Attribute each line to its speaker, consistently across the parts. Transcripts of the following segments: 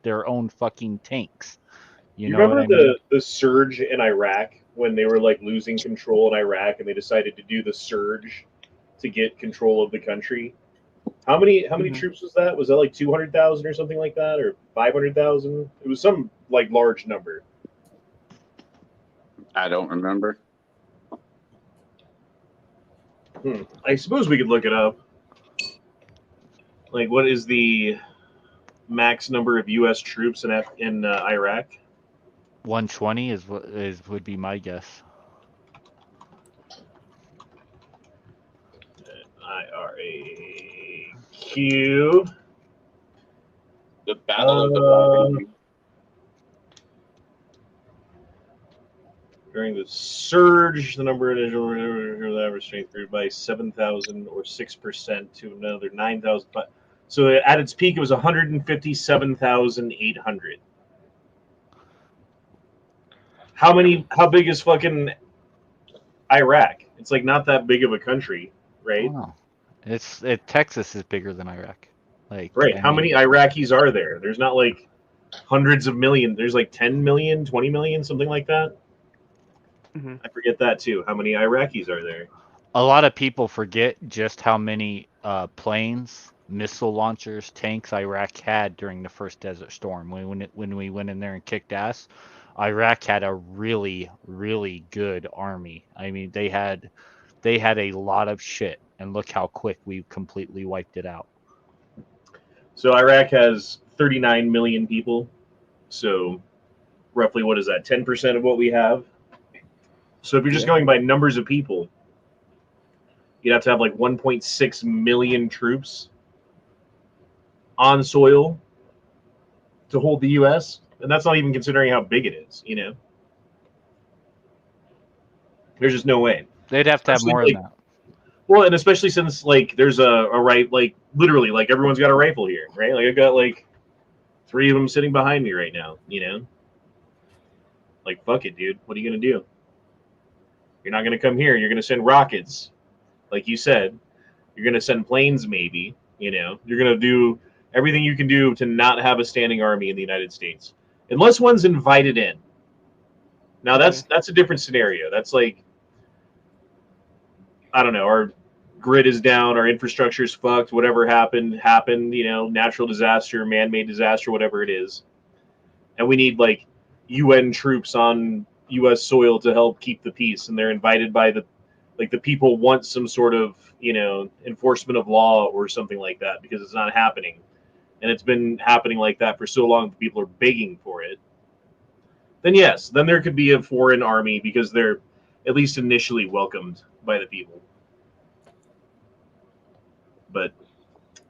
Speaker 1: their own fucking tanks. You
Speaker 2: You
Speaker 1: know what
Speaker 2: remember
Speaker 1: I mean?
Speaker 2: the surge in Iraq when they were like losing control in Iraq and they decided to do the surge to get control of the country? How many troops was that? Was that like 200,000 or something like that, or 500,000? It was some like large number.
Speaker 3: I don't remember.
Speaker 2: I suppose we could look it up. Like, what is the max number of U.S. troops in Iraq?
Speaker 1: 120 would be my guess.
Speaker 2: IRAQ.
Speaker 3: The Battle of the Balkans.
Speaker 2: During the surge, the number of initial average strength grew by 7,000 or 6% to another 9,000. So at its peak, it was 157,800. How big is fucking Iraq? It's like not that big of a country, right?
Speaker 1: Oh, Texas is bigger than Iraq. Like,
Speaker 2: Right.
Speaker 1: I
Speaker 2: How
Speaker 1: mean,
Speaker 2: many Iraqis are there? There's not like hundreds of million. There's like 10 million, 20 million, something like that. I forget that too. How many Iraqis are there?
Speaker 1: a lot of people forget just how many planes, missile launchers, tanks Iraq had during the first Desert Storm. When we went in there and kicked ass, Iraq had a really, really good army. I mean, they had a lot of shit, and look how quick we completely wiped it out.
Speaker 2: So Iraq has 39 million people. So roughly, what is that? 10% of what we have. So if you're just going by numbers of people, you'd have to have like 1.6 million troops on soil to hold the U.S. And that's not even considering how big it is, you know? There's just no way.
Speaker 1: They'd have to have more than that.
Speaker 2: Well, and especially since like there's a right, like literally, like everyone's got a rifle here, right? Like I've got like 3 of them sitting behind me right now, you know? Like, fuck it, dude. What are you going to do? You're not going to come here. You're going to send rockets. Like you said, you're going to send planes, maybe, you know? You're going to do everything you can do to not have a standing army in the United States. Unless one's invited in. Now, that's a different scenario. That's like, I don't know, our grid is down, our infrastructure is fucked, whatever happened, you know, natural disaster, man-made disaster, whatever it is. And we need, like, UN troops on U.S. soil to help keep the peace, and they're invited by the people want some sort of, you know, enforcement of law or something like that because it's not happening. And it's been happening like that for so long that people are begging for it. Then yes, then there could be a foreign army because they're at least initially welcomed by the people. But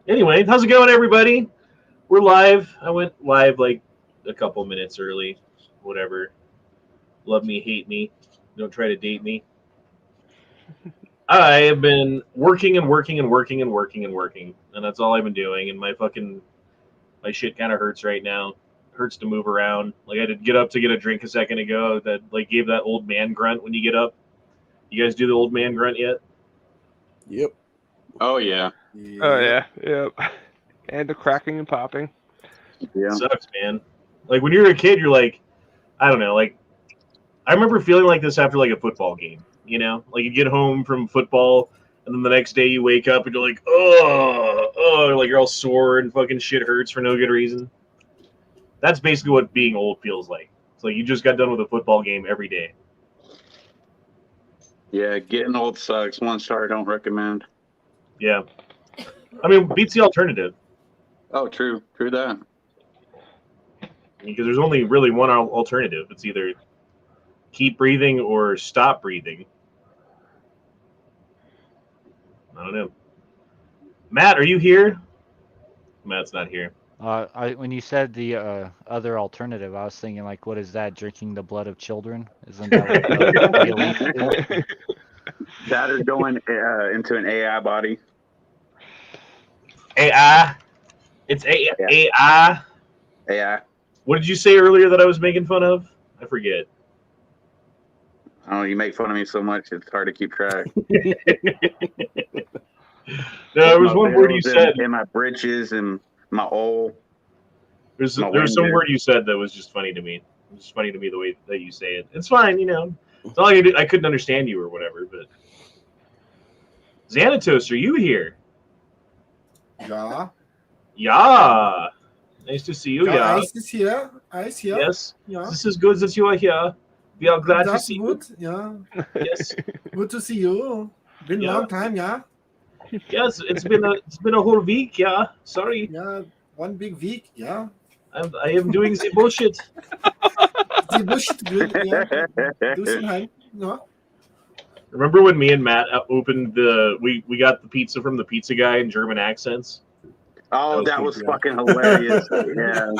Speaker 2: anyway, how's it going, everybody? We're live. I went live like a couple minutes early. Whatever. Love me, hate me. Don't try to date me. I have been working and working and working and working and working, and that's all I've been doing. And my shit kind of hurts right now. Hurts to move around. Like I had to get up to get a drink a second ago. That like gave that old man grunt when you get up. You guys do the old man grunt yet?
Speaker 4: Yep.
Speaker 3: Oh yeah.
Speaker 5: Oh yeah. Yep. And the cracking and popping.
Speaker 3: Yeah.
Speaker 2: It sucks, man. Like when you're a kid, you're like, I don't know, like I remember feeling like this after like a football game. You know, like you get home from football, and then the next day you wake up and you're like, oh, like you're all sore and fucking shit hurts for no good reason. That's basically what being old feels like. It's like you just got done with a football game every day.
Speaker 3: Yeah, getting old sucks. 1 star, don't recommend.
Speaker 2: Yeah. I mean, beats the alternative.
Speaker 3: Oh, true that.
Speaker 2: Because there's only really one alternative. It's either keep breathing or stop breathing. I don't know. Matt, are you here? Matt's not here.
Speaker 1: When you said the other alternative, I was thinking like, what is that? Drinking the blood of children? Isn't that what the elite do?
Speaker 3: That is going into an AI body.
Speaker 2: AI. It's AI.
Speaker 3: AI.
Speaker 2: What did you say earlier that I was making fun of? I forget.
Speaker 3: I don't know, you make fun of me so much, it's hard to keep track.
Speaker 2: There was one word you said.
Speaker 3: In my britches and my old.
Speaker 2: There's
Speaker 3: No
Speaker 2: some
Speaker 3: wonder.
Speaker 2: word you said that was just funny to me. It was just funny to me the way that you say it. It's fine, you know. It's not like I couldn't understand you or whatever. But Xanatos, are you here?
Speaker 4: Ja.
Speaker 2: Yeah. Nice to see you.
Speaker 4: Ja,
Speaker 2: Yeah.
Speaker 4: Ice is here. Ice here.
Speaker 2: Yes.
Speaker 4: Ja.
Speaker 2: This is good that you are here. We are glad to
Speaker 4: That's
Speaker 2: see you.
Speaker 4: good. Yeah.
Speaker 2: Yes.
Speaker 4: Good to see you. Been a
Speaker 2: Yeah.
Speaker 4: long time, yeah.
Speaker 2: Yes. It's been a whole week. Yeah. Sorry.
Speaker 4: Yeah. One big week, yeah.
Speaker 2: I am doing the bullshit.
Speaker 4: The bullshit good, yeah. Do some hand. No.
Speaker 2: Remember when me and Matt opened we got the pizza from the pizza guy in German accents?
Speaker 3: Oh, that was fucking hilarious. Yeah.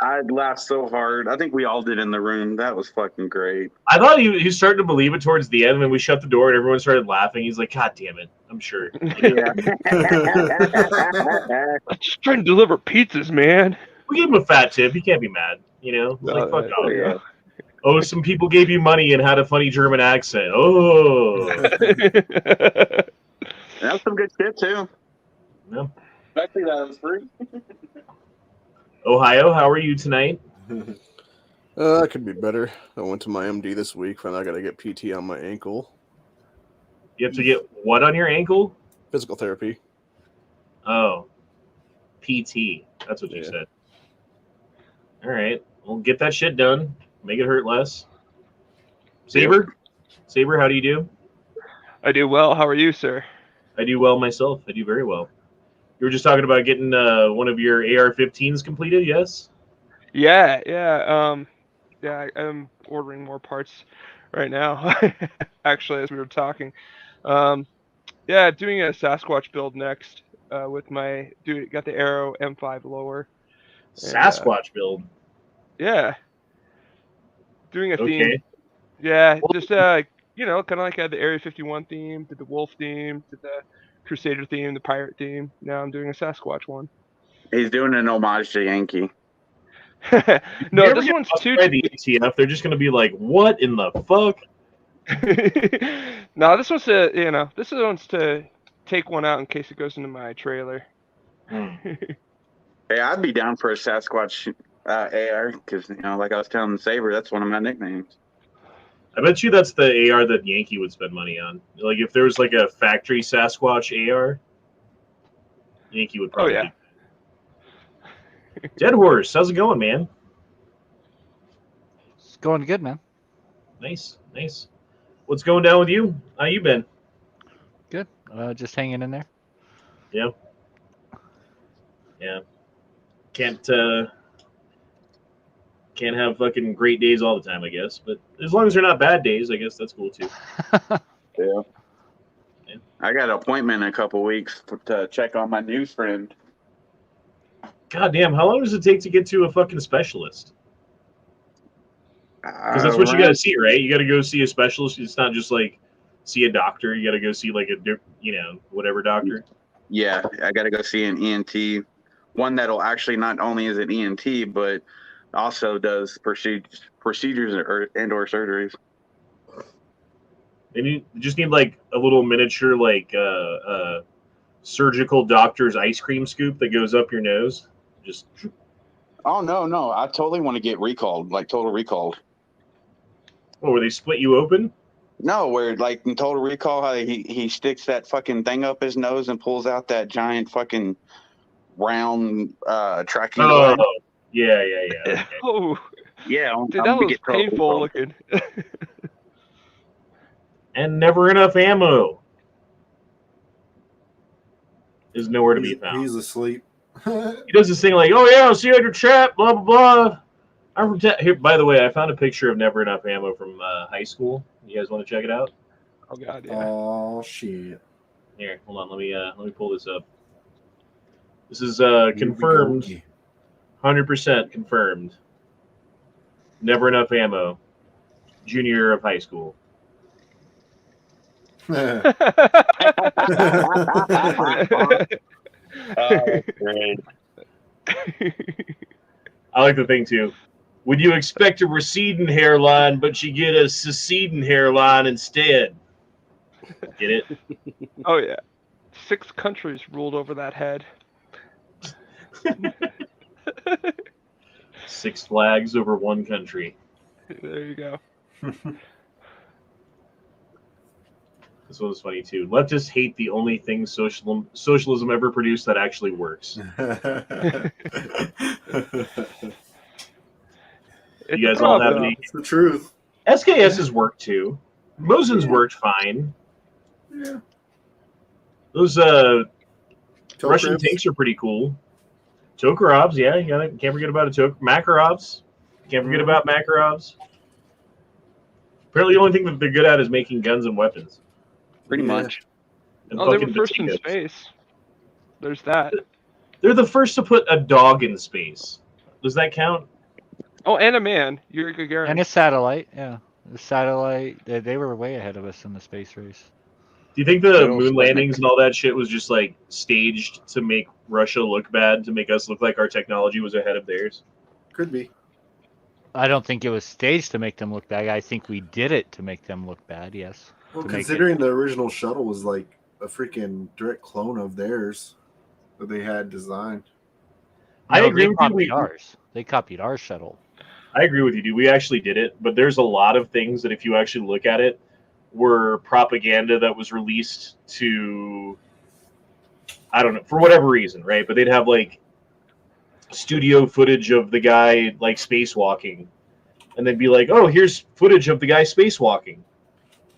Speaker 3: I'd laughed so hard. I think we all did in the room. That was fucking great.
Speaker 2: I thought he started to believe it towards the end, and then we shut the door and everyone started laughing. He's like, God damn it, I'm sure.
Speaker 3: Yeah.
Speaker 5: Just trying to deliver pizzas, man.
Speaker 2: We gave him a fat tip. He can't be mad. You know? It's like, fuck off.
Speaker 3: yeah.
Speaker 2: Oh, some people gave you money and had a funny German accent. Oh.
Speaker 3: That's some good shit, too.
Speaker 2: No.
Speaker 3: Actually, that was free.
Speaker 2: Ohio, how are you tonight?
Speaker 6: I could be better. I went to my MD this week, and I got to get PT on my ankle.
Speaker 2: You have to get what on your ankle?
Speaker 6: Physical therapy.
Speaker 2: Oh. PT. That's what you said. All right. Well, get that shit done. Make it hurt less. Saber? Saber, how do you do?
Speaker 5: I do well. How are you, sir?
Speaker 2: I do well myself. I do very well. You were just talking about getting one of your AR-15s completed, yes?
Speaker 5: Yeah. I'm ordering more parts right now. Actually, as we were talking, doing a Sasquatch build next. With my got the Arrow M5 lower.
Speaker 2: Sasquatch build.
Speaker 5: Yeah. Doing a theme.
Speaker 2: Okay.
Speaker 5: Yeah, just kind of like I had the Area 51 theme, did the Wolf theme, did the Crusader theme, the Pirate theme. Now I'm doing a Sasquatch one.
Speaker 3: He's doing an homage to Yankee.
Speaker 5: No, this one's too.
Speaker 2: By the ATF, they're just gonna be like, "What in the fuck?"
Speaker 5: No, this one's to take one out in case it goes into my trailer.
Speaker 3: Hey, I'd be down for a Sasquatch AR because, like I was telling Saber, that's one of my nicknames.
Speaker 2: I bet you that's the AR that Yankee would spend money on. Like, if there was like a factory Sasquatch AR, Yankee would probably.
Speaker 5: Oh, yeah.
Speaker 2: Dead Horse, how's it going, man?
Speaker 1: It's going good, man.
Speaker 2: Nice. What's going down with you? How you been?
Speaker 1: Good. Just hanging in there.
Speaker 2: Yeah. Can't have fucking great days all the time, I guess. But as long as they're not bad days, I guess that's cool too.
Speaker 3: Yeah. I got an appointment in a couple weeks to check on my new friend.
Speaker 2: God damn, how long does it take to get to a fucking specialist? Because that's what you got to see, right? You got to go see a specialist. It's not just like see a doctor. You got to go see like whatever doctor.
Speaker 3: Yeah, I got to go see an ENT. One that'll actually not only is an ENT, but also does procedures or surgeries.
Speaker 2: And you just need like a little miniature surgical doctor's ice cream scoop that goes up your nose. Just.
Speaker 3: Oh no! I totally want to get recalled, like total recalled.
Speaker 2: Oh, where they split you open?
Speaker 3: No, where like in Total Recall, how he sticks that fucking thing up his nose and pulls out that giant fucking round tracking
Speaker 2: Oh,
Speaker 3: device.
Speaker 2: yeah. Okay.
Speaker 5: Oh,
Speaker 3: Yeah,
Speaker 5: dude, that was painful looking.
Speaker 2: And never enough ammo is nowhere to be found.
Speaker 4: He's asleep.
Speaker 2: He does this thing like, "Oh yeah, I'll see you at your trap," blah blah blah. Here, by the way, I found a picture of never enough ammo from high school. You guys want to check it out?
Speaker 5: Oh god, yeah.
Speaker 4: Oh shit.
Speaker 2: Here, hold on. Let me pull this up. This is confirmed, 100% confirmed. Never enough ammo. Junior year of high school.
Speaker 3: Great.
Speaker 2: I like the thing too. Would you expect a receding hairline, but you get a seceding hairline instead? Get it?
Speaker 5: Oh yeah. 6 countries ruled over that head.
Speaker 2: Six flags over one country.
Speaker 5: There you go.
Speaker 2: This one was funny too. Leftists hate the only thing socialism ever produced that actually works.
Speaker 5: It's
Speaker 2: You
Speaker 5: a
Speaker 2: guys all have
Speaker 5: problem,
Speaker 2: any?
Speaker 4: It's the truth.
Speaker 2: SKS's worked too. Mosin's
Speaker 4: Yeah.
Speaker 2: worked fine.
Speaker 4: Yeah.
Speaker 2: Those Russian
Speaker 4: Tokrovs.
Speaker 2: tanks are pretty cool. Tokarovs, yeah, can't forget about a Makarovs. Can't forget about Makarovs. Apparently, the only thing that they're good at is making guns and weapons.
Speaker 3: Pretty
Speaker 4: Yeah.
Speaker 3: much.
Speaker 2: And
Speaker 5: Oh, they were
Speaker 2: fucking
Speaker 5: first in
Speaker 2: potatoes.
Speaker 5: space. There's that.
Speaker 2: They're the first to put a dog in space. Does that count?
Speaker 5: Oh, and a man, Yuri Gagarin.
Speaker 1: And a satellite, yeah. The satellite, they were way ahead of us in the space race.
Speaker 2: Do you think the
Speaker 3: Little
Speaker 2: moon
Speaker 3: Sputnik.
Speaker 2: landings and all that shit was just like staged to make Russia look bad, to make us look like our technology was ahead of theirs?
Speaker 4: Could be.
Speaker 1: I don't think it was staged to make them look bad. I think we did it to make them look bad, yes.
Speaker 4: Well,
Speaker 1: To make it-
Speaker 4: considering the original shuttle was like a freaking direct clone of theirs that they had designed.
Speaker 2: I
Speaker 1: No,
Speaker 2: agree
Speaker 1: they
Speaker 2: with you.
Speaker 1: copied ours. They copied our shuttle.
Speaker 2: I agree with you, dude. We actually did it, but there's a lot of things that if you actually look at it, were propaganda that was released to, I don't know, for whatever reason, right? But they'd have like studio footage of the guy like spacewalking, and they'd be like, "Oh, here's footage of the guy spacewalking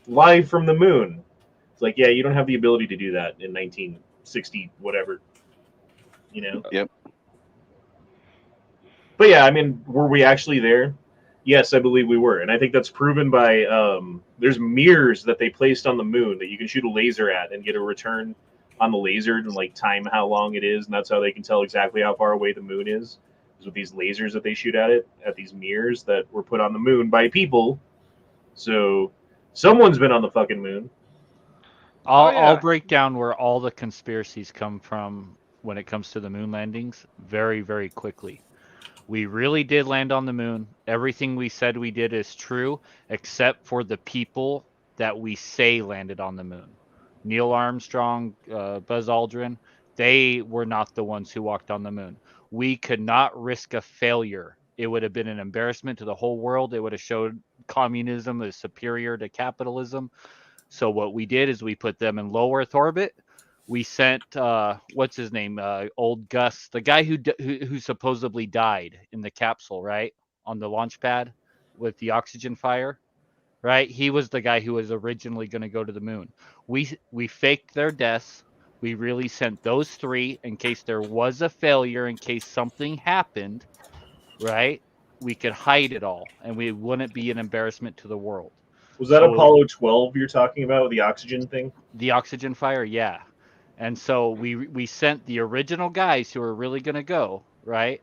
Speaker 2: live from the moon." It's like, yeah, you don't have the ability to do that in 1960 whatever, you know.
Speaker 3: Yep.
Speaker 2: But yeah, I mean, were we actually there? Yes, I believe we were, and I think that's proven by there's mirrors that they placed on the moon that you can shoot a laser at and get a return on the laser and like time how long it is, and that's how they can tell exactly how far away the moon is with these lasers that they shoot at it at these mirrors that were put on the moon by people. So someone's been on the fucking moon.
Speaker 1: I'll break down where all the conspiracies come from when it comes to the moon landings very, very quickly. We really did land on the moon. Everything we said we did is true, except for the people that we say landed on the moon. Neil Armstrong, Buzz Aldrin, they were not the ones who walked on the moon. We could not risk a failure. It would have been an embarrassment to the whole world. It would have showed communism is superior to capitalism. So what we did is we put them in low Earth orbit. We sent what's his name, old Gus, the guy who supposedly died in the capsule, right, on the launch pad with the oxygen fire, right? He was the guy who was originally going to go to the moon. We faked their deaths. We really sent those three in case there was a failure, in case something happened, right? We could hide it all, and we wouldn't be an embarrassment to the world.
Speaker 2: Was that
Speaker 1: So-
Speaker 2: Apollo 12 you're talking about with the oxygen thing?
Speaker 1: The oxygen fire, yeah. And so we sent the original guys who were really going to go, right?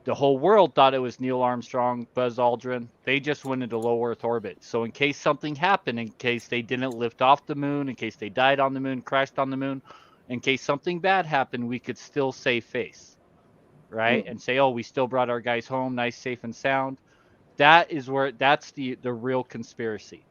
Speaker 1: The whole world thought it was Neil Armstrong, Buzz Aldrin. They just went into low Earth orbit. So in case something happened, in case they didn't lift off the moon, in case they died on the moon, crashed on the moon, in case something bad happened, we could still save face, right? And say, oh, we still brought our guys home, nice, safe, and sound. That's the real conspiracy.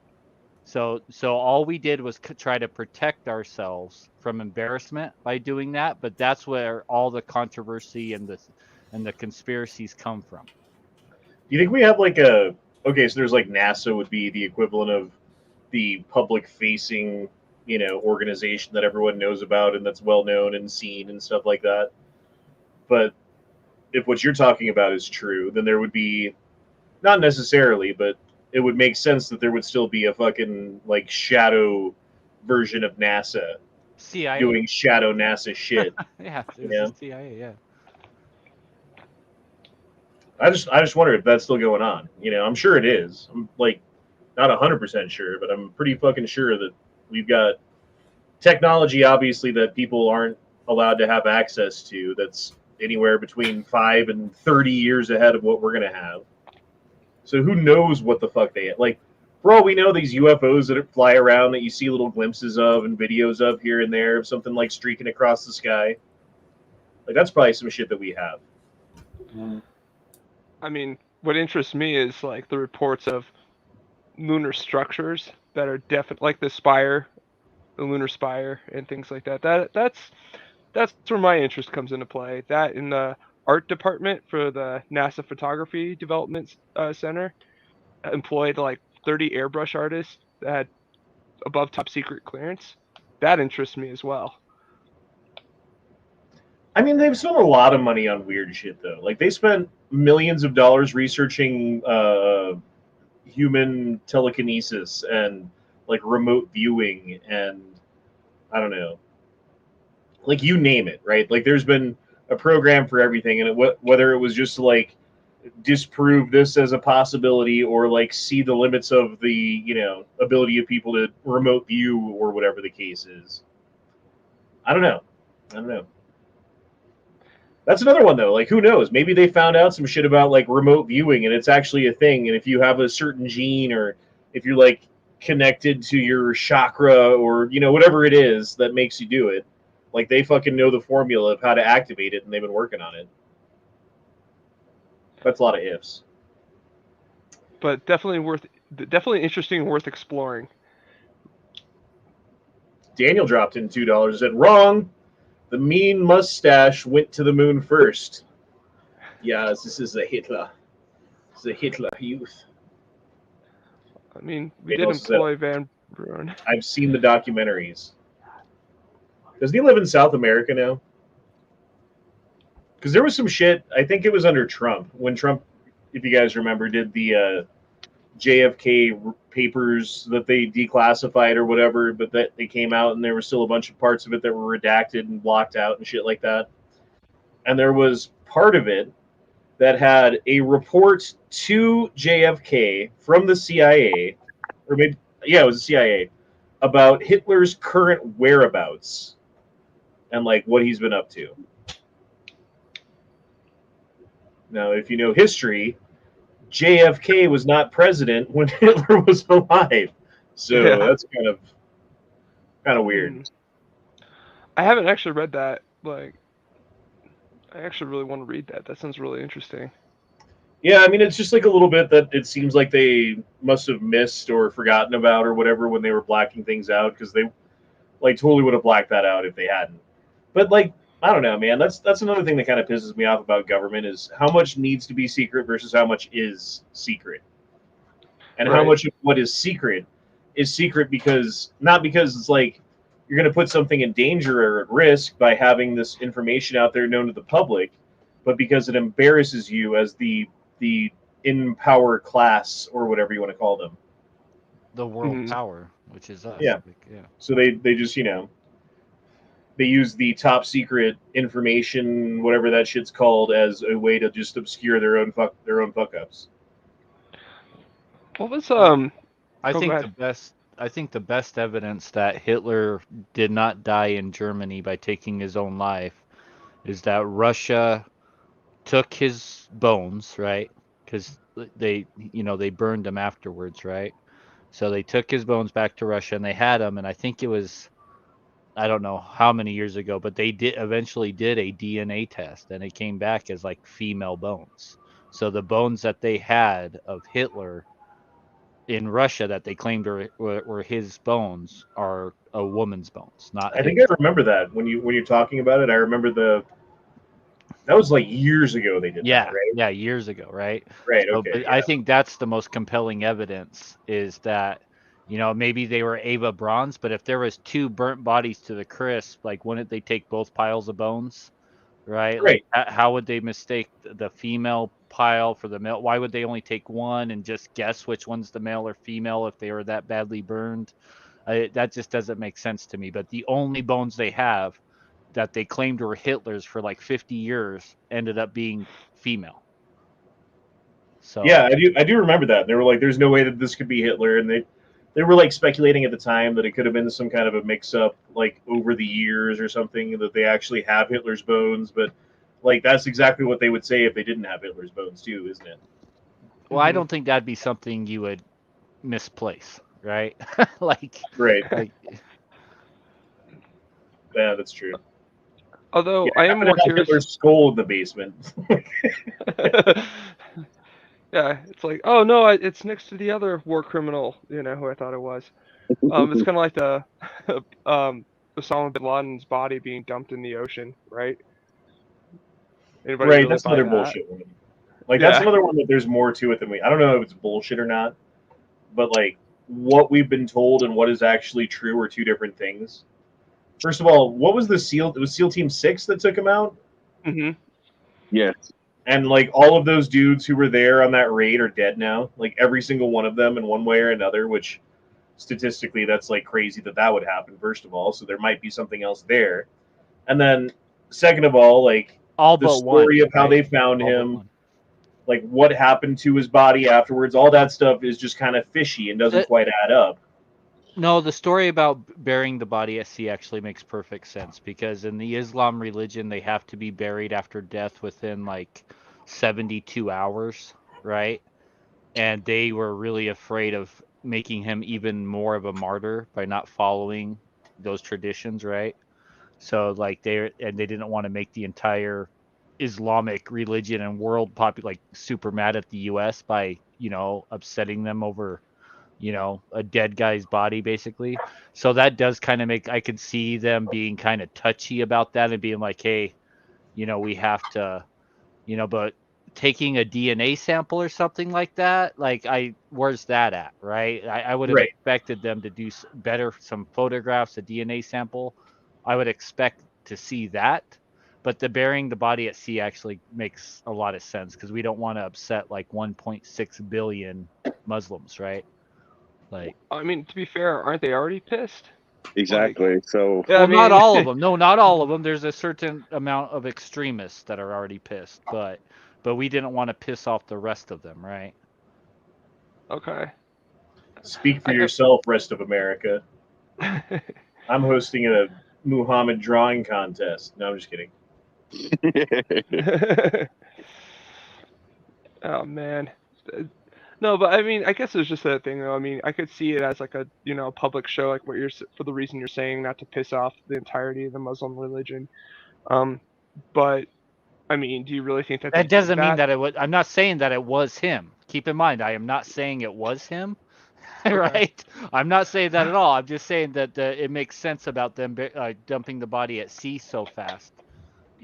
Speaker 1: So all we did was try to protect ourselves from embarrassment by doing that, but that's where all the controversy and the conspiracies come from.
Speaker 2: Do you think we have like a so there's like NASA would be the equivalent of the public facing, organization that everyone knows about and that's well known and seen and stuff like that. But if what you're talking about is true, then there would be, not necessarily, but it would make sense that there would still be a fucking like shadow version of NASA
Speaker 1: CIA
Speaker 2: doing shadow NASA shit.
Speaker 1: yeah, there's
Speaker 2: Yeah.
Speaker 1: the CIA, yeah.
Speaker 2: I just wonder if that's still going on. I'm sure it is. I'm like not 100% sure, but I'm pretty fucking sure that we've got technology, obviously, that people aren't allowed to have access to. That's anywhere between 5 and 30 years ahead of what we're gonna have. So who knows what the fuck they like? For all we know, these UFOs that fly around that you see little glimpses of and videos of here and there of something like streaking across the sky, like that's probably some shit that we have.
Speaker 5: I mean, what interests me is like the reports of lunar structures that are definite, like the spire, the lunar spire, and things like that. That's where my interest comes into play. That in the art department for the NASA Photography Development Center employed like 30 airbrush artists that had above top secret clearance. That interests me as well.
Speaker 2: I mean, they've spent a lot of money on weird shit, though. Like, they spent millions of dollars researching human telekinesis and, like, remote viewing and, I don't know. Like, you name it, right? Like, there's been a program for everything, and whether it was just to, like, disprove this as a possibility or, like, see the limits of the, you know, ability of people to remote view or whatever the case is. I don't know. That's another one, though. Like, who knows? Maybe they found out some shit about, like, remote viewing, and it's actually a thing. And if you have a certain gene, or if you're, like, connected to your chakra, or, you know, whatever it is that makes you do it, like, they fucking know the formula of how to activate it, and they've been working on it. That's a lot of ifs.
Speaker 5: But definitely interesting and worth exploring.
Speaker 2: Daniel dropped in $2 and said, "Wrong. The mean mustache went to the moon first." Yes, this is a Hitler. This is a Hitler youth.
Speaker 5: I mean, we
Speaker 2: Daniel
Speaker 5: did
Speaker 2: said,
Speaker 5: employ Van Bruin.
Speaker 2: I've seen the documentaries. Doesn't he live in South America now? Because there was some shit, I think it was under Trump, when Trump, if you guys remember, did the JFK papers that they declassified or whatever, but that they came out and there were still a bunch of parts of it that were redacted and blocked out and shit like that. And there was part of it that had a report to JFK from the CIA, or maybe, yeah, it was the CIA, about Hitler's current whereabouts and, like, what he's been up to. Now, if you know history, JFK was not president when Hitler was alive, so
Speaker 5: Yeah.
Speaker 2: that's kind of weird.
Speaker 5: I haven't actually read that. Like, I actually really want to read that. That sounds really interesting.
Speaker 2: Yeah, I mean, it's just like a little bit that it seems like they must have missed or forgotten about or whatever when they were blacking things out, because they, like, totally would have blacked that out if they hadn't. But, like, I don't know, man. That's another thing that kind of pisses me off about government, is how much needs to be secret versus how much is secret. And how
Speaker 5: Right.
Speaker 2: much of what is secret because, not because it's like you're going to put something in danger or at risk by having this information out there known to the public, but because it embarrasses you as the in power class, or whatever you want to call them.
Speaker 1: The world
Speaker 5: Mhm.
Speaker 1: power, which is us.
Speaker 2: Yeah.
Speaker 1: Like, yeah.
Speaker 2: So they just, you know, they use the top secret information, whatever that shit's called, as a way to just obscure their own fuck ups.
Speaker 5: What was
Speaker 1: I
Speaker 5: go
Speaker 1: think
Speaker 5: ahead.
Speaker 1: the best evidence that Hitler did not die in Germany by taking his own life is that Russia took his bones, right? Because they burned him afterwards, right? So they took his bones back to Russia and they had him, and I think it was, I don't know how many years ago, but they eventually did a DNA test and it came back as like female bones. So the bones that they had of Hitler in Russia that they claimed were his bones are a woman's bones, not
Speaker 2: I think
Speaker 1: his.
Speaker 2: I remember that when you're talking about it. I remember that was like years ago they did that, right?
Speaker 1: Yeah, years ago, right?
Speaker 2: Right.
Speaker 1: So,
Speaker 2: Okay.
Speaker 1: but
Speaker 2: Yeah.
Speaker 1: I think that's the most compelling evidence is that, maybe they were Ava Bronze, but if there was two burnt bodies to the crisp, like, wouldn't they take both piles of bones, right? Like,
Speaker 2: Right.
Speaker 1: how would they mistake the female pile for the male? Why would they only take one and just guess which one's the male or female if they were that badly burned? That just doesn't make sense to me. But the only bones they have that they claimed were Hitler's for like 50 years ended up being female. So
Speaker 2: Yeah, I do remember that. They were like, "There's no way that this could be Hitler," and they were like speculating at the time that it could have been some kind of a mix-up, like over the years or something, that they actually have Hitler's bones. But, like, that's exactly what they would say if they didn't have Hitler's bones too, isn't it?
Speaker 1: well, I
Speaker 5: Mhm.
Speaker 1: don't think that'd be something you would misplace, right? like
Speaker 2: Right.
Speaker 1: like
Speaker 2: Yeah, that's true.
Speaker 5: Although
Speaker 2: Yeah,
Speaker 5: I
Speaker 2: I
Speaker 5: am
Speaker 2: happen to
Speaker 5: more
Speaker 2: have
Speaker 5: curious.
Speaker 2: Hitler's skull in the basement.
Speaker 5: Yeah, it's like, oh no, it's next to the other war criminal, who I thought it was. It's kind of like the Osama bin Laden's body being dumped in the ocean, right? Anybody
Speaker 2: Right,
Speaker 5: really
Speaker 2: that's
Speaker 5: buy
Speaker 2: another
Speaker 5: that?
Speaker 2: bullshit one. Like that's
Speaker 5: Yeah.
Speaker 2: another one that there's more to it than we. I don't know if it's bullshit or not, but like what we've been told and what is actually true are two different things. First of all, what was the SEAL? It was SEAL Team 6 that took him out,
Speaker 5: Hmm.
Speaker 3: Yes.
Speaker 2: and like all of those dudes who were there on that raid are dead now. Like every single one of them in one way or another, which statistically that's like crazy that that would happen. First of all, so there might be something else there, and then second of all, like
Speaker 1: All
Speaker 2: the
Speaker 1: but one.
Speaker 2: story of how
Speaker 1: right?
Speaker 2: they found
Speaker 1: All but
Speaker 2: him,
Speaker 1: one.
Speaker 2: like what happened to his body afterwards, all that stuff is just kind of fishy and doesn't
Speaker 1: That-
Speaker 2: quite add up.
Speaker 1: No, the story about burying the body at sea actually makes perfect sense because in the Islam religion, they have to be buried after death within like 72 hours, right? And they were really afraid of making him even more of a martyr by not following those traditions, right? So like they didn't want to make the entire Islamic religion and world like super mad at the US by, upsetting them over a dead guy's body basically. So that does kind of make I could see them being kind of touchy about that and being like, hey, we have to, but taking a DNA sample or something like that, like where's that at, right? I would have
Speaker 2: Right.
Speaker 1: expected them to do better, some photographs, a DNA sample. I would expect to see that. But the burying the body at sea actually makes a lot of sense because we don't want to upset like 1.6 billion Muslims, right? Like,
Speaker 5: I mean, to be fair, aren't they already pissed?
Speaker 3: Exactly. So
Speaker 5: Yeah,
Speaker 1: well, not
Speaker 5: I
Speaker 1: all
Speaker 5: mean,
Speaker 1: of them. No, not all of them. There's a certain amount of extremists that are already pissed, but we didn't want to piss off the rest of them, right?
Speaker 5: okay.
Speaker 2: Speak for yourself, rest of America. I'm hosting a Muhammad drawing contest. No, I'm just kidding.
Speaker 5: Oh man. No, but I mean, I guess it's just that thing though. I mean, I could see it as like a public show, like what you're for the reason you're saying, not to piss off the entirety of the Muslim religion. Um, but I mean, do you really think that they
Speaker 1: That
Speaker 5: did
Speaker 1: doesn't mean
Speaker 5: that?
Speaker 1: that it was. I'm not saying that it was him. Keep in mind, I am not saying it was him,
Speaker 5: Okay.
Speaker 1: right? I'm not saying that at all. I'm just saying that it makes sense about them dumping the body at sea so fast.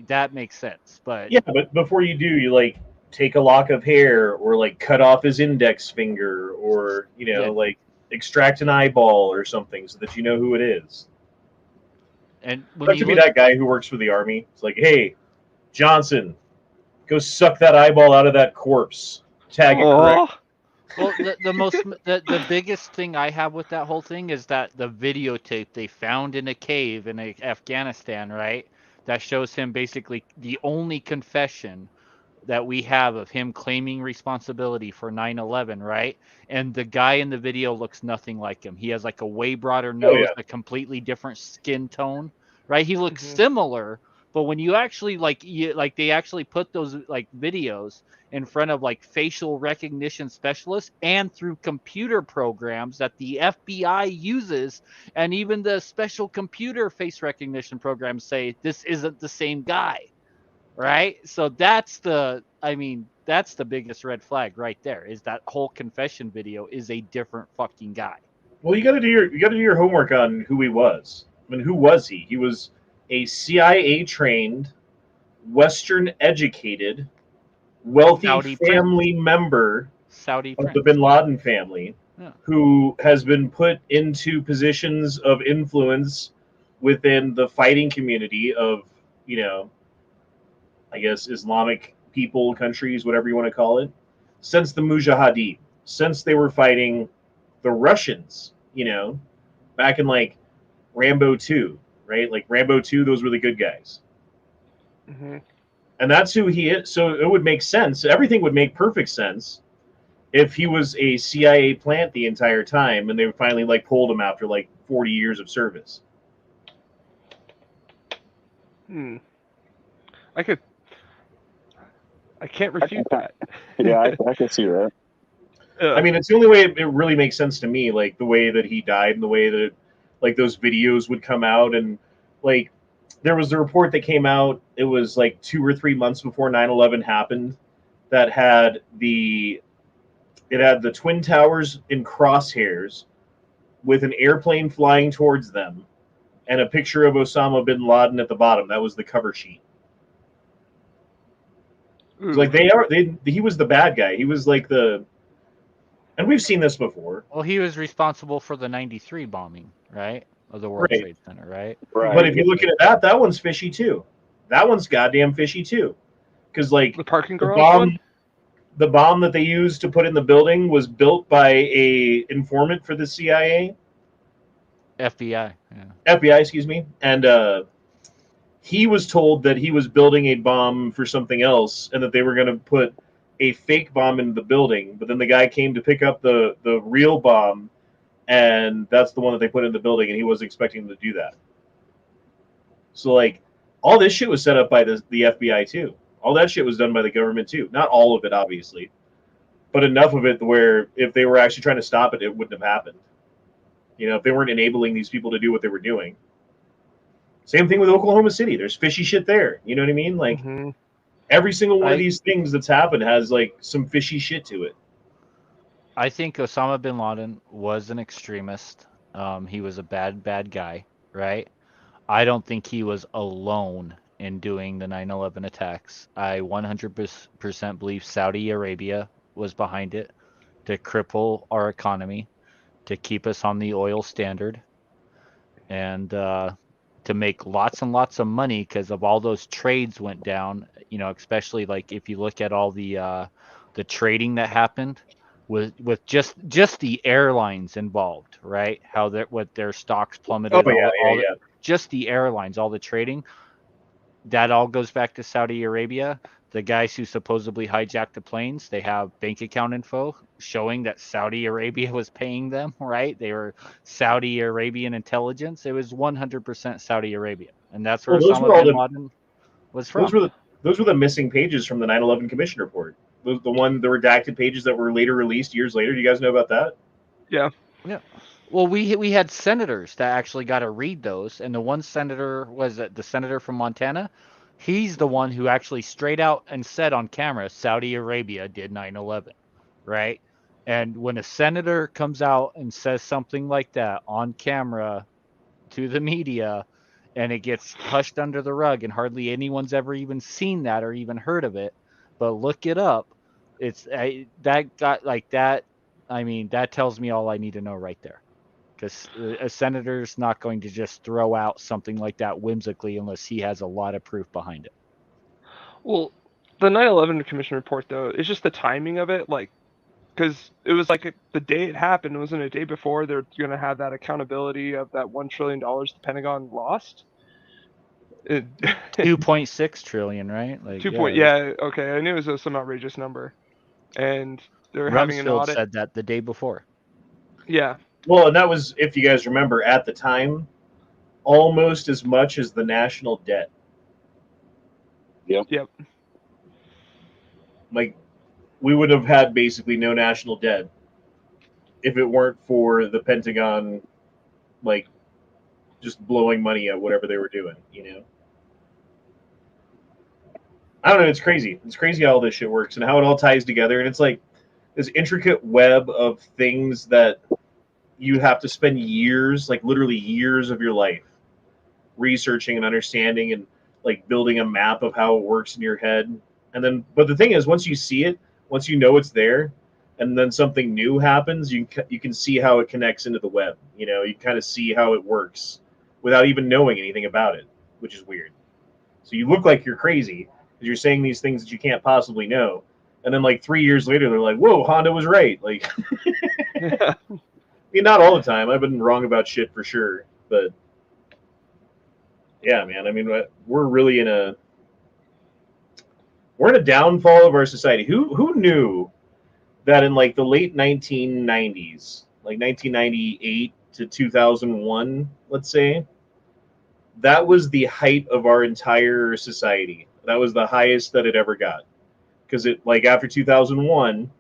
Speaker 1: That makes sense, but
Speaker 2: Yeah, but before you do, you like take a lock of hair or like cut off his index finger or
Speaker 1: yeah,
Speaker 2: like extract an eyeball or something so that you know who it is.
Speaker 1: and when
Speaker 2: That
Speaker 1: you
Speaker 2: could be
Speaker 1: look,
Speaker 2: that guy who works for the army. It's like, hey, Johnson, go suck that eyeball out of that corpse. Tag it correct.
Speaker 5: Oh.
Speaker 1: well, the biggest thing I have with that whole thing is that the videotape they found in a cave in Afghanistan, right? That shows him basically the only confession that we have of him claiming responsibility for 9/11, right? And the guy in the video looks nothing like him. He has like a way broader
Speaker 2: Oh
Speaker 1: nose,
Speaker 2: yeah.
Speaker 1: a completely different skin tone, right? He looks
Speaker 5: Mhm.
Speaker 1: similar, but when you actually like they actually put those like videos in front of like facial recognition specialists and through computer programs that the FBI uses, and even the special computer face recognition programs say this isn't the same guy, right? So that's that's the biggest red flag right there, is that whole confession video is a different fucking guy.
Speaker 2: Well, you got to do your homework on who he was. I mean, who was he? He was a CIA trained, Western educated, wealthy
Speaker 1: Saudi prince.
Speaker 2: family member
Speaker 1: Saudi
Speaker 2: of the
Speaker 1: prince.
Speaker 2: Bin Laden family
Speaker 1: Yeah.
Speaker 2: who has been put into positions of influence within the fighting community of, you know, I guess Islamic people, countries, whatever you want to call it, since the Mujahideen, since they were fighting the Russians, back in like Rambo 2, right? Like Rambo 2, those were the good guys.
Speaker 5: Mhm.
Speaker 2: And that's who he is. So it would make sense. Everything would make perfect sense if he was a CIA plant the entire time and they finally like pulled him after like 40 years of service.
Speaker 5: Hmm. I could. I can't refute that.
Speaker 3: yeah, I can see that.
Speaker 2: I mean, it's the only way it really makes sense to me, like the way that he died and the way that like those videos would come out. And like there was a report that came out, it was like 2 or 3 months before 9/11 happened, that had the twin towers in crosshairs with an airplane flying towards them and a picture of Osama bin Laden at the bottom. That was the cover sheet. 'Cause, like he was the bad guy. He was like and we've seen this before.
Speaker 1: Well, he was responsible for the '93 bombing, right, of the World
Speaker 2: Right.
Speaker 1: Trade Center, right?
Speaker 2: But if you look at that one's fishy too. That one's goddamn fishy too. Because like
Speaker 5: The parking garage one?
Speaker 2: the bomb that they used to put in the building was built by a informant for the CIA,
Speaker 1: FBI. Yeah.
Speaker 2: FBI, excuse me, and he was told that he was building a bomb for something else, and that they were going to put a fake bomb into the building. But then the guy came to pick up the real bomb, and that's the one that they put in the building, and he wasn't expecting them to do that. So like, all this shit was set up by the FBI too. All that shit was done by the government too. Not all of it, obviously, but enough of it where if they were actually trying to stop it, it wouldn't have happened. You know, if they weren't enabling these people to do what they were doing. Same thing with Oklahoma City. There's fishy shit there. You know what I mean? Like every single one of these things that's happened has like some fishy shit to it.
Speaker 1: I think Osama bin Laden was an extremist. He was a bad guy, right? I don't think he was alone in doing the 9/11 attacks. I 100% believe Saudi Arabia was behind it to cripple our economy, to keep us on the oil standard, and to make lots and lots of money because of all those trades went down. You know, especially like if you look at all the trading that happened with just the airlines involved, right? How their stocks plummeted. Just the airlines, all the trading, that all goes back to Saudi Arabia. The guys who supposedly hijacked the planes, they have bank account info showing that Saudi Arabia was paying them, right? They were Saudi Arabian intelligence. It was 100% Saudi Arabia. And that's where Osama bin Laden was from.
Speaker 2: Those were the missing pages from the 9/11 Commission report. The redacted pages that were later released years later. Do you guys know about that?
Speaker 5: Yeah.
Speaker 1: Yeah. Well, we had senators that actually got to read those, and the one senator was the senator from Montana. He's the one who actually straight out and said on camera, Saudi Arabia did 9/11, right? And when a senator comes out and says something like that on camera to the media, and it gets hushed under the rug, and hardly anyone's ever even seen that or even heard of it, but look it up. It's that got like that. I mean, that tells me all I need to know right there. Because a senator's not going to just throw out something like that whimsically unless he has a lot of proof behind it.
Speaker 5: Well, the 9/11 Commission report, though, it's just the timing of it, like, because it was like the day it happened, wasn't a day before they're going to have that accountability of that $1 trillion the Pentagon lost.
Speaker 1: 2.6 trillion, right? Like
Speaker 5: 2 point, yeah, okay. I knew it was some outrageous number, and they're having an audit.
Speaker 1: said that the day before.
Speaker 5: Yeah.
Speaker 2: Well, and that was, if you guys remember, at the time, almost as much as the national debt.
Speaker 5: Yep.
Speaker 2: Like, we would have had basically no national debt if it weren't for the Pentagon, like, just blowing money at whatever they were doing, you know? I don't know, it's crazy. It's crazy how all this shit works and how it all ties together. And it's like this intricate web of things that you have to spend years, like literally years of your life, researching and understanding and like building a map of how it works in your head. And then, but the thing is, once you see it, once you know it's there, and then something new happens, you can see how it connects into the web. You know, you kind of see how it works without even knowing anything about it, which is weird. So you look like you're crazy because you're saying these things that you can't possibly know. And then like 3 years later, they're like, whoa, Honda was right. Like, I mean, not all the time. I've been wrong about shit for sure. But yeah, man, I mean, we're really in a downfall of our society. Who knew that in like the late 1990s, like 1998 to 2001, let's say, that was the height of our entire society. That was the highest that it ever got. Because it, like, after 2001,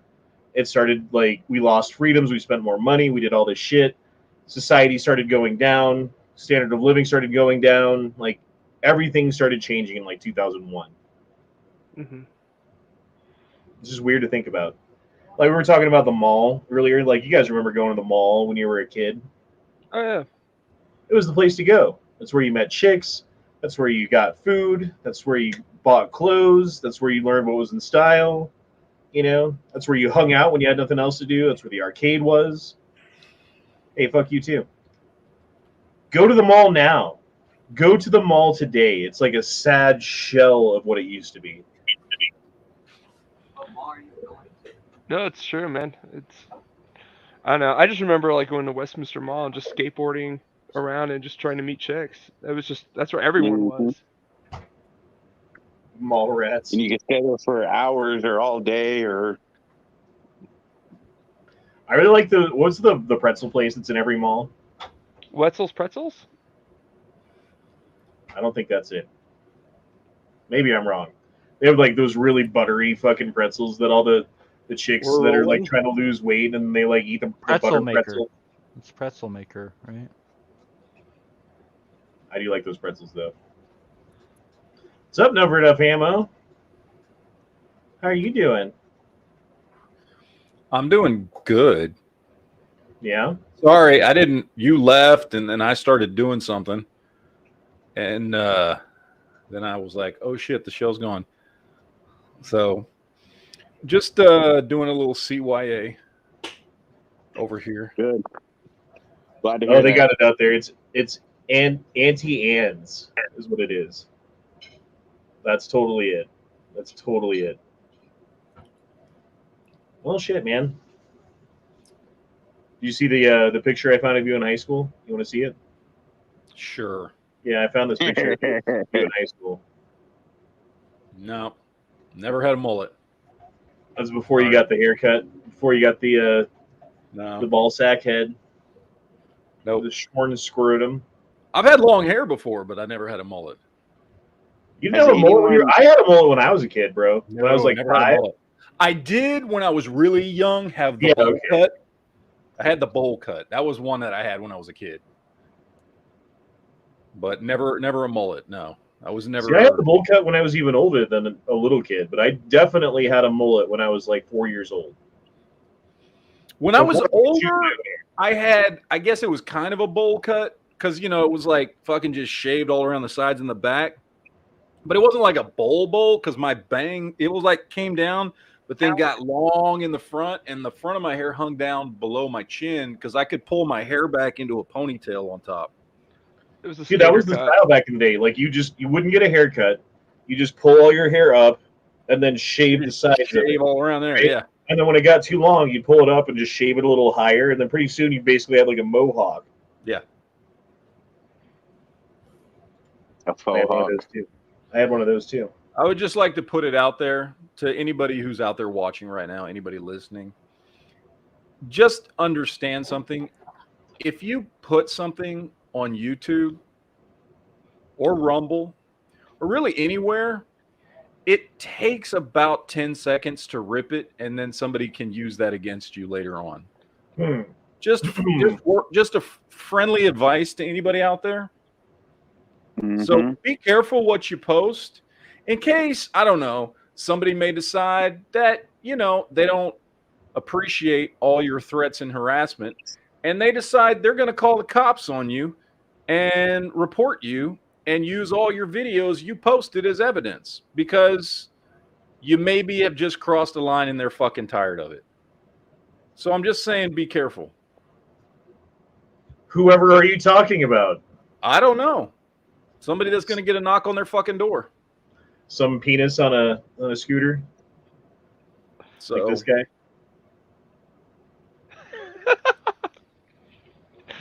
Speaker 2: it started, like, we lost freedoms, we spent more money, we did all this shit. Society started going down, standard of living started going down, like, everything started changing in, like, 2001.
Speaker 5: Mm-hmm.
Speaker 2: It's just weird to think about. Like, we were talking about the mall earlier. Like, you guys remember going to the mall when you were a kid?
Speaker 5: Oh, yeah.
Speaker 2: It was the place to go. That's where you met chicks. That's where you got food. That's where you bought clothes. That's where you learned what was in style. You know, that's where you hung out when you had nothing else to do. That's where the arcade was. Hey, fuck you too. Go to the mall now. Go to the mall today. It's like a sad shell of what it used to be.
Speaker 5: No, it's true, man. I don't know. I just remember like going to Westminster Mall and just skateboarding around and just trying to meet chicks. That's where everyone was.
Speaker 2: Mall rats.
Speaker 3: And you could stay there for hours or all day or.
Speaker 2: I really like what's the pretzel place that's in every mall?
Speaker 5: Wetzel's Pretzels?
Speaker 2: I don't think that's it. Maybe I'm wrong. They have like those really buttery fucking pretzels that all the chicks that are like trying to lose weight and they like eat the butter pretzel.
Speaker 1: It's pretzel maker, right?
Speaker 2: I do like those pretzels though. What's up, Never Enough Ammo? How are you doing?
Speaker 7: I'm doing good.
Speaker 2: Yeah.
Speaker 7: Sorry, I didn't. You left, and then I started doing something, and then I was like, "Oh shit, the show's gone." So, just doing a little CYA over here.
Speaker 3: Good. Glad to hear
Speaker 2: they
Speaker 3: that.
Speaker 2: got it out there. It's anti-ans is what it is. That's totally it. That's totally it. Well, shit, man. Did you see the picture I found of you in high school? You want to see it?
Speaker 7: Sure.
Speaker 2: Yeah, I found this picture of you in high school.
Speaker 7: No, never had a mullet.
Speaker 2: That was before you got the haircut. Before you got the ball sack head.
Speaker 7: Nope.
Speaker 2: The shorn scrotum.
Speaker 7: I've had long hair before, but I never had a mullet.
Speaker 2: You didn't have a mullet? I had a mullet when I was a kid, bro.
Speaker 7: No,
Speaker 2: when I was like 5.
Speaker 7: I did when I was really young have the bowl cut. I had the bowl cut. That was one that I had when I was a kid. But never a mullet. No, I was never.
Speaker 2: See, I had the bowl cut when I was even older than a little kid, but I definitely had a mullet when I was like 4 years old.
Speaker 7: When I was older, I guess it was kind of a bowl cut because, you know, it was like fucking just shaved all around the sides and the back. But it wasn't like a bowl because my bang, it was like came down, but then got long in the front, and the front of my hair hung down below my chin because I could pull my hair back into a ponytail on top.
Speaker 5: It was
Speaker 2: that was the style back in the day. Like you wouldn't get a haircut, you just pull all your hair up and then shave the sides of it.
Speaker 7: Shave all around there, right? Yeah.
Speaker 2: And then when it got too long, you pull it up and just shave it a little higher, and then pretty soon you basically have like a mohawk.
Speaker 7: Yeah.
Speaker 3: A faux hawk.
Speaker 2: I had one of those too.
Speaker 7: I would just like to put it out there to anybody who's out there watching right now, anybody listening. Just understand something. If you put something on YouTube or Rumble or really anywhere, it takes about 10 seconds to rip it, and then somebody can use that against you later on. Just a friendly advice to anybody out there. So be careful what you post in case, I don't know, somebody may decide that, you know, they don't appreciate all your threats and harassment, and they decide they're going to call the cops on you and report you and use all your videos you posted as evidence because you maybe have just crossed a line and they're fucking tired of it. So I'm just saying, be careful.
Speaker 2: Whoever are you talking about?
Speaker 7: I don't know. Somebody that's going to get a knock on their fucking door.
Speaker 2: Some penis on a scooter.
Speaker 7: So
Speaker 2: like this guy.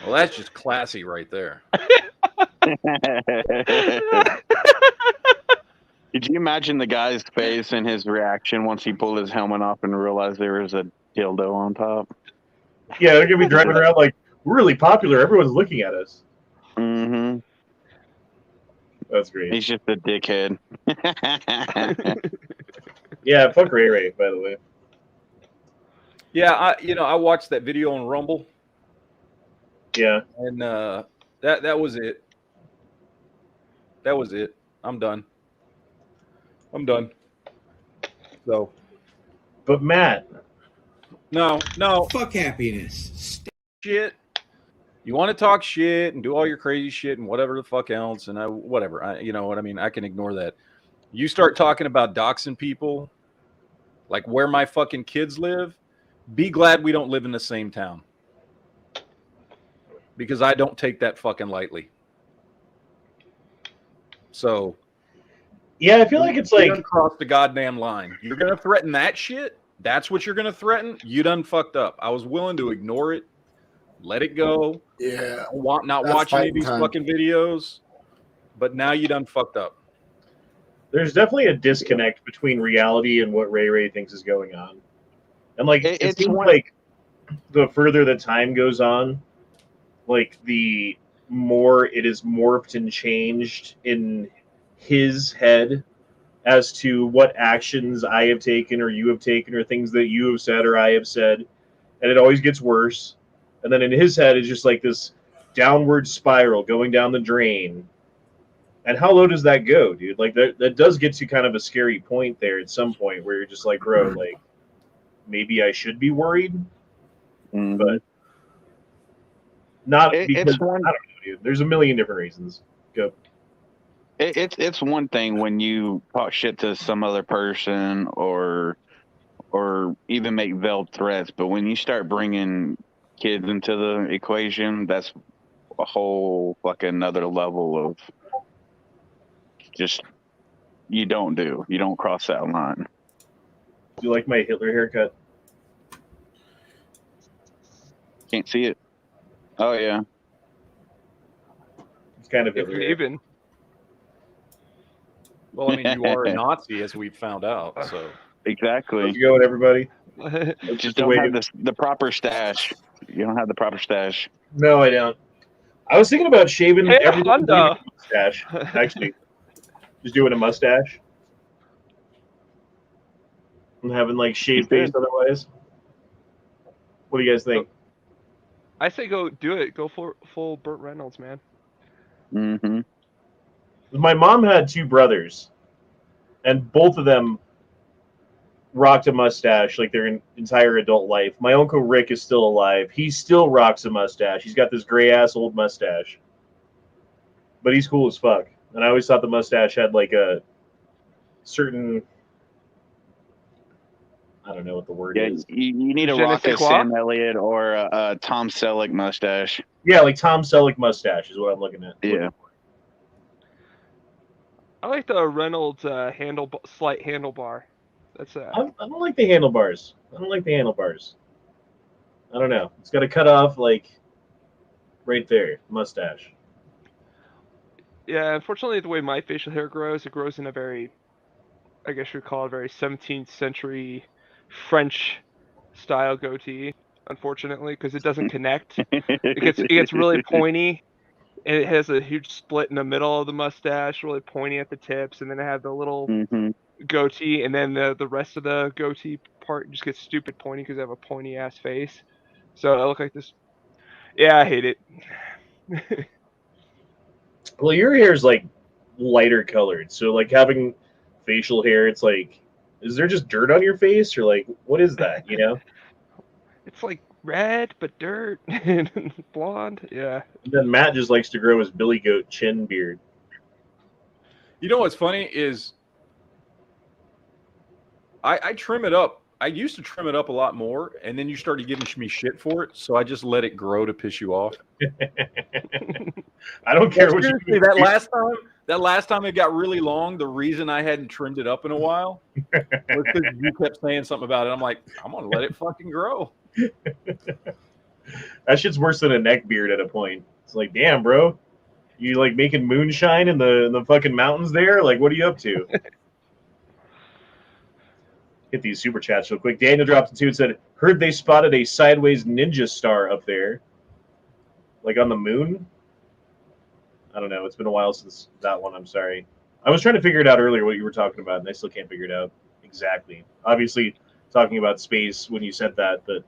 Speaker 7: Well, that's just classy right there.
Speaker 3: Did you imagine the guy's face and his reaction once he pulled his helmet off and realized there was a dildo on top?
Speaker 2: Yeah, they're gonna be driving around like, we're really popular. Everyone's looking at us.
Speaker 3: Mm-hmm.
Speaker 2: That's great.
Speaker 3: He's just a dickhead.
Speaker 2: Yeah, fuck Ray Ray, by the way.
Speaker 7: Yeah, I watched that video on Rumble.
Speaker 2: Yeah.
Speaker 7: And that was it. That was it. I'm done. So.
Speaker 2: But Matt.
Speaker 7: No.
Speaker 8: Fuck happiness.
Speaker 7: Shit. You want to talk shit and do all your crazy shit and whatever the fuck else and whatever. You know what I mean? I can ignore that. You start talking about doxing people, like where my fucking kids live, be glad we don't live in the same town. Because I don't take that fucking lightly. So
Speaker 2: Yeah, I feel like it's
Speaker 7: you
Speaker 2: like
Speaker 7: done crossed the goddamn line. You're gonna threaten that shit? That's what you're gonna threaten? You done fucked up. I was willing to ignore it, let it go.
Speaker 4: Yeah.
Speaker 7: Not
Speaker 4: That's
Speaker 7: watch any of
Speaker 4: fighting
Speaker 7: these
Speaker 4: time.
Speaker 7: fucking videos. But now you done fucked up.
Speaker 2: there's definitely a disconnect between reality and what Ray thinks is going on. And like it
Speaker 3: It's
Speaker 2: seems
Speaker 3: one-
Speaker 2: like the further the time goes on, like the more it is morphed and changed in his head as to what actions I have taken or you have taken or things that you have said or I have said. And it always gets worse. And then in his head it's just like this downward spiral going down the drain. And how low does that go, dude? Like that does get to kind of a scary point there at some point where you're just like, bro, like maybe I should be worried,
Speaker 3: Mhm.
Speaker 2: but not because
Speaker 3: It's one.
Speaker 2: I don't know, dude. There's a million different reasons. Go.
Speaker 3: It's one thing when you talk shit to some other person or even make veiled threats, but when you start bringing kids into the equation, that's a whole fucking another level of just you don't cross that line.
Speaker 2: Do you like my Hitler haircut?
Speaker 3: Can't see it. Oh yeah.
Speaker 2: It's kind of
Speaker 5: If
Speaker 2: Hitler.
Speaker 5: you're even.
Speaker 7: Well, I mean, you are a Nazi, as we've found out. So
Speaker 3: Exactly.
Speaker 2: How's it going, everybody?
Speaker 3: Just
Speaker 2: the
Speaker 3: don't
Speaker 2: way
Speaker 3: have
Speaker 2: to-
Speaker 3: the proper stash. You don't have the proper stash.
Speaker 2: No, I don't. I was thinking about shaving
Speaker 5: Hey,
Speaker 2: everyone
Speaker 5: Honda.
Speaker 2: mustache. Actually, just doing a mustache and having like shaved
Speaker 3: You
Speaker 2: face otherwise. What do you guys think?
Speaker 5: I say go do it. Go for full Burt Reynolds, man.
Speaker 3: Mm-hmm.
Speaker 2: My mom had two brothers, and both of them rocked a mustache like their entire adult life. My uncle Rick is still alive. He still rocks a mustache. He's got this gray ass old mustache, but he's cool as fuck. And I always thought the mustache had like a certain, I don't know what the word
Speaker 3: Yeah,
Speaker 2: is.
Speaker 3: you need a
Speaker 5: Je ne
Speaker 3: rock
Speaker 5: sais
Speaker 3: a
Speaker 5: quoi?
Speaker 3: Sam Elliott or a Tom Selleck mustache.
Speaker 2: Yeah, like Tom Selleck mustache is what I'm looking at.
Speaker 3: Yeah.
Speaker 5: I like the Reynolds slight handlebar. That's
Speaker 2: I don't like the handlebars. I don't like the handlebars. I don't know. It's got to cut off like right there, mustache.
Speaker 5: yeah. Unfortunately, the way my facial hair grows, it grows in a very, I guess you'd call it, very 17th century French style goatee. Unfortunately, because it doesn't connect. It gets really pointy, and it has a huge split in the middle of the mustache, really pointy at the tips, and then I have the little
Speaker 3: Mm-hmm.
Speaker 5: goatee, and then the rest of the goatee part just gets stupid pointy because I have a pointy ass face. So I look like this. Yeah, I hate it.
Speaker 2: Well, your hair is like lighter colored, so like having facial hair, it's like, is there just dirt on your face, or like what is that? You know?
Speaker 5: It's like red but dirt and blonde. Yeah.
Speaker 2: And then Matt just likes to grow his Billy Goat chin beard.
Speaker 7: you know what's funny is I trim it up. I used to trim it up a lot more, and then you started giving me shit for it, so I just let it grow to piss you off.
Speaker 2: I don't care what you
Speaker 7: Seriously, that last time it got really long, the reason I hadn't trimmed it up in a while was because you kept saying something about it. I'm like, I'm gonna let it fucking grow.
Speaker 2: That shit's worse than a neck beard at a point. It's like, damn, bro, you like making moonshine in the fucking mountains there? Like, what are you up to? Hit these super chats real quick. Daniel dropped in two and said, "Heard they spotted a sideways ninja star up there, like on the moon." I don't know. It's been a while since that one. I'm sorry. I was trying to figure it out earlier what you were talking about, and I still can't figure it out exactly. Obviously, talking about space when you said that, but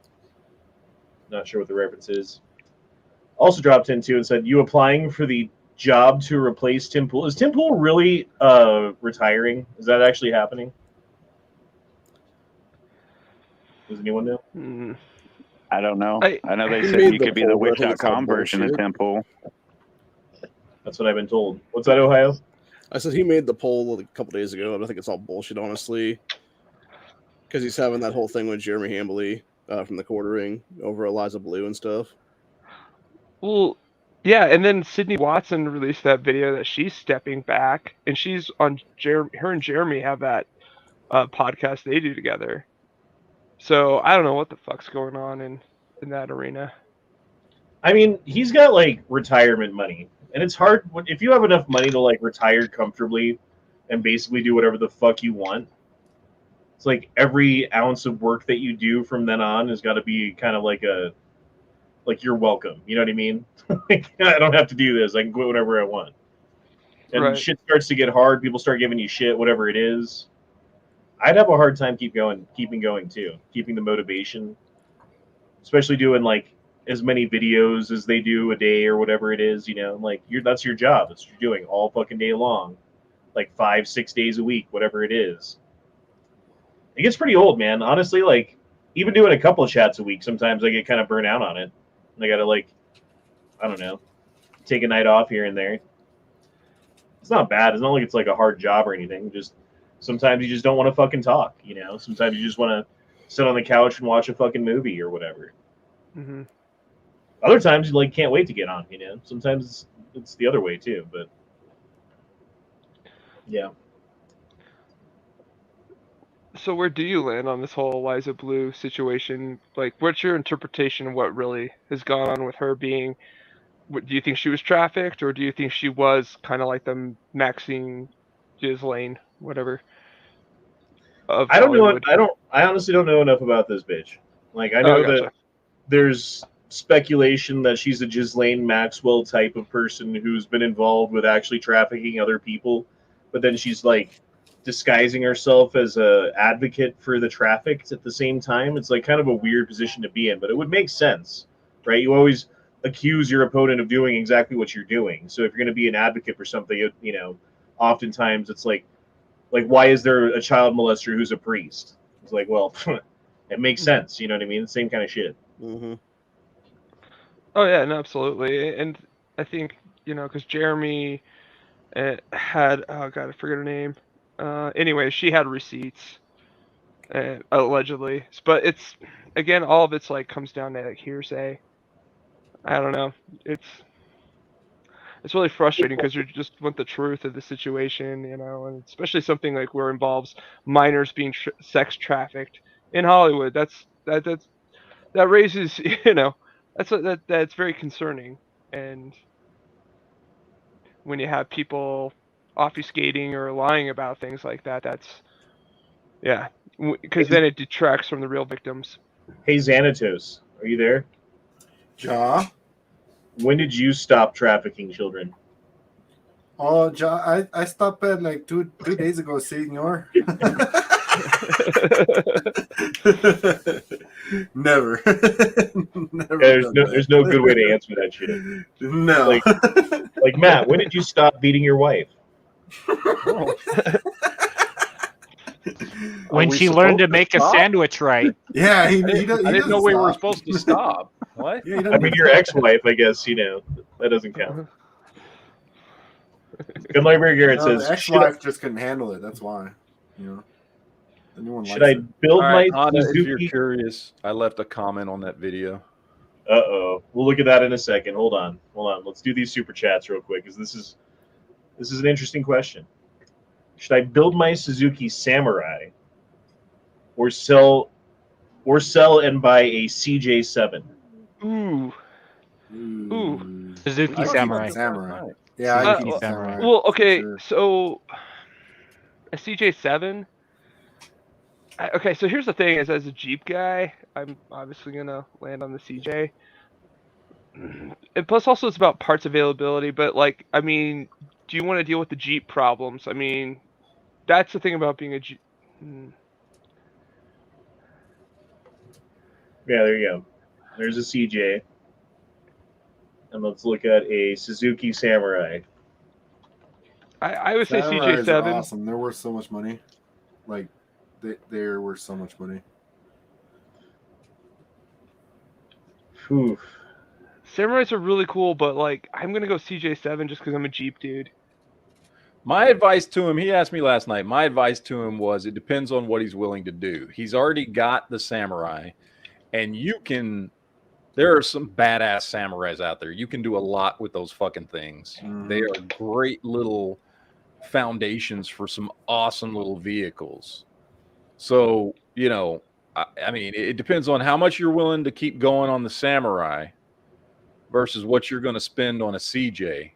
Speaker 2: not sure what the reference is. Also dropped in too and said, "You applying for the job to replace Tim Pool? Is Tim Pool really retiring? Is that actually happening? Does anyone know?"
Speaker 3: I don't know. I know they
Speaker 6: He
Speaker 3: said
Speaker 6: made
Speaker 3: you
Speaker 6: the
Speaker 3: could be the
Speaker 6: poll, but I think it's all
Speaker 3: Wish.com version of
Speaker 6: bullshit.
Speaker 3: Temple.
Speaker 2: That's what I've been told. What's that, Ohio?
Speaker 6: I said he made the poll a couple days ago, and I think it's all bullshit, honestly. Because he's having that whole thing with Jeremy Hambley from the Quartering over Eliza Blue and stuff.
Speaker 5: Well, yeah, and then Sydney Watson released that video that she's stepping back, and she's on her and Jeremy have that podcast they do together. So I don't know what the fuck's going on in that arena.
Speaker 2: I mean, he's got like retirement money, and it's hard if you have enough money to like retire comfortably and basically do whatever the fuck you want. It's like every ounce of work that you do from then on has got to be kind of like you're welcome. You know what I mean? Like, I don't have to do this. I can quit whenever I want. And
Speaker 5: Right.
Speaker 2: shit starts to get hard. People start giving you shit, whatever it is. I'd have a hard time keeping going too, keeping the motivation, especially doing like as many videos as they do a day or whatever it is. You know, like that's your job. That's what you're doing all fucking day long, like 5-6 days a week, whatever it is. It gets pretty old, man. Honestly, like even doing a couple of chats a week, sometimes I get kind of burnt out on it. I gotta like, I don't know, take a night off here and there. It's not bad. It's not like it's like a hard job or anything. Just sometimes you just don't want to fucking talk, you know? Sometimes you just want to sit on the couch and watch a fucking movie or whatever.
Speaker 5: Mm-hmm.
Speaker 2: Other times you like can't wait to get on, you know? Sometimes it's the other way too, but yeah.
Speaker 5: So where do you land on this whole Eliza Blue situation? Like, what's your interpretation of what really has gone on with her being? Do you think she was trafficked, or do you think she was kind of like the Maxine Ghislaine, whatever, of
Speaker 2: I don't know.
Speaker 5: Hollywood?
Speaker 2: I honestly don't know enough about this bitch. Like I
Speaker 5: Oh,
Speaker 2: know
Speaker 5: gotcha.
Speaker 2: that there's speculation that she's a Ghislaine Maxwell type of person who's been involved with actually trafficking other people, but then she's like disguising herself as a advocate for the trafficked at the same time. It's like kind of a weird position to be in, but it would make sense, right? You always accuse your opponent of doing exactly what you're doing. So if you're going to be an advocate for something, you know, oftentimes it's like why is there a child molester who's a priest? It's like, well, it makes sense. You know what I mean? Same kind of shit.
Speaker 6: Mm-hmm.
Speaker 5: Oh yeah, no, absolutely. And I think, because Jeremy had, oh god, I forget her name. Anyway, she had receipts, allegedly. But it's, again, all of it's like comes down to like hearsay. I don't know. It's really frustrating because you just want the truth of the situation, and especially something like where it involves minors being sex trafficked in Hollywood. That raises, that's very concerning. And when you have people obfuscating or lying about things like that, because then it detracts from the real victims.
Speaker 2: Hey, Xanatos, are you there?
Speaker 4: Ja.
Speaker 2: When did you stop trafficking children?
Speaker 4: Oh, Ja, I stopped at like two days ago, senor. Never. Never.
Speaker 2: There's no good way to answer that shit.
Speaker 4: No.
Speaker 2: Like Matt, when did you stop beating your wife?
Speaker 1: When she learned to make a sandwich right.
Speaker 4: Yeah, he
Speaker 7: I didn't know we were supposed to stop. What?
Speaker 4: Yeah,
Speaker 2: I mean, your ex-wife, I guess, that doesn't count. Good Light Garrett says,
Speaker 4: the ex-wife just couldn't handle it. That's why. Anyone
Speaker 2: should I build
Speaker 7: right,
Speaker 2: my
Speaker 7: Honda,
Speaker 2: Suzuki?
Speaker 7: if you're curious, I left a comment on that video.
Speaker 2: Uh-oh. We'll look at that in a second. Hold on. Let's do these super chats real quick, because this is an interesting question. Should I build my Suzuki Samurai or sell and buy a CJ7?
Speaker 5: Ooh.
Speaker 1: Suzuki Samurai.
Speaker 4: Samurai. Yeah,
Speaker 1: Suzuki Samurai.
Speaker 5: Well, okay,
Speaker 4: Sure.
Speaker 5: so a CJ7. Okay, so here's the thing: as a Jeep guy, I'm obviously gonna land on the CJ. And plus, also it's about parts availability. But like, I mean, do you want to deal with the Jeep problems? I mean, that's the thing about being a Jeep.
Speaker 2: Yeah, there you go. There's a CJ. And let's look at a Suzuki Samurai.
Speaker 5: I would say
Speaker 4: Samurais
Speaker 5: CJ7.
Speaker 4: are awesome. They're worth so much money. Like, they're worth so much money.
Speaker 2: Whew.
Speaker 5: Samurais are really cool, but like, I'm gonna go CJ7 just because I'm a Jeep dude.
Speaker 7: My advice to him, he asked me last night, my advice to him was it depends on what he's willing to do. He's already got the samurai, and there are some badass samurais out there. You can do a lot with those fucking things. They are great little foundations for some awesome little vehicles. So, I mean, it depends on how much you're willing to keep going on the samurai versus what you're going to spend on a CJ.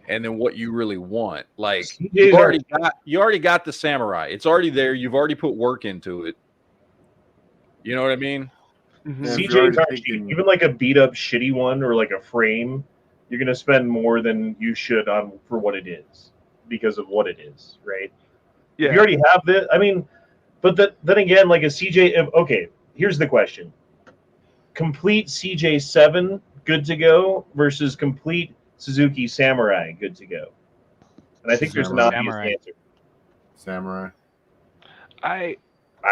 Speaker 7: And then what you really want. Like you already got the samurai. It's already there. You've already put work into it. You know what I mean?
Speaker 5: Mm-hmm.
Speaker 2: CJs aren't cheap. Even like a beat up shitty one or like a frame, you're gonna spend more than you should on for what it is because of what it is, right?
Speaker 5: Yeah.
Speaker 2: If you already have this, I mean, but then again, like a CJ. Okay, here's the question: complete CJ7 good to go versus complete Suzuki Samurai good to go. And I think there's an obvious answer.
Speaker 4: Samurai.
Speaker 2: I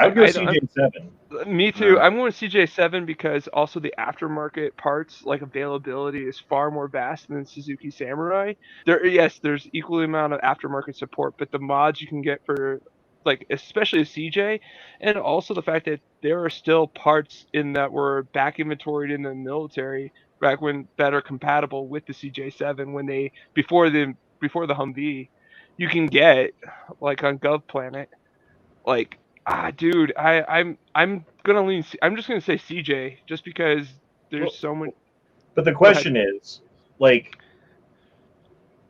Speaker 2: would go CJ7.
Speaker 5: Me too. I'm going CJ7 because also the aftermarket parts, like availability, is far more vast than Suzuki Samurai. There's equally amount of aftermarket support, but the mods you can get for, like, especially a CJ, and also the fact that there are still parts in that were back inventoried in the military back when that are compatible with the CJ7 when they before the Humvee, you can get like on GovPlanet, like. Dude, I'm gonna lean. I'm just gonna say CJ, just because there's so many.
Speaker 2: But the question is, like,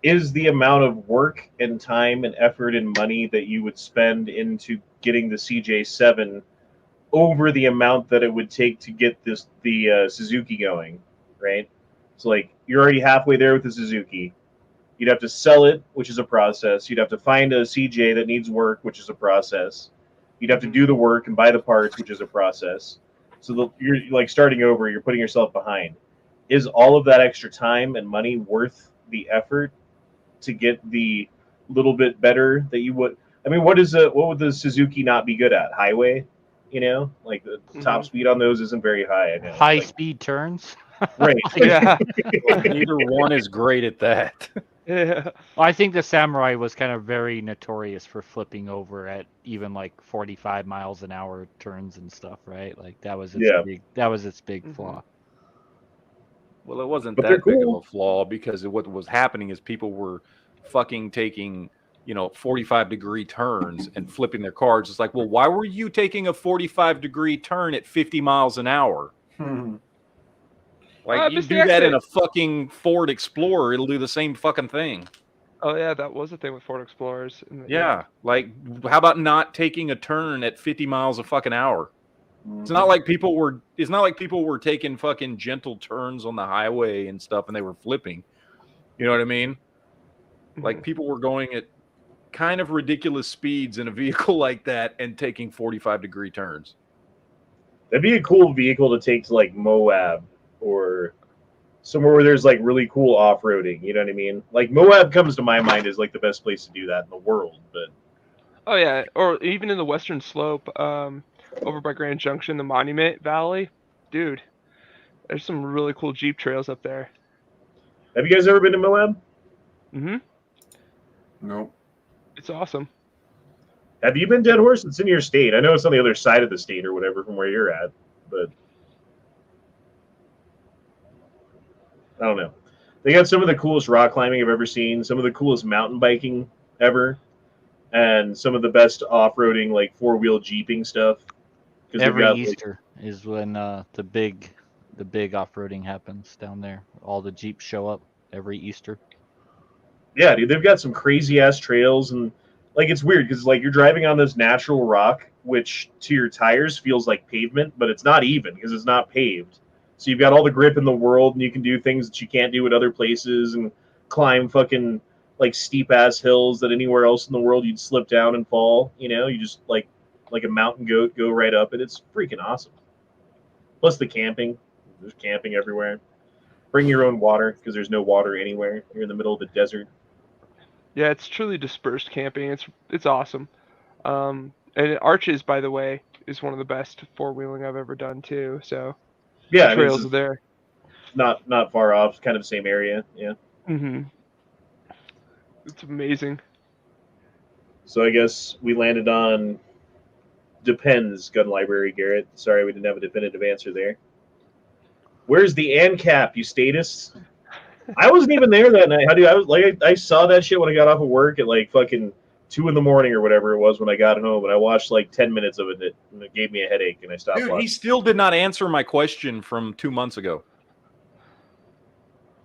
Speaker 2: is the amount of work and time and effort and money that you would spend into getting the CJ7 over the amount that it would take to get the Suzuki going, right? So like you're already halfway there with the Suzuki. You'd have to sell it, which is a process. You'd have to find a CJ that needs work, which is a process. You'd have to do the work and buy the parts, which is a process. So you're like starting over. You're putting yourself behind. Is all of that extra time and money worth the effort to get the little bit better that you would? I mean, what would the Suzuki not be good at? Highway, like the top speed on those isn't very high. I know.
Speaker 1: High speed turns.
Speaker 2: Right.
Speaker 5: Yeah.
Speaker 7: Neither one is great at that.
Speaker 5: Yeah.
Speaker 1: I think the Samurai was kind of very notorious for flipping over at even like 45 miles an hour turns and stuff, right? Like that was its big flaw.
Speaker 7: Well, it wasn't
Speaker 2: But
Speaker 7: that
Speaker 2: they're
Speaker 7: big
Speaker 2: cool.
Speaker 7: of a flaw because what was happening is people were fucking taking 45-degree turns and flipping their cars. It's like, well, why were you taking a 45-degree turn at 50 miles an hour? Like you do that in a fucking Ford Explorer, it'll do the same fucking thing.
Speaker 5: Oh yeah, that was the thing with Ford Explorers.
Speaker 7: Yeah, like how about not taking a turn at 50 miles a fucking hour? It's not like people were taking fucking gentle turns on the highway and stuff and they were flipping. You know what I mean? Like people were going at kind of ridiculous speeds in a vehicle like that and taking 45-degree turns.
Speaker 2: That'd be a cool vehicle to take to like Moab or somewhere where there's like really cool off-roading. You know what I mean? Like Moab comes to my mind as like the best place to do that in the world. But
Speaker 5: oh yeah, or even in the Western Slope, over by Grand Junction, the Monument Valley, dude. There's some really cool Jeep trails up there.
Speaker 2: Have you guys ever been to Moab?
Speaker 4: Nope.
Speaker 5: It's awesome.
Speaker 2: Have you been, Dead Horse? It's in your state. I know it's on the other side of the state or whatever from where you're at, but I don't know. They got some of the coolest rock climbing I've ever seen, some of the coolest mountain biking ever, and some of the best off-roading, like four-wheel jeeping stuff.
Speaker 1: Every Easter is when the big off-roading happens down there. All the Jeeps show up every Easter.
Speaker 2: Yeah, dude, they've got some crazy-ass trails, and like it's weird because like you're driving on this natural rock, which to your tires feels like pavement, but it's not even because it's not paved. So you've got all the grip in the world, and you can do things that you can't do at other places, and climb fucking like steep ass hills that anywhere else in the world you'd slip down and fall. You just like a mountain goat go right up it. It's freaking awesome. Plus the camping, there's camping everywhere. Bring your own water because there's no water anywhere. You're in the middle of the desert.
Speaker 5: Yeah, it's truly dispersed camping. It's awesome. And Arches, by the way, is one of the best four-wheeling I've ever done too. So
Speaker 2: yeah,
Speaker 5: the trails are there.
Speaker 2: Not far off, kind of same area. Yeah.
Speaker 5: It's amazing.
Speaker 2: So I guess we landed on depends gun library, Garrett. Sorry we didn't have a definitive answer there. Where's the ANCAP, you statists? I wasn't even there that night. How do I was like I saw that shit when I got off of work at like fucking 2 a.m. or whatever it was when I got home, and I watched like 10 minutes of it, and it gave me a headache, and I stopped
Speaker 7: Dude,
Speaker 2: watching.
Speaker 7: he still did not answer my question from 2 months ago.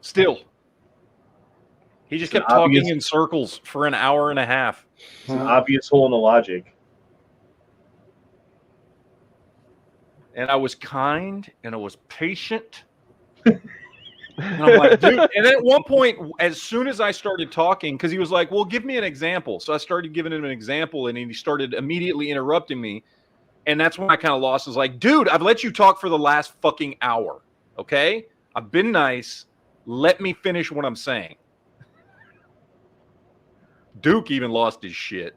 Speaker 7: Still. He just
Speaker 2: It's an
Speaker 7: kept talking
Speaker 2: obvious-
Speaker 7: in circles for an hour and a half.
Speaker 2: It's an obvious hole in the logic.
Speaker 7: And I was kind and I was patient. And I'm like, dude. And then at one point, as soon as I started talking, because he was like, well, give me an example. So I started giving him an example, and he started immediately interrupting me. And that's when I kind of lost. I was like, dude, I've let you talk for the last fucking hour. Okay? I've been nice. Let me finish what I'm saying. Duke even lost his shit.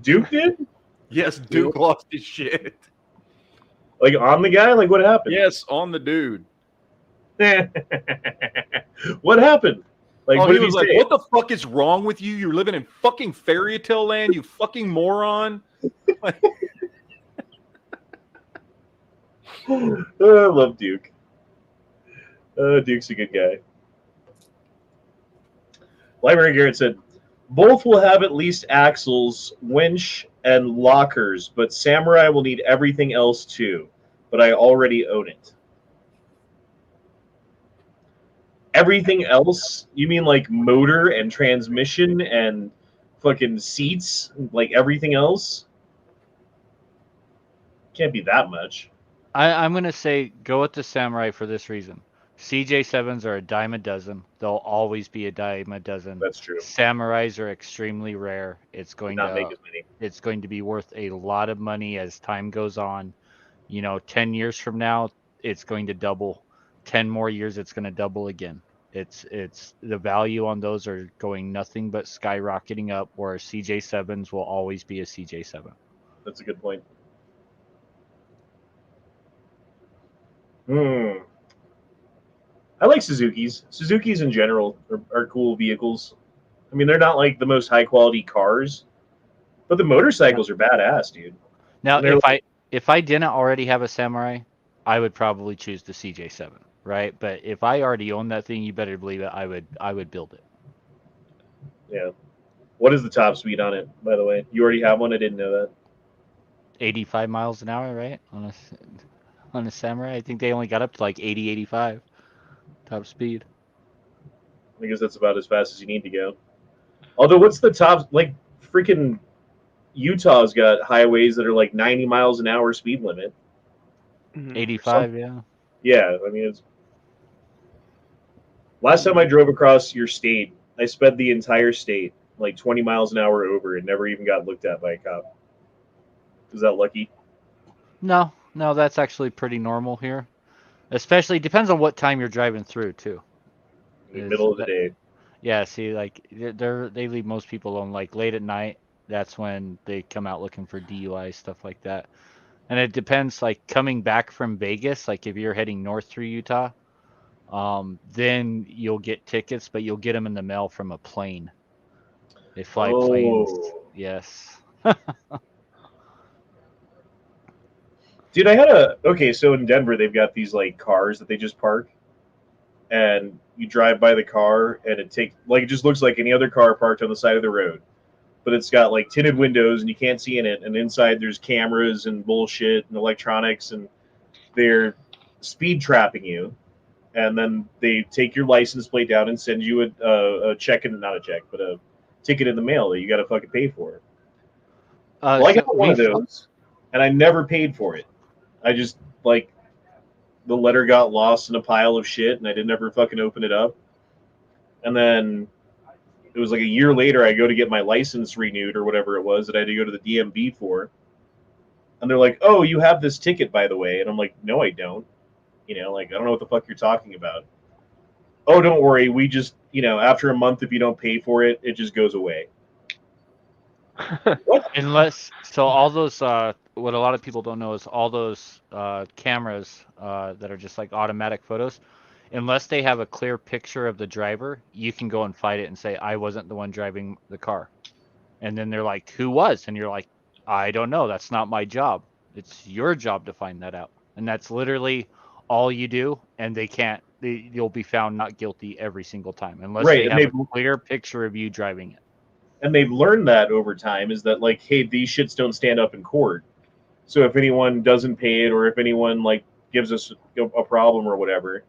Speaker 2: Duke did?
Speaker 7: Yes, Duke lost his shit.
Speaker 2: Like on the guy? Like what happened?
Speaker 7: Yes, on the dude.
Speaker 2: What happened? Like
Speaker 7: Oh,
Speaker 2: what
Speaker 7: he
Speaker 2: did
Speaker 7: was like,
Speaker 2: say?
Speaker 7: what the fuck is wrong with you? You're living in fucking fairy tale land, you fucking moron.
Speaker 2: Oh, I love Duke. Duke's a good guy. Library Garrett said, both will have at least axles, winch, and lockers, but Samurai will need everything else too. But I already own it. Everything else? You mean like motor and transmission and fucking seats? Like everything else? Can't be that much.
Speaker 1: I'm going to say go with the Samurai for this reason. CJ7s are a dime a dozen. They'll always be a dime a dozen.
Speaker 2: That's true.
Speaker 1: Samurais are extremely rare. It's going
Speaker 2: Not make as many.
Speaker 1: It's going to be worth a lot of money as time goes on. 10 years from now, it's going to double. 10 more years, it's going to double again. It's the value on those are going nothing but skyrocketing up, where CJ7s will always be a CJ7.
Speaker 2: That's a good point. I like Suzukis. Suzukis in general are cool vehicles. I mean, they're not like the most high quality cars, but the motorcycles are badass, dude.
Speaker 1: Now,
Speaker 2: And they're
Speaker 1: if I didn't already have a Samurai, I would probably choose the CJ7, right? But if I already own that thing, you better believe it. I would build it.
Speaker 2: Yeah. What is the top speed on it, by the way? You already have one? I didn't know that.
Speaker 1: 85 miles an hour, right? On a Samurai, I think they only got up to like 80, 85 top speed.
Speaker 2: I guess that's about as fast as you need to go. Although, what's the top? Like, freaking Utah's got highways that are like 90 miles an hour speed limit.
Speaker 1: 85, yeah.
Speaker 2: Yeah, I mean, it's. Last time I drove across your state, I sped the entire state like 20 miles an hour over and never even got looked at by a cop. Is that lucky?
Speaker 1: No, that's actually pretty normal here. Especially depends on what time you're driving through too.
Speaker 2: In the middle of the day.
Speaker 1: Yeah, see, like they leave most people alone. Like late at night, that's when they come out looking for DUI stuff like that. And it depends. Like coming back from Vegas, like if you're heading north through Utah, then you'll get tickets, but you'll get them in the mail from a plane. They fly planes. Yes.
Speaker 2: Dude, okay, so in Denver they've got these like cars that they just park, and you drive by the car and it just looks like any other car parked on the side of the road. But it's got like tinted windows and you can't see in it, and inside there's cameras and bullshit and electronics, and they're speed trapping you, and then they take your license plate down and send you a check, and not a check, but a ticket in the mail that you got to fucking pay for. Well, I got one of those, and I never paid for it. I just, like, the letter got lost in a pile of shit, and I didn't ever fucking open it up. And then it was like a year later, I go to get my license renewed or whatever it was that I had to go to the DMV for. And they're like, oh, you have this ticket, by the way. And I'm like, no, I don't. Like, I don't know what the fuck you're talking about. Oh, don't worry. We just, after a month, if you don't pay for it, it just goes away.
Speaker 1: So all those, what a lot of people don't know is all those cameras that are just like automatic photos. unless they have a clear picture of the driver, you can go and fight it and say, I wasn't the one driving the car. And then they're like, who was? And you're like, I don't know. That's not my job. It's your job to find that out. And that's literally all you do. And you'll be found not guilty every single time unless
Speaker 2: Right,
Speaker 1: they
Speaker 2: and
Speaker 1: have a
Speaker 2: they've
Speaker 1: clear picture of you driving it.
Speaker 2: and they've learned that over time is that like, hey, these shits don't stand up in court. So if anyone doesn't pay it, or if anyone like gives us a problem or whatever,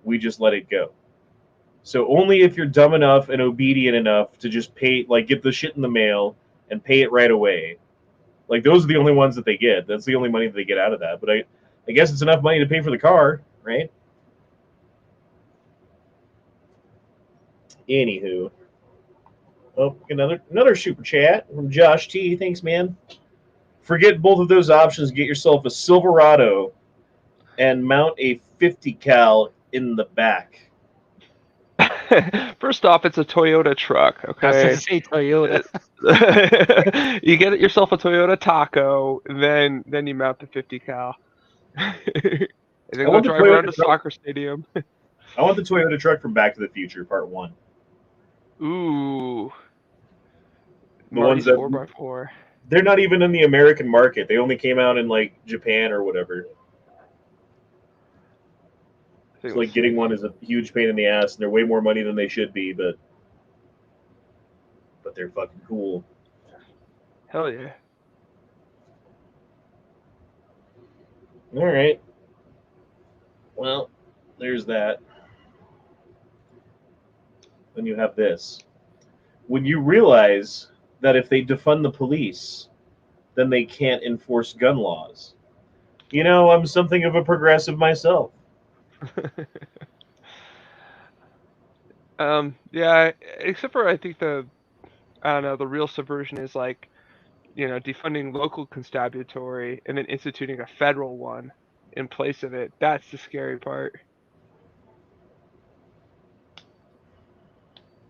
Speaker 2: we just let it go. So only if you're dumb enough and obedient enough to just pay, like get the shit in the mail and pay it right away. Like those are the only ones that they get. That's the only money that they get out of that. But I guess it's enough money to pay for the car, right? Anywho, oh, another super chat from Josh T. Thanks, man. Forget both of those options. Get yourself a Silverado and mount a 50 cal in the back.
Speaker 5: First off, it's a Toyota truck.
Speaker 1: I was
Speaker 5: Okay.
Speaker 1: going to say Toyota.
Speaker 5: You get yourself a Toyota Taco, and then you mount the 50 cal. And then go drive around the soccer stadium.
Speaker 2: I want the Toyota truck from Back to the Future Part 1.
Speaker 5: Ooh.
Speaker 2: The ones that
Speaker 5: 4x4.
Speaker 2: They're not even in the American market. They only came out in like Japan or whatever. It's like getting one is a huge pain in the ass, and they're way more money than they should be, but they're fucking cool.
Speaker 5: Hell yeah.
Speaker 2: All right. Well, there's that. Then you have this. When you realize that if they defund the police, then they can't enforce gun laws. You know, I'm something of a progressive myself.
Speaker 5: Yeah, except for I think the real subversion is like, defunding local constabulary and then instituting a federal one in place of it. That's the scary part.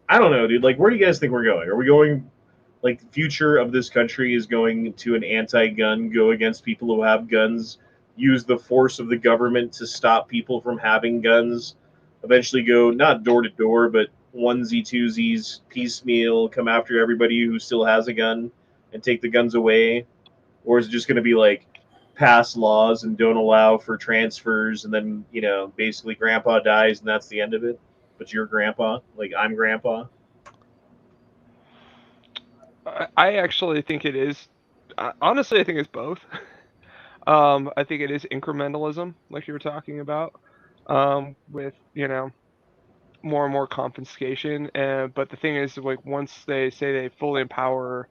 Speaker 2: I don't know, dude. Like, where do you guys think we're going? Are we going, like, the future of this country is going to an anti-gun, go against people who have guns, use the force of the government to stop people from having guns, eventually go not door to door, but onesie twosies, piecemeal, come after everybody who still has a gun and take the guns away? Or is it just going to be like pass laws and don't allow for transfers, and then basically grandpa dies and that's the end of it? But you're grandpa, like I'm grandpa.
Speaker 5: I actually think it is. Honestly, I think it's both. I think it is incrementalism, like you were talking about, with more and more confiscation. But the thing is, like once they say they fully empower,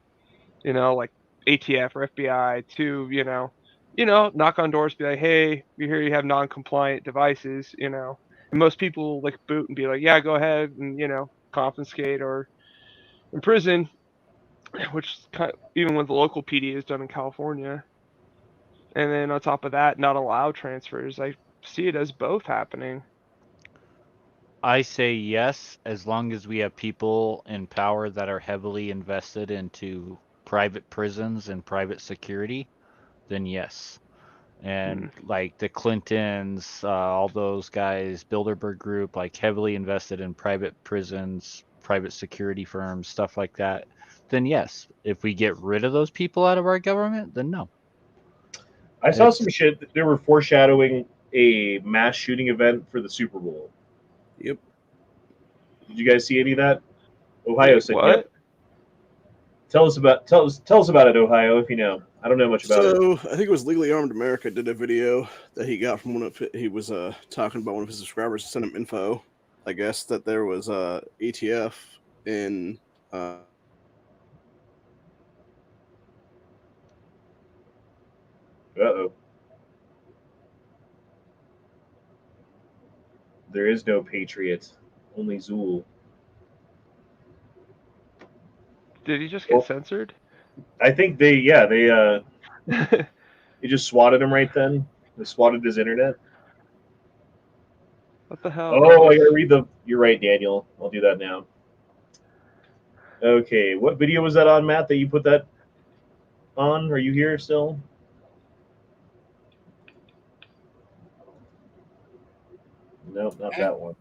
Speaker 5: like ATF or FBI to, knock on doors, be like, hey, we hear you have non-compliant devices, and most people like boot and be like, yeah, go ahead and confiscate or imprison, which even with the local PD is done in California. And then on top of that, not allow transfers. I see it as both happening.
Speaker 1: I say yes, as long as we have people in power that are heavily invested into private prisons and private security, then yes. And like the Clintons, all those guys, Bilderberg Group, like heavily invested in private prisons, private security firms, stuff like that, then yes. If we get rid of those people out of our government, then no.
Speaker 2: I saw some shit that they were foreshadowing a mass shooting event for the Super Bowl.
Speaker 6: Yep.
Speaker 2: Did you guys see any of that? Ohio said
Speaker 5: what?
Speaker 2: Yep. Tell us about it, Ohio, if you know. I don't know much about it.
Speaker 6: So I think it was Legally Armed America did a video that he got from he was talking about one of his subscribers to send him info. I guess that there was ATF in
Speaker 2: Uh-oh. There is no Patriot, only Zool.
Speaker 5: Did he just get censored?
Speaker 2: I think they just swatted him right then. They swatted his internet.
Speaker 5: What the hell?
Speaker 2: Oh, I gotta read You're right, Daniel. I'll do that now. Okay, what video was that on, Matt, that you put that on? Are you here still? No, not that one.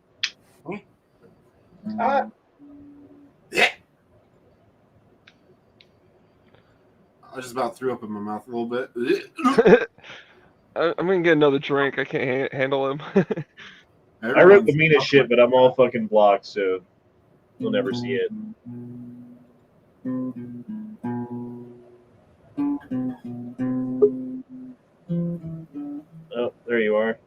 Speaker 4: I just about threw up in my mouth a little bit.
Speaker 5: I'm gonna get another drink. I can't handle him.
Speaker 2: I wrote the meanest shit, but I'm all fucking blocked, so you'll never see it. Oh, there you are.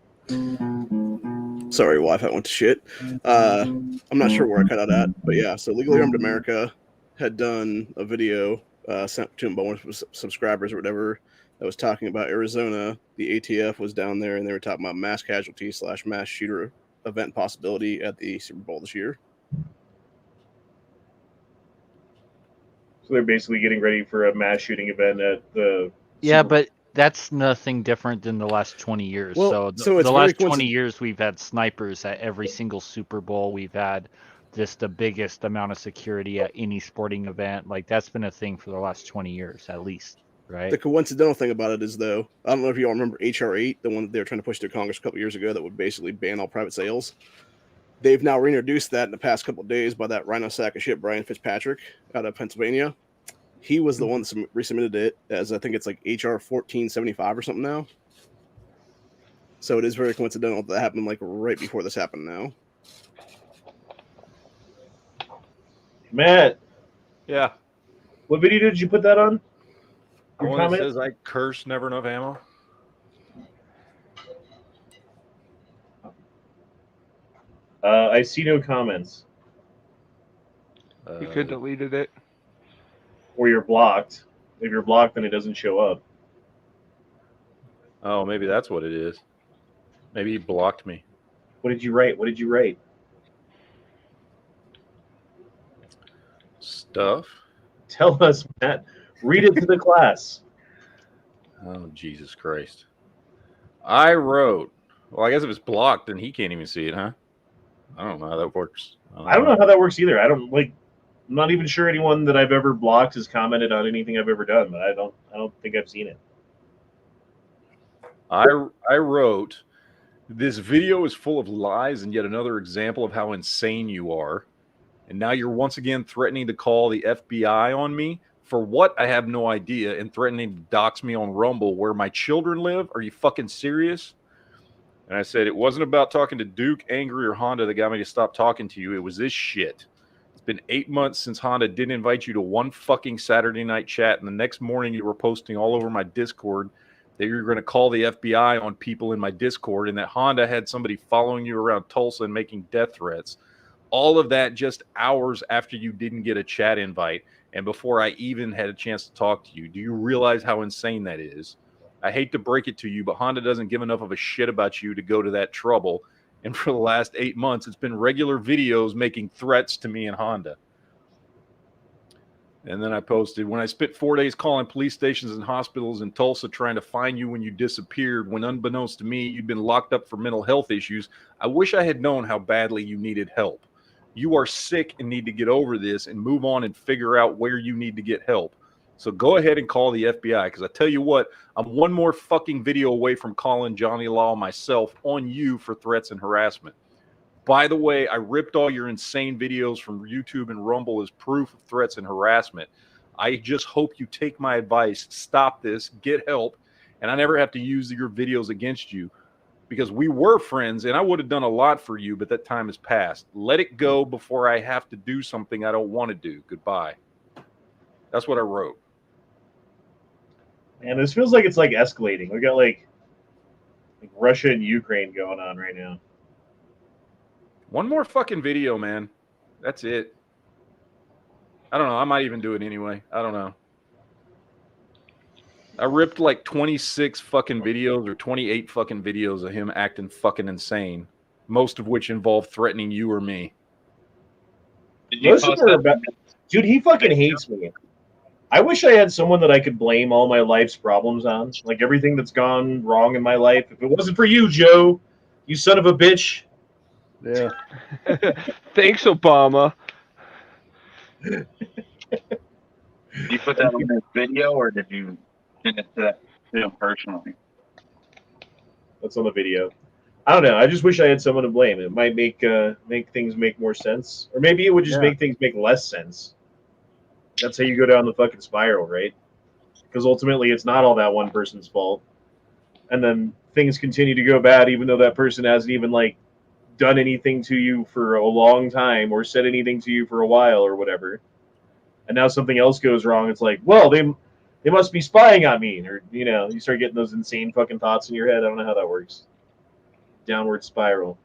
Speaker 6: Sorry, Wi-Fi went to shit. I'm not sure where I cut out at, but yeah. So Legally Armed America had done a video sent to bonus subscribers or whatever that was talking about Arizona. The ATF was down there, and they were talking about mass casualty / mass shooter event possibility at the Super Bowl this year.
Speaker 2: So they're basically getting ready for a mass shooting event at the.
Speaker 1: Yeah,
Speaker 2: Super-
Speaker 1: but that's nothing different than the last 20 years.
Speaker 6: Well,
Speaker 1: so
Speaker 6: so it's
Speaker 1: the
Speaker 6: very
Speaker 1: last 20 years, we've had snipers at every single Super Bowl. We've had just the biggest amount of security at any sporting event. Like, that's been a thing for the last 20 years, at least, right?
Speaker 6: The coincidental thing about it is, though, I don't know if you all remember HR 8, the one that they were trying to push through Congress a couple years ago that would basically ban all private sales. They've now reintroduced that in the past couple of days by that rhino sack of shit, Brian Fitzpatrick, out of Pennsylvania. He was the one that resubmitted it as, I think it's like HR 1475 or something now. So it is very coincidental that happened like right before this happened now.
Speaker 2: Matt,
Speaker 7: Yeah.
Speaker 2: what video did you put that on?
Speaker 7: The
Speaker 2: Your
Speaker 7: one that
Speaker 2: comment?
Speaker 7: says I curse never enough ammo.
Speaker 2: I see no comments.
Speaker 5: You could deleted it.
Speaker 2: Or you're blocked. If you're blocked, then it doesn't show up.
Speaker 7: Oh, maybe that's what it is. Maybe he blocked me.
Speaker 2: What did you write? What did you write?
Speaker 7: Stuff.
Speaker 2: Tell us, Matt. Read it to the class.
Speaker 7: Oh, Jesus Christ. I wrote. Well, I guess if it's blocked, then he can't even see it, huh? I don't know how that works.
Speaker 2: I don't know how that works either. I'm not even sure anyone that I've ever blocked has commented on anything I've ever done, but I don't think I've seen it.
Speaker 7: I wrote, this video is full of lies and yet another example of how insane you are. And now you're once again threatening to call the FBI on me. For what? I have no idea. And threatening to dox me on Rumble where my children live? Are you fucking serious? And I said, it wasn't about talking to Duke, Angry, or Honda that got me to stop talking to you. It was this shit. It's been 8 months since Honda didn't invite you to one fucking Saturday night chat. And the next morning you were posting all over my Discord that you were going to call the FBI on people in my Discord and that Honda had somebody following you around Tulsa and making death threats. All of that just hours after you didn't get a chat invite and before I even had a chance to talk to you. Do you realize how insane that is? I hate to break it to you, but Honda doesn't give enough of a shit about you to go to that trouble. And for the last 8 months, it's been regular videos making threats to me and Honda. And then I posted, when I spent 4 days calling police stations and hospitals in Tulsa trying to find you when you disappeared, when unbeknownst to me, you'd been locked up for mental health issues, I wish I had known how badly you needed help. You are sick and need to get over this and move on and figure out where you need to get help. So go ahead and call the FBI, because I tell you what, I'm one more fucking video away from calling Johnny Law myself on you for threats and harassment. By the way, I ripped all your insane videos from YouTube and Rumble as proof of threats and harassment. I just hope you take my advice, stop this, get help, and I never have to use your videos against you, because we were friends and I would have done a lot for you, but that time has passed. Let it go before I have to do something I don't want to do. Goodbye. That's what I wrote.
Speaker 2: And this feels like it's like escalating. We got like Russia and Ukraine going on right now.
Speaker 7: One more fucking video, man. That's it. I don't know. I might even do it anyway. I don't know. I ripped like 26 fucking videos or 28 fucking videos of him acting fucking insane, most of which involve threatening you or me.
Speaker 2: Most of them are about, dude, he fucking hates me. I wish I had someone that I could blame all my life's problems on, like everything that's gone wrong in my life. If it wasn't for you, Joe, you son of a bitch.
Speaker 7: Yeah.
Speaker 5: Thanks, Obama.
Speaker 3: Did you put that on this video, or did you send it to him personally?
Speaker 2: That's on the video. I don't know. I just wish I had someone to blame. It might make things make more sense, or maybe it would just
Speaker 1: Yeah.
Speaker 2: make things make less sense. That's how you go down the fucking spiral, right? Because ultimately, it's not all that one person's fault, and then things continue to go bad, even though that person hasn't even like done anything to you for a long time or said anything to you for a while or whatever. And now something else goes wrong. It's like, well, they must be spying on me, or you start getting those insane fucking thoughts in your head. I don't know how that works. Downward spiral.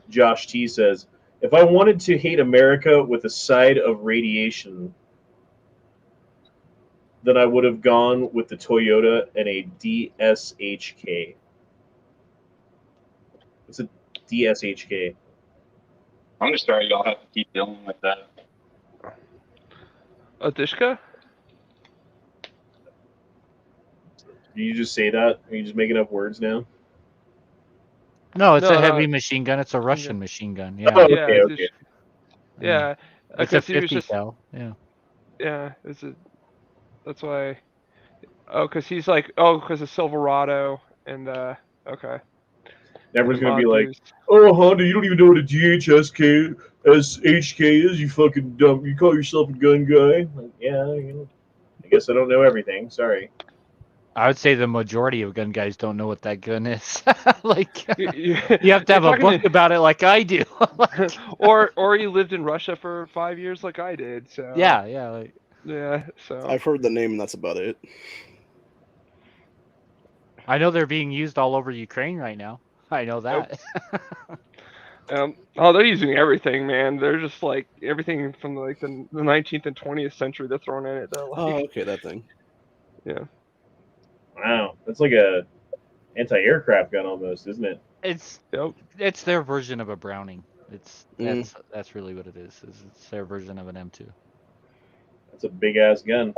Speaker 2: Josh T says, if I wanted to hate America with a side of radiation, then I would have gone with the Toyota and a DSHK. It's a DSHK.
Speaker 3: I'm just sorry y'all have to keep dealing with that.
Speaker 5: Dishka?
Speaker 2: Do you just say that? Are you just making up words now?
Speaker 1: No, it's
Speaker 5: No,
Speaker 1: a heavy
Speaker 5: no.
Speaker 1: machine gun. It's a Russian
Speaker 5: Yeah.
Speaker 1: machine gun.
Speaker 2: Oh,
Speaker 1: Yeah.
Speaker 5: Yeah,
Speaker 2: okay, okay.
Speaker 5: yeah.
Speaker 1: It's a
Speaker 5: Because he was
Speaker 1: 50
Speaker 5: just
Speaker 1: cal. Yeah.
Speaker 5: yeah. That's why. Oh, because he's like because of Silverado and okay.
Speaker 2: Everyone's
Speaker 5: And
Speaker 2: gonna be like,
Speaker 5: Mongoose.
Speaker 2: "Oh, Honda, you don't even know what a DHSK SHK is. You fucking dumb. You call yourself a gun guy?" Like, yeah, I guess I don't know everything. Sorry.
Speaker 1: I would say the majority of gun guys don't know what that gun is. Like,
Speaker 5: You
Speaker 1: you have to have a
Speaker 5: talking
Speaker 1: book about it, like I do. Like,
Speaker 5: or you lived in Russia for 5 years like I did. So
Speaker 1: yeah, yeah. Like,
Speaker 5: yeah. So
Speaker 6: I've heard the name, and that's about it.
Speaker 1: I know they're being used all over Ukraine right now. I know that.
Speaker 5: they're using everything, man. They're just like everything from like the 19th and 20th century. They're throwing in it. They're like,
Speaker 6: Oh, okay, that thing.
Speaker 5: yeah.
Speaker 2: Wow, that's like a anti-aircraft gun almost, isn't it?
Speaker 5: Yep.
Speaker 1: It's their version of a Browning. It's
Speaker 6: Mm.
Speaker 1: that's really what it is. It's their version of an M2.
Speaker 2: That's a big ass gun.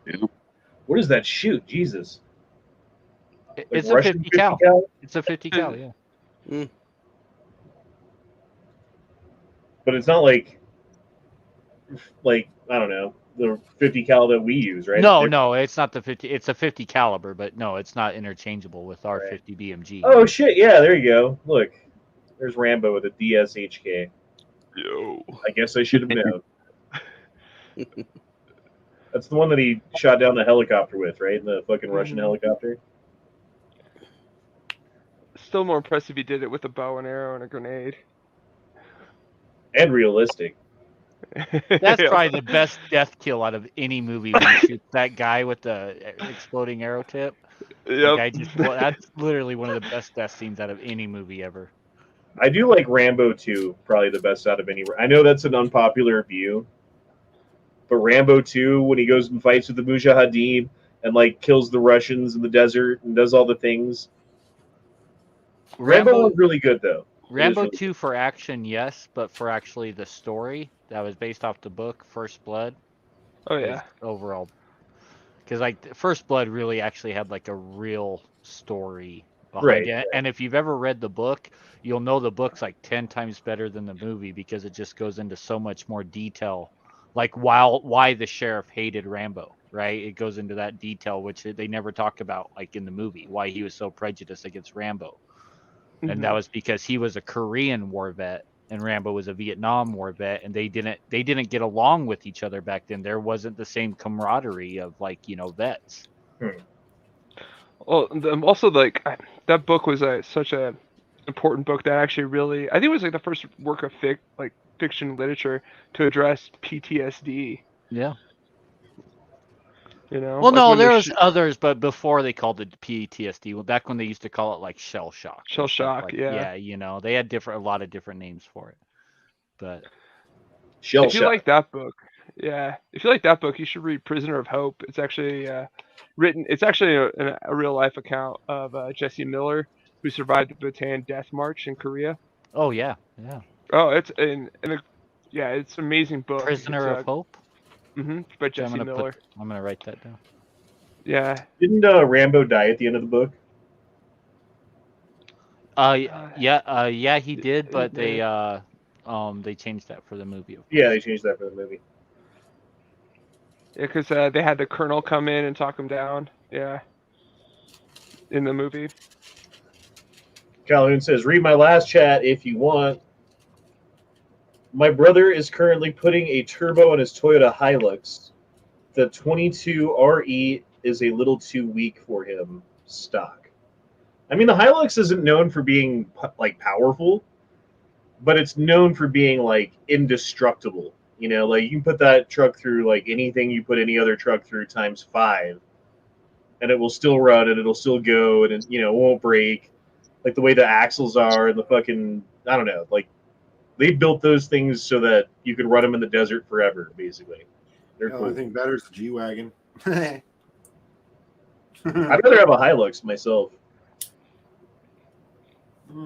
Speaker 3: Yeah.
Speaker 2: What does that shoot? Jesus, like
Speaker 1: It's a
Speaker 2: Russian
Speaker 1: 50
Speaker 2: 50
Speaker 1: cal.
Speaker 2: cal?
Speaker 1: It's a 50 cal. Yeah.
Speaker 2: But it's not like I don't know, the 50 cal that we use, right?
Speaker 1: No, no, it's not the 50. It's a 50 caliber, but no, it's not interchangeable with our
Speaker 2: Right.
Speaker 1: 50 BMG.
Speaker 2: Oh shit! Yeah, there you go. Look, there's Rambo with a DSHK.
Speaker 5: Yo.
Speaker 2: I guess I should have known. That's the one that he shot down the helicopter with, right? The fucking Russian
Speaker 5: Mhm.
Speaker 2: helicopter.
Speaker 5: Still more impressive he did it with a bow and arrow and a grenade.
Speaker 2: And realistic.
Speaker 1: That's
Speaker 5: Yep.
Speaker 1: probably the best death kill out of any movie when he shoots that guy with the exploding arrow tip. The guy just that's literally one of the best death scenes out of any movie ever.
Speaker 2: I do like Rambo 2, probably the best out of any. I know that's an unpopular view, but Rambo 2, when he goes and fights with the Mujahideen and like kills the Russians in the desert and does all the things. Rambo was really good though.
Speaker 1: Rambo
Speaker 2: really
Speaker 1: 2 for action, yes, but for actually the story that was based off the book First Blood.
Speaker 5: Oh yeah.
Speaker 1: Overall, because like First Blood really actually had like a real story behind it. And if you've ever read the book, you'll know the book's like 10 times better than the movie because it just goes into so much more detail. Like why the sheriff hated Rambo, right? It goes into that detail which they never talk about like in the movie, why he was so prejudiced against Rambo. And that was because he was a Korean war vet and Rambo was a Vietnam War vet, and they didn't get along with each other back then. There wasn't the same camaraderie of like vets.
Speaker 5: Well, also like that book was such a important book that actually really I think it was like the first work of fiction literature to address PTSD.
Speaker 1: Yeah.
Speaker 5: Well,
Speaker 1: like no, there was others, but before they called it PTSD. Well, back when they used to call it like shell shock.
Speaker 5: Shell shock,
Speaker 1: like,
Speaker 5: yeah.
Speaker 1: They had a lot of different names for it. But
Speaker 2: shell
Speaker 5: if you like that book, if you like that book, you should read Prisoner of Hope. It's actually written. It's actually a real life account of Jesse Miller, who survived the Bataan Death March in Korea.
Speaker 1: Oh yeah.
Speaker 5: Oh, it's it's an amazing book.
Speaker 1: Prisoner of Hope.
Speaker 5: By Jesse Miller.
Speaker 1: I'm gonna write that down.
Speaker 5: Yeah.
Speaker 2: Didn't Rambo die at the end of the book?
Speaker 1: Yeah, he did, but they changed that for the movie.
Speaker 2: Yeah, they changed that for the movie.
Speaker 5: Yeah, because they had the colonel come in and talk him down. Yeah. in the movie.
Speaker 2: Calhoun says, read my last chat if you want. My brother is currently putting a turbo on his Toyota Hilux. The 22 RE is a little too weak for him. Stock. I mean, the Hilux isn't known for being like powerful, but it's known for being like indestructible. You know, like you can put that truck through like anything you put any other truck through times 5, and it will still run and it'll still go and it, you know, won't break. Like the way the axles are and the fucking, I don't know, like they built those things so that you could run them in the desert forever, basically. They're cool.
Speaker 4: I think better is the G-Wagon.
Speaker 2: I'd rather have a Hilux myself.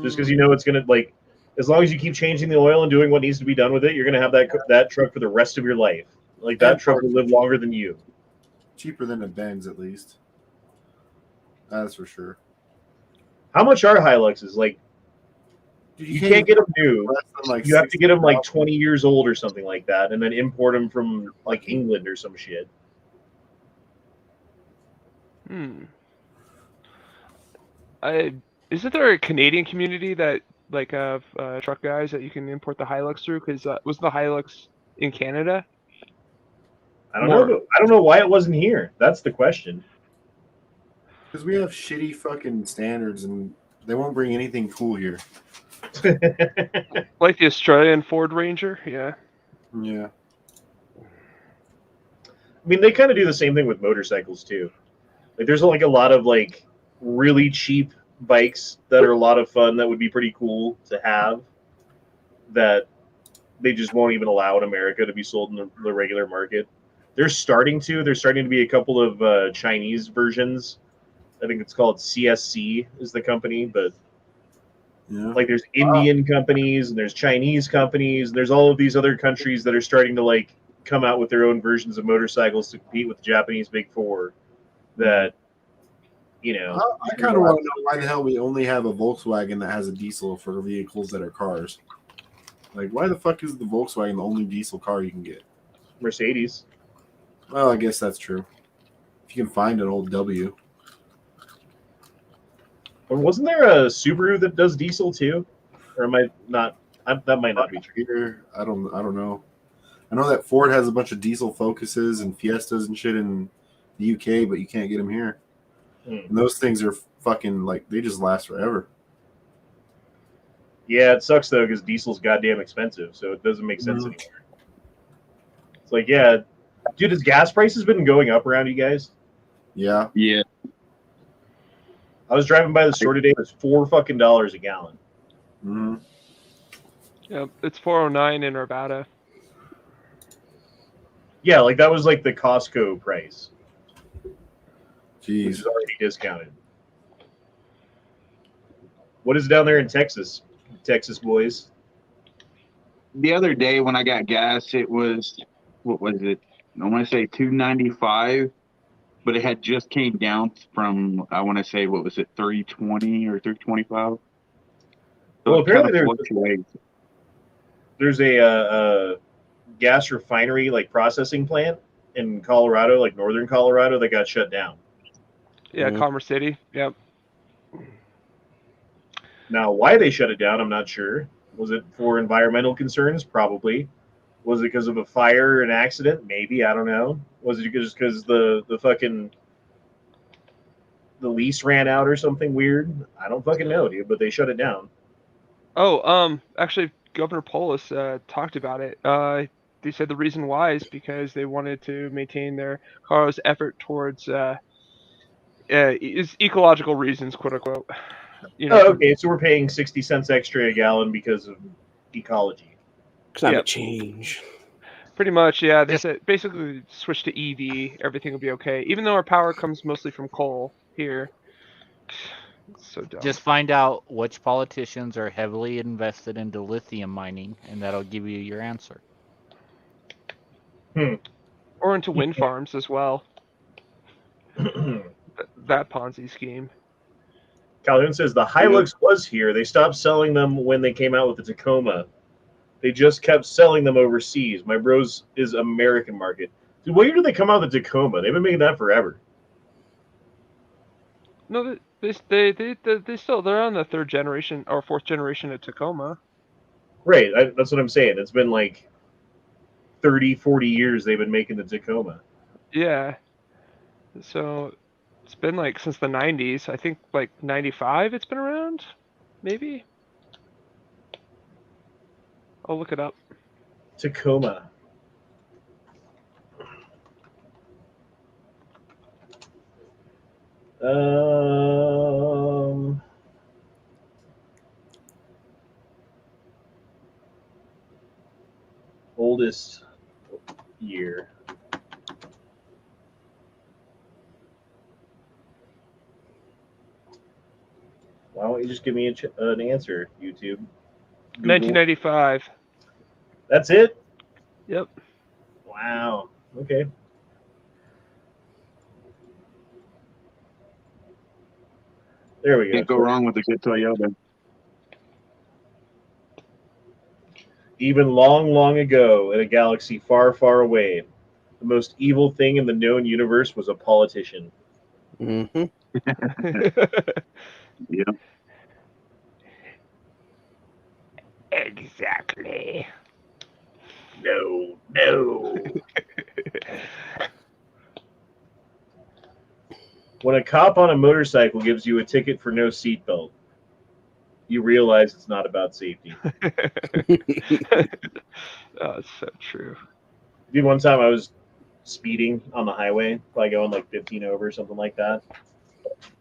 Speaker 2: Just because you know it's going to, like, as long as you keep changing the oil and doing what needs to be done with it, you're going to have that truck for the rest of your life. Like, that truck will live longer than you.
Speaker 4: Cheaper than a Benz, at least. That's for sure.
Speaker 2: How much are Hiluxes? Like, you can't get them new.
Speaker 4: Like
Speaker 2: you have to get them like 20 years old or something like that, and then import them from like England or some shit.
Speaker 5: Isn't there a Canadian community that like of truck guys that you can import the Hilux through? Because was the Hilux in Canada?
Speaker 2: I don't know. I don't know why it wasn't here. That's the question.
Speaker 4: Because we have shitty fucking standards, and they won't bring anything cool here.
Speaker 5: Like the Australian Ford Ranger, yeah.
Speaker 4: Yeah.
Speaker 2: I mean, they kind of do the same thing with motorcycles too. Like, there's like a lot of like really cheap bikes that are a lot of fun that would be pretty cool to have that they just won't even allow in America to be sold in the regular market. There's starting to be a couple of Chinese versions. I think it's called CSC is the company, but like there's Indian companies and there's Chinese companies and there's all of these other countries that are starting to like come out with their own versions of motorcycles to compete with the Japanese Big Four. That, you know,
Speaker 4: I kind of want to know why the hell we only have a Volkswagen that has a diesel for vehicles that are cars. Like, why the fuck is the Volkswagen the only diesel car you can get?
Speaker 2: Mercedes.
Speaker 4: Well, I guess that's true. If you can find an old W.
Speaker 2: But wasn't there a Subaru that does diesel too? Or am I not? That might not be true.
Speaker 4: Here, I don't know. I know that Ford has a bunch of diesel Focuses and Fiestas and shit in the UK, but you can't get them here. And those things are fucking like they just last forever.
Speaker 2: Yeah, it sucks though because diesel's goddamn expensive, so it doesn't make sense anymore. It's like, yeah, dude, has gas prices been going up around you guys?
Speaker 4: Yeah.
Speaker 3: Yeah.
Speaker 2: I was driving by the store today. It was $4 a gallon.
Speaker 4: Mm-hmm.
Speaker 5: Yeah, it's $4.09 in Nevada.
Speaker 2: Yeah, like that was like the Costco price.
Speaker 4: Jeez.
Speaker 2: Which is already discounted. What is down there in Texas? Texas boys.
Speaker 3: The other day when I got gas, it was, what was it? I want to say $2.95, but it had just came down from, I want to say, what was it, $3.20 or $3.25? So
Speaker 2: well,
Speaker 3: apparently
Speaker 2: there's a gas refinery, like processing plant in Colorado, like northern Colorado, that got shut down.
Speaker 5: Yeah, Commerce City. Yep.
Speaker 2: Now, why they shut it down, I'm not sure. Was it for environmental concerns? Probably. Was it because of a fire, an accident? Maybe. I don't know. Was it just because the lease ran out or something weird? I don't fucking know, dude. But they shut it down.
Speaker 5: Oh, actually, Governor Polis talked about it. They said the reason why is because they wanted to maintain their Colorado's effort towards is ecological reasons, quote unquote. You know,
Speaker 2: okay, so we're paying 60 cents extra a gallon because of ecology.
Speaker 6: Climate change.
Speaker 5: Pretty much, yeah. They said basically switch to EV, everything will be okay. Even though our power comes mostly from coal here. It's so dumb.
Speaker 1: Just find out which politicians are heavily invested into lithium mining, and that'll give you your answer.
Speaker 5: Or into wind farms as well. That Ponzi scheme.
Speaker 2: Calhoun says the Hilux was here. They stopped selling them when they came out with the Tacoma. They just kept selling them overseas. My bros is American market. Dude, what year did they come out with the Tacoma? They've been making that forever.
Speaker 5: No, they still they're on the 3rd generation or 4th generation of Tacoma.
Speaker 2: Right, that's what I'm saying. It's been like 30, 40 years they've been making the Tacoma.
Speaker 5: Yeah. So it's been like since the 90s. I think like 95 it's been around, maybe. I'll look it up.
Speaker 2: Tacoma. Oldest year. Why don't you just give me an answer, YouTube? Google.
Speaker 5: 1995.
Speaker 2: That's it?
Speaker 5: Yep.
Speaker 2: Wow. Okay. There we go.
Speaker 3: Can't go wrong with a good Toyota.
Speaker 2: Even long, long ago, in a galaxy far, far away, the most evil thing in the known universe was a politician.
Speaker 6: Mm-hmm.
Speaker 3: Yeah.
Speaker 5: Exactly.
Speaker 2: No, no. When a cop on a motorcycle gives you a ticket for no seatbelt, you realize it's not about safety.
Speaker 5: Oh, it's so true.
Speaker 2: Dude, one time I was speeding on the highway, probably going like 15 over, something like that.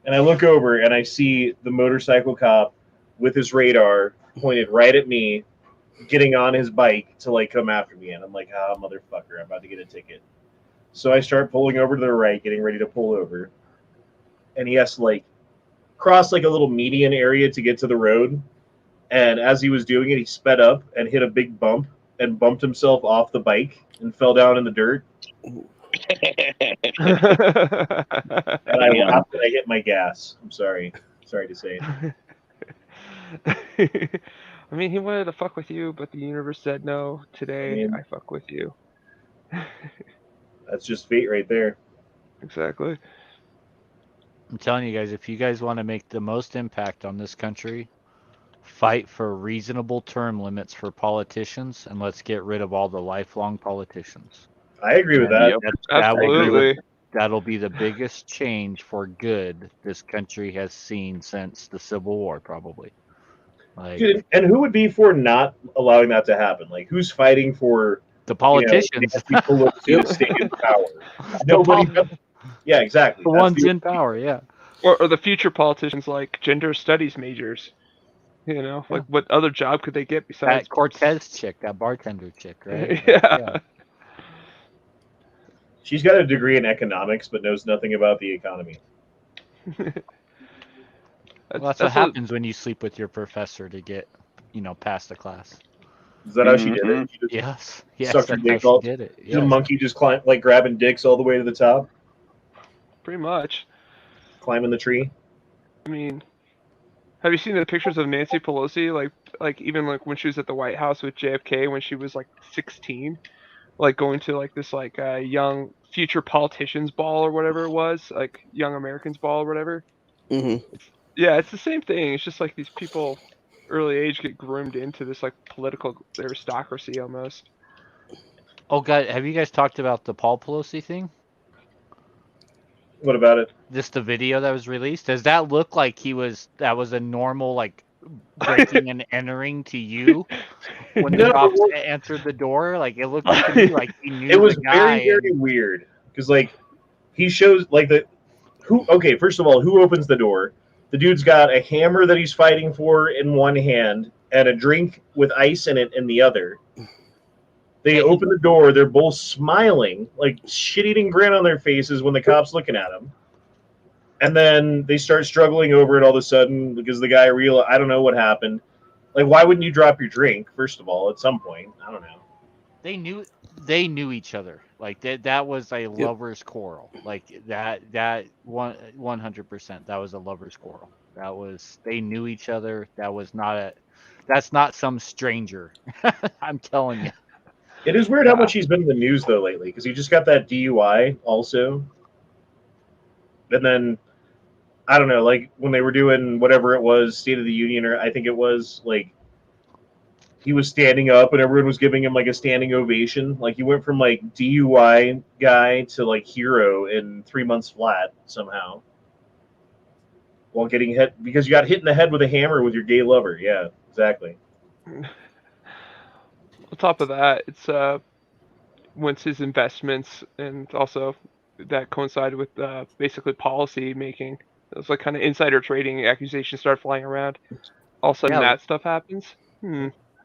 Speaker 2: And I look over and I see the motorcycle cop with his radar pointed right at me, getting on his bike to like come after me. And I'm like, ah, motherfucker, I'm about to get a ticket. So I start pulling over to the right, getting ready to pull over. And he has to like cross like a little median area to get to the road. And as he was doing it, he sped up and hit a big bump and bumped himself off the bike and fell down in the dirt. And I laughed and I hit my gas. I'm sorry. Sorry to say.
Speaker 5: I mean, he wanted to fuck with you, but the universe said no. Today, I fuck with you.
Speaker 2: That's just fate right there.
Speaker 5: Exactly.
Speaker 1: I'm telling you guys, if you guys want to make the most impact on this country, fight for reasonable term limits for politicians, and let's get rid of all the lifelong politicians.
Speaker 2: I agree with that.
Speaker 3: Yep.
Speaker 5: Absolutely.
Speaker 1: That'll be the biggest change for good this country has seen since the Civil War, probably. Like,
Speaker 2: Dude, and who would be for not allowing that to happen? Like, who's fighting for
Speaker 1: the politicians?
Speaker 2: Nancy Pelosi to stay in power? Nobody. Yeah, exactly.
Speaker 1: The
Speaker 2: That's
Speaker 1: ones in power, yeah.
Speaker 5: Or the future politicians like gender studies majors. You know, like what other job could they get besides
Speaker 1: That Cortez chick, that bartender chick, right?
Speaker 5: Yeah.
Speaker 2: She's got a degree in economics, but knows nothing about the economy.
Speaker 1: Well, that's what happens when you sleep with your professor to get, past the class.
Speaker 2: Is that how she did it? She just
Speaker 1: Yes,
Speaker 2: sucked her
Speaker 1: that's
Speaker 2: dick
Speaker 1: how
Speaker 2: all.
Speaker 1: she did it.
Speaker 2: She's a monkey just grabbing dicks all the way to the top,
Speaker 5: Pretty much.
Speaker 2: climbing the tree.
Speaker 5: I mean, have you seen the pictures of Nancy Pelosi? Like even like when she was at the White House with JFK when she was like 16, like going to like this like young future politicians ball or whatever it was, like young Americans ball or whatever.
Speaker 6: Mm-hmm.
Speaker 5: Yeah, it's the same thing. It's just like these people early age get groomed into this like political aristocracy almost.
Speaker 1: Oh God, have you guys talked about the Paul Pelosi thing?
Speaker 2: What about it?
Speaker 1: Just the video that was released. Does that look like that was a normal like breaking and entering to you when the cops answered the door? Like it looked to me like he knew
Speaker 2: it was
Speaker 1: the guy.
Speaker 2: very weird because like he shows like okay, first of all, who opens the door? The dude's got a hammer that he's fighting for in one hand and a drink with ice in it in the other. They open the door. They're both smiling, like shit-eating grin on their faces when the cop's looking at them. And then they start struggling over it all of a sudden because the guy I don't know what happened. Like, why wouldn't you drop your drink, first of all, at some point? I don't know.
Speaker 1: They knew each other. Like that was a lover's quarrel. Like that 100%. That was a lover's quarrel. They knew each other. That's not some stranger. I'm telling you.
Speaker 2: It is weird how much he's been in the news though lately because he just got that DUI also. And then I don't know, like when they were doing whatever it was, State of the Union, or I think it was like he was standing up and everyone was giving him like a standing ovation. Like he went from like DUI guy to like hero in 3 months flat somehow, while getting hit because you got hit in the head with a hammer with your gay lover. Yeah, exactly.
Speaker 5: On top of that, it's once his investments and also that coincided with basically policy making. It was like kind of insider trading accusations start flying around. All of a sudden,
Speaker 1: Yeah.
Speaker 5: that stuff happens.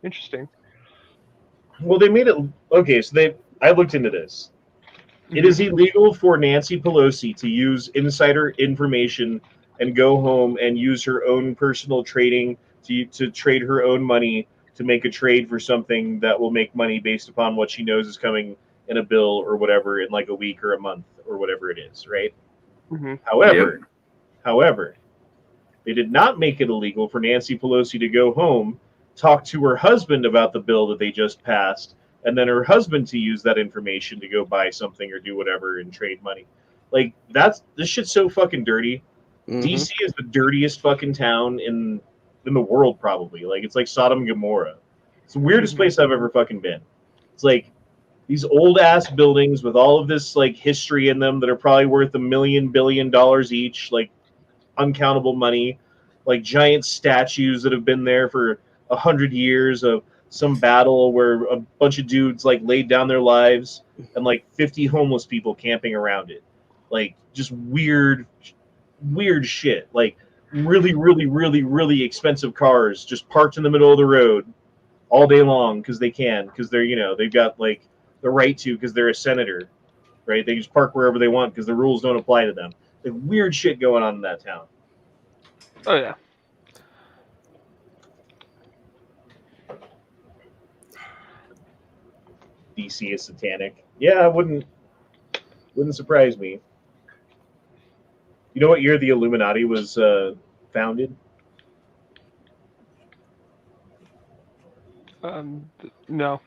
Speaker 5: Interesting.
Speaker 2: Well, they made it okay. So I looked into this. It is illegal for Nancy Pelosi to use insider information and go home and use her own personal trading to trade her own money to make a trade for something that will make money based upon what she knows is coming in a bill or whatever in like a week or a month or whatever it is, right?
Speaker 5: Mm-hmm.
Speaker 2: However, they did not make it illegal for Nancy Pelosi to go home, talk to her husband about the bill that they just passed, and then her husband to use that information to go buy something or do whatever and trade money. Like this shit's so fucking dirty.
Speaker 6: Mhm.
Speaker 2: DC is the dirtiest fucking town in the world, probably. Like it's like Sodom and Gomorrah. It's the weirdest place I've ever fucking been. It's like these old ass buildings with all of this like history in them that are probably worth $1 billion each, like uncountable money, like giant statues that have been there for 100 years of some battle where a bunch of dudes like laid down their lives, and like 50 homeless people camping around it, like just weird shit, like really expensive cars just parked in the middle of the road all day long because they're they've got like the right to because they're a senator, right? They just park wherever they want because the rules don't apply to them. Like weird shit going on in that town.
Speaker 5: Oh yeah.
Speaker 2: DC is satanic. Yeah, wouldn't surprise me. You know what year the Illuminati was founded?
Speaker 5: No.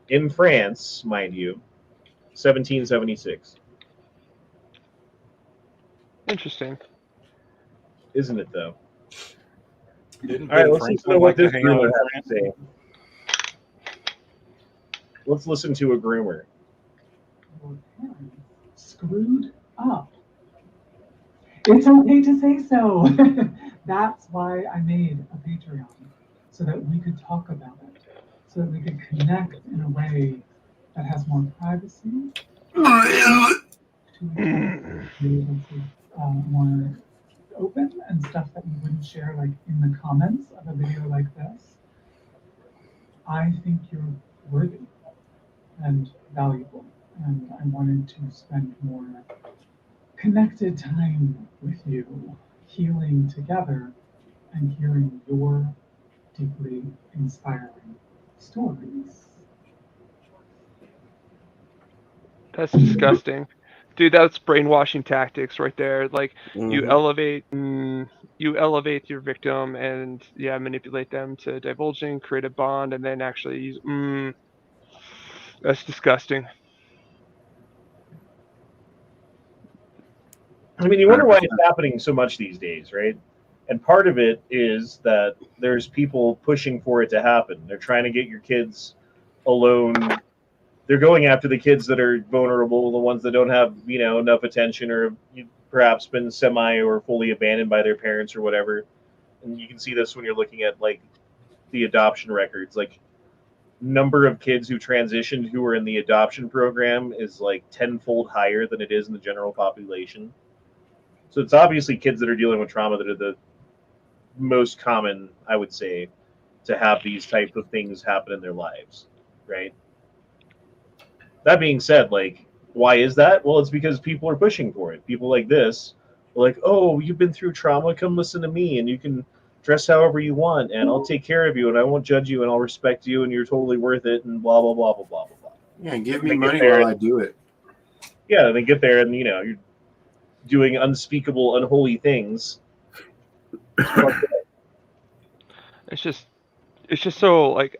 Speaker 2: In France, mind you, 1776.
Speaker 5: Interesting.
Speaker 2: Isn't it though?
Speaker 7: Didn't
Speaker 2: All right,
Speaker 7: Ben
Speaker 2: let's listen to
Speaker 7: Franklin
Speaker 2: what
Speaker 7: like to
Speaker 2: this
Speaker 7: hang out
Speaker 2: groomer
Speaker 7: in
Speaker 2: has to
Speaker 7: France?
Speaker 2: say. Let's listen to a groomer.
Speaker 9: Your parents screwed up. It's okay to say so. That's why I made a Patreon, so that we could talk about it, so that we could connect in a way that has more privacy, to be able to more open and stuff that you wouldn't share like in the comments of a video like this. I think you're worthy and valuable, and I wanted to spend more connected time with you, healing together and hearing your deeply inspiring stories.
Speaker 5: That's disgusting. Dude, that's brainwashing tactics right there. Like you
Speaker 6: Mhm.
Speaker 5: elevate your victim and manipulate them to divulging, create a bond, and then actually use that's disgusting.
Speaker 2: I mean, you wonder why it's happening so much these days, right? And part of it is that there's people pushing for it to happen. They're trying to get your kids alone. They're going after the kids that are vulnerable, the ones that don't have, enough attention or perhaps been semi or fully abandoned by their parents or whatever. And you can see this when you're looking at like the adoption records. Like number of kids who transitioned who are in the adoption program is like tenfold higher than it is in the general population. So it's obviously kids that are dealing with trauma that are the most common, I would say, to have these type of things happen in their lives, right? That being said, like, why is that? Well, it's because people are pushing for it. People like this are like, oh, you've been through trauma, come listen to me, and you can dress however you want, and I'll take care of you, and I won't judge you, and I'll respect you, and you're totally worth it, and blah blah blah blah blah blah blah.
Speaker 4: Yeah, give me
Speaker 2: They get
Speaker 4: money
Speaker 2: there
Speaker 4: while
Speaker 2: and-
Speaker 4: I do it.
Speaker 2: Yeah, they get there, and you're doing unspeakable, unholy things.
Speaker 5: It's just so like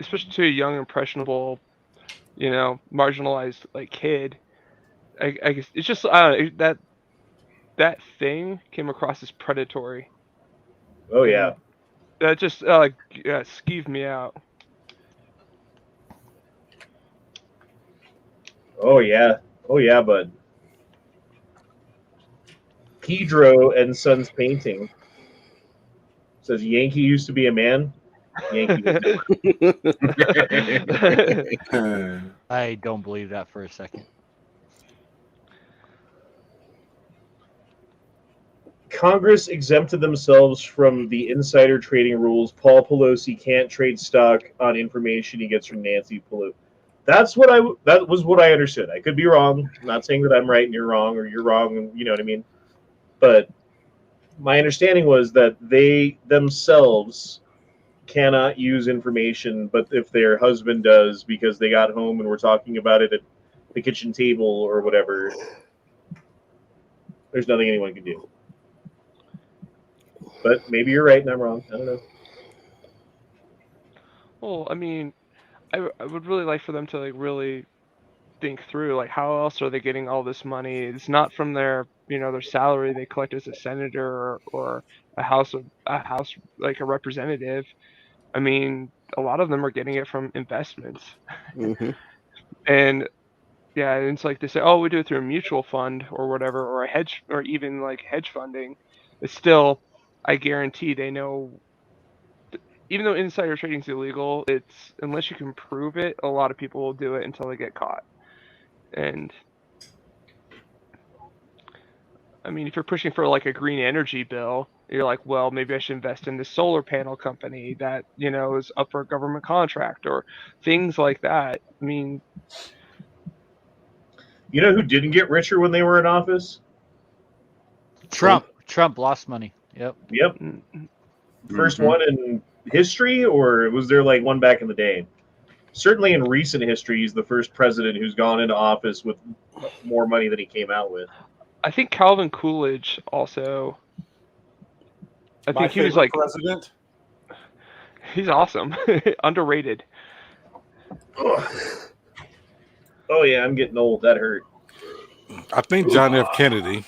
Speaker 5: especially to a young impressionable, marginalized like kid. I guess it's just that that thing came across as predatory.
Speaker 2: Oh yeah.
Speaker 5: That just skeeved me out.
Speaker 2: Oh yeah. Oh yeah, bud. Pedro and Sons Painting says Yankee used to be a man. Yankee was never.
Speaker 1: I don't believe that for a second.
Speaker 2: Congress exempted themselves from the insider trading rules. Paul Pelosi can't trade stock on information he gets from Nancy Pelosi. That was what I understood. I could be wrong. I'm not saying that I'm right and you're wrong, or you're wrong and you know what I mean. But my understanding was that they themselves cannot use information, but if their husband does because they got home and were talking about it at the kitchen table or whatever, there's nothing anyone can do. But maybe you're right and I'm wrong. I don't know.
Speaker 5: Well, I mean, I would really like for them to like really think through like how else are they getting all this money? It's not from their their salary they collect as a senator or a house like a representative. I mean, a lot of them are getting it from investments.
Speaker 6: Mm-hmm.
Speaker 5: And yeah, and it's like they say, oh, we do it through a mutual fund or whatever, or a hedge, or even like hedge funding. It's still, I guarantee they know. Even though insider trading is illegal, it's unless you can prove it, a lot of people will do it until they get caught. And I mean, if you're pushing for like a green energy bill, you're like, well, maybe I should invest in this solar panel company that is up for a government contract or things like that. I mean,
Speaker 2: You know who didn't get richer when they were in office?
Speaker 1: Trump lost money. Yep.
Speaker 2: Yep. First one in history, or was there like one back in the day? Certainly in recent history, he's the first president who's gone into office with more money than he came out with.
Speaker 5: I think Calvin Coolidge also. I think he was like
Speaker 10: president.
Speaker 5: He's awesome, underrated.
Speaker 2: Oh yeah, I'm getting old. That hurt.
Speaker 10: I think John F. Kennedy.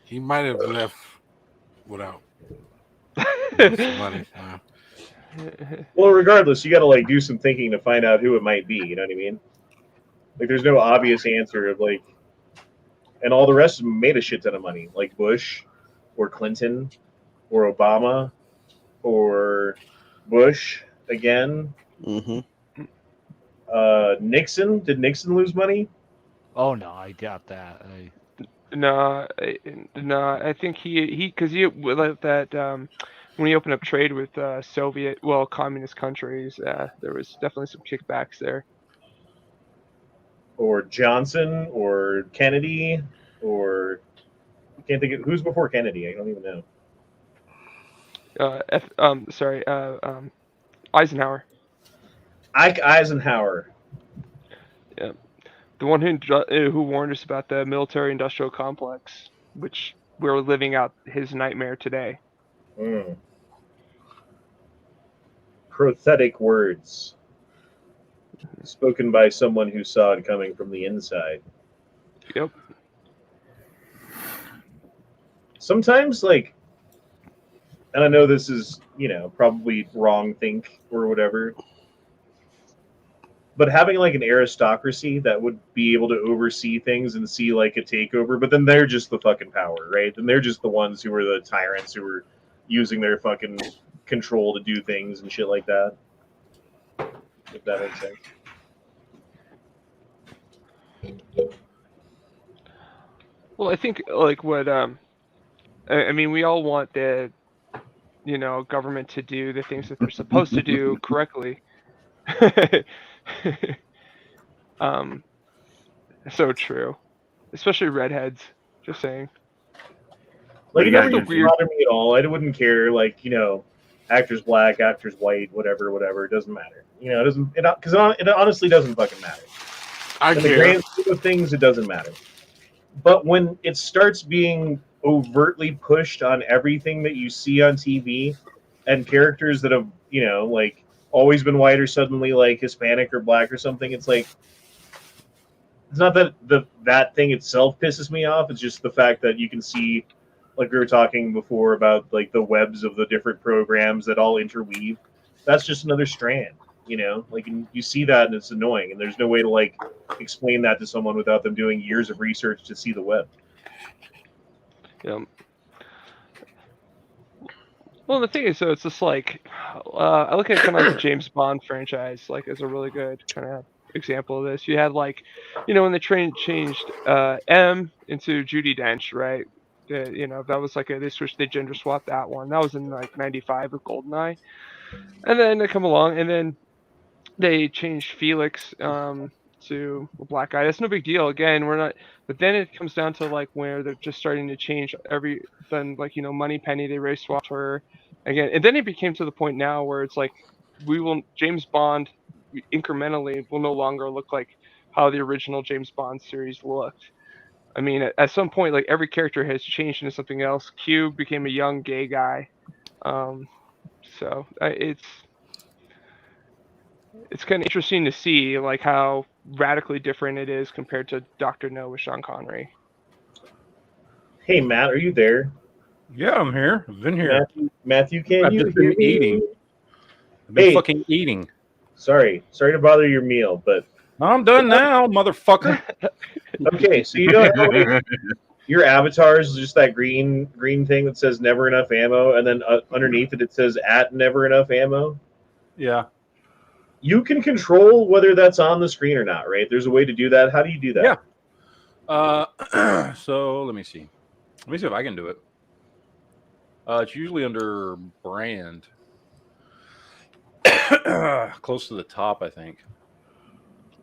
Speaker 10: He might have left without some money.
Speaker 2: Well, regardless, you got to like do some thinking to find out who it might be. You know what I mean? Like, there's no obvious answer of like, and all the rest of them made a shit ton of money, like Bush, or Clinton, or Obama, or Bush again.
Speaker 6: Mm-hmm.
Speaker 2: Nixon. Did Nixon lose money?
Speaker 1: Oh no, I doubt that.
Speaker 5: No, I think he because he let that when he opened up trade with communist countries, there was definitely some kickbacks there.
Speaker 2: Or Johnson, or Kennedy, or I can't think of who's before Kennedy. I don't even know.
Speaker 5: Eisenhower.
Speaker 2: Ike Eisenhower.
Speaker 5: Yeah, the one who warned us about the military-industrial complex, which we're living out his nightmare today.
Speaker 2: Prophetic words spoken by someone who saw it coming from the inside.
Speaker 5: Yep.
Speaker 2: Sometimes, like, and I know this is, probably wrong think or whatever, but having like an aristocracy that would be able to oversee things and see like a takeover, but then they're just the fucking power, right? And they're just the ones who are the tyrants who are using their fucking control to do things and shit like that. If that makes sense.
Speaker 5: Well, I think like what I mean, we all want the government to do the things that they're supposed to do correctly. So true, especially redheads. Just saying.
Speaker 2: Like, it never used to bother me at all. I wouldn't care. Like, actors black, actors white, whatever. It doesn't matter. It doesn't. Because it honestly doesn't fucking matter. In the grand scheme of things, it doesn't matter. But when it starts being overtly pushed on everything that you see on TV, and characters that have, like, always been white or suddenly like Hispanic or black or something, it's like, it's not that that thing itself pisses me off. It's just the fact that you can see, like we were talking before about like the webs of the different programs that all interweave. That's just another strand, you know. Like and you see that and it's annoying, and there's no way to like explain that to someone without them doing years of research to see the web.
Speaker 5: Yeah. Well, the thing is, though, it's just like I look at kind of like the James Bond franchise, like as a really good kind of example of this. You had like, when the train changed M into Judi Dench, right? That was like they gender swapped that one. That was in like '95 with GoldenEye, and then they come along, and then they changed Felix to a black guy. That's no big deal. Again, we're not. But then it comes down to like where they're just starting to change then like Moneypenny, they race swapped her again, and then it became to the point now where it's like James Bond incrementally will no longer look like how the original James Bond series looked. I mean, at some point, like every character has changed into something else. Q became a young gay guy, so it's kind of interesting to see like how radically different it is compared to Dr. No with Sean Connery.
Speaker 2: Hey Matt, are you there?
Speaker 7: Yeah, I'm here. I've been here.
Speaker 2: Matthew, can
Speaker 7: I've
Speaker 2: you
Speaker 7: just
Speaker 2: hear
Speaker 7: been
Speaker 2: me?
Speaker 7: eating. I've been fucking eating.
Speaker 2: Sorry to bother your meal, but
Speaker 7: I'm done now, motherfucker.
Speaker 2: Okay, so you know how like, your avatar is just that green thing that says never enough ammo, and then underneath it says at never enough ammo.
Speaker 7: Yeah.
Speaker 2: You can control whether that's on the screen or not, right? There's a way to do that. How do you do that?
Speaker 7: Yeah. So let me see. Let me see if I can do it. It's usually under brand. Close to the top, I think.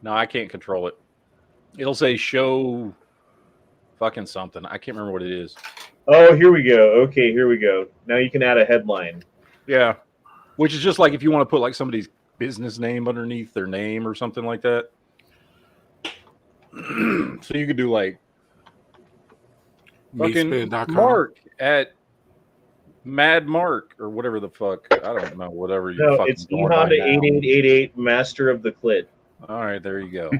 Speaker 7: No, I can't control it. It'll say show fucking something. I can't remember what it is.
Speaker 2: Oh, here we go. Okay, here we go. Now you can add a headline.
Speaker 7: Yeah. Which is just like if you want to put like somebody's business name underneath their name or something like that. So you could do like fucking Mark at Mad Mark or whatever the fuck. I don't know. Whatever you
Speaker 2: No,
Speaker 7: fucking
Speaker 2: it's eHonda 8888 Master of the Clit.
Speaker 7: All right, there you go.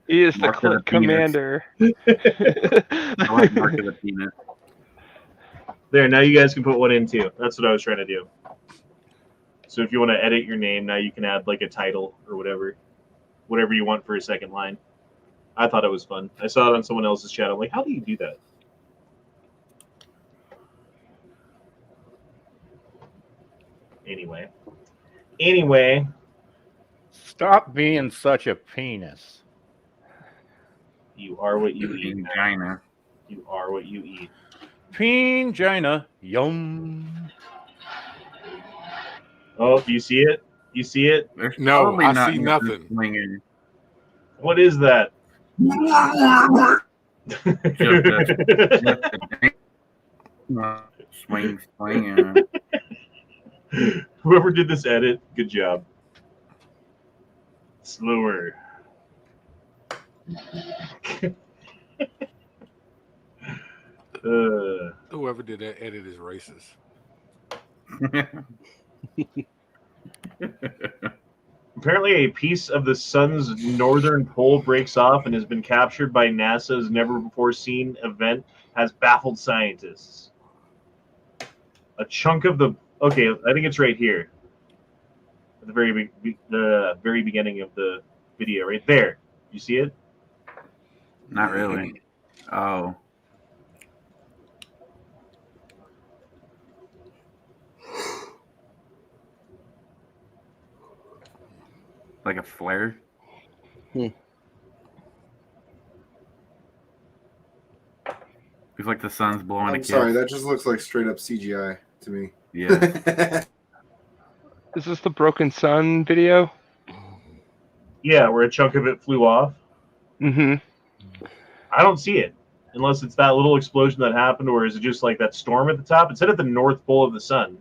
Speaker 5: He is the Clit commander.
Speaker 11: I like Mark of the Peanut.
Speaker 2: There, now you guys can put one in too. That's what I was trying to do. So if you want to edit your name, now you can add like a title or whatever you want for a second line. I thought it was fun. I saw it on someone else's chat. I'm like, how do you do that? Anyway.
Speaker 1: Stop being such a penis.
Speaker 2: You are what you eat.
Speaker 11: China.
Speaker 2: You are what you eat.
Speaker 1: Peen-gina. Yum.
Speaker 2: Oh, do you see it? You see it?
Speaker 11: There's
Speaker 10: No,
Speaker 11: probably
Speaker 10: I
Speaker 11: not
Speaker 10: see
Speaker 11: even
Speaker 10: nothing.
Speaker 11: Swinging.
Speaker 2: What is that?
Speaker 11: Swing.
Speaker 2: Whoever did this edit, good job. Slower.
Speaker 10: Whoever did that edit is racist.
Speaker 2: Apparently, a piece of the sun's northern pole breaks off and has been captured by NASA's never-before-seen event has baffled scientists. A chunk of the... Okay, I think it's right here. At the very beginning of the video, right there. You see it?
Speaker 11: Not really. Oh. Like a flare? It's like the sun's blowing a
Speaker 4: I'm
Speaker 11: kiss.
Speaker 4: sorry, that just looks like straight up CGI to me.
Speaker 11: Yeah.
Speaker 5: Is this the Broken Sun video?
Speaker 2: Yeah, where a chunk of it flew off.
Speaker 5: Mm-hmm.
Speaker 2: I don't see it. Unless it's that little explosion that happened, or is it just like that storm at the top? It said at the North Pole of the sun.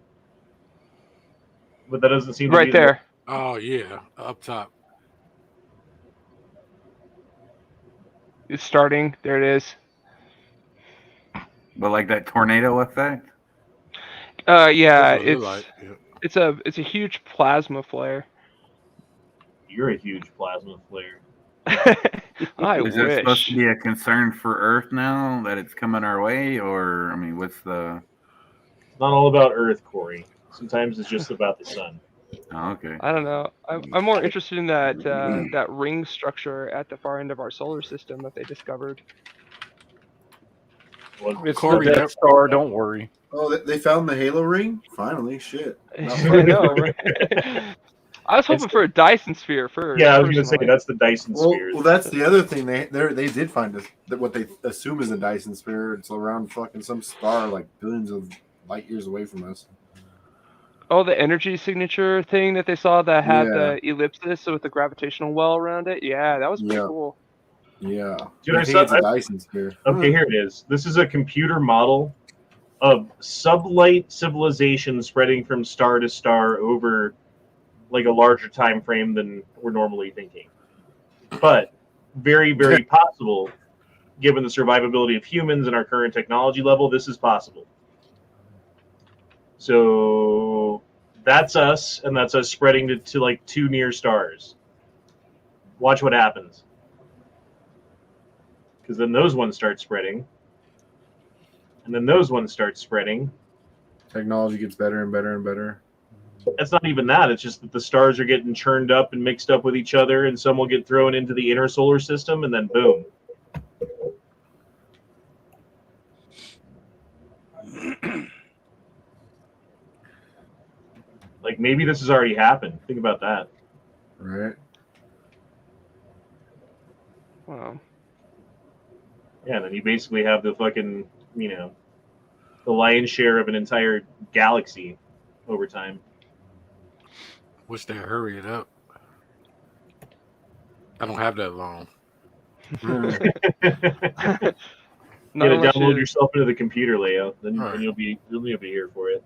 Speaker 2: But that doesn't seem to
Speaker 5: Right
Speaker 2: be
Speaker 5: there.
Speaker 10: Oh yeah, up top.
Speaker 5: It's starting. There it is.
Speaker 11: But like that tornado effect?
Speaker 5: Yeah,
Speaker 10: That's what it look like. Yeah.
Speaker 5: it's a huge plasma flare.
Speaker 2: You're a huge plasma flare.
Speaker 5: I
Speaker 11: Is that supposed
Speaker 5: wish.
Speaker 11: to be a concern for Earth now that it's coming our way, or I mean, what's the?
Speaker 2: It's not all about Earth, Corey. Sometimes it's just about the sun.
Speaker 11: Oh, okay.
Speaker 5: I don't know. I'm more interested in that ring structure at the far end of our solar system that they discovered.
Speaker 2: Well,
Speaker 7: It's
Speaker 10: Corey,
Speaker 7: the Death
Speaker 10: that-
Speaker 7: Star. Don't worry.
Speaker 4: Oh, they found the Halo ring? Finally, shit. Not
Speaker 5: I
Speaker 4: fun.
Speaker 5: know, right? I was hoping for a Dyson sphere first.
Speaker 2: Yeah, I was going to say
Speaker 5: personally.
Speaker 2: that's the Dyson
Speaker 4: Well,
Speaker 2: sphere.
Speaker 4: that's the other thing. They did find what they assume is a Dyson sphere. It's around fucking some star like billions of light years away from us.
Speaker 5: Oh, the energy signature thing that they saw that had
Speaker 4: Yeah.
Speaker 5: the ellipsis with the gravitational well around it. Yeah, that was pretty
Speaker 4: Yeah.
Speaker 5: cool.
Speaker 4: Yeah.
Speaker 2: Dude,
Speaker 4: I think it's a Dyson sphere.
Speaker 2: Okay, here it is. This is a computer model of sublight civilization spreading from star to star over like a larger time frame than we're normally thinking. But very, very possible, given the survivability of humans and our current technology level, this is possible. So that's us, and that's us spreading to like 2 near stars. Watch what happens. Because then those ones start spreading. And then those ones start spreading.
Speaker 4: Technology gets better and better and better.
Speaker 2: It's not even that. It's just that the stars are getting churned up and mixed up with each other, and some will get thrown into the inner solar system, and then boom. Like, maybe this has already happened. Think about that.
Speaker 4: Right.
Speaker 5: Wow.
Speaker 2: Yeah, and then you basically have the fucking, the lion's share of an entire galaxy over time.
Speaker 10: Wish they hurry it up. I don't have that long.
Speaker 2: You gotta download yourself into the computer, Leo. Then you'll be here for it.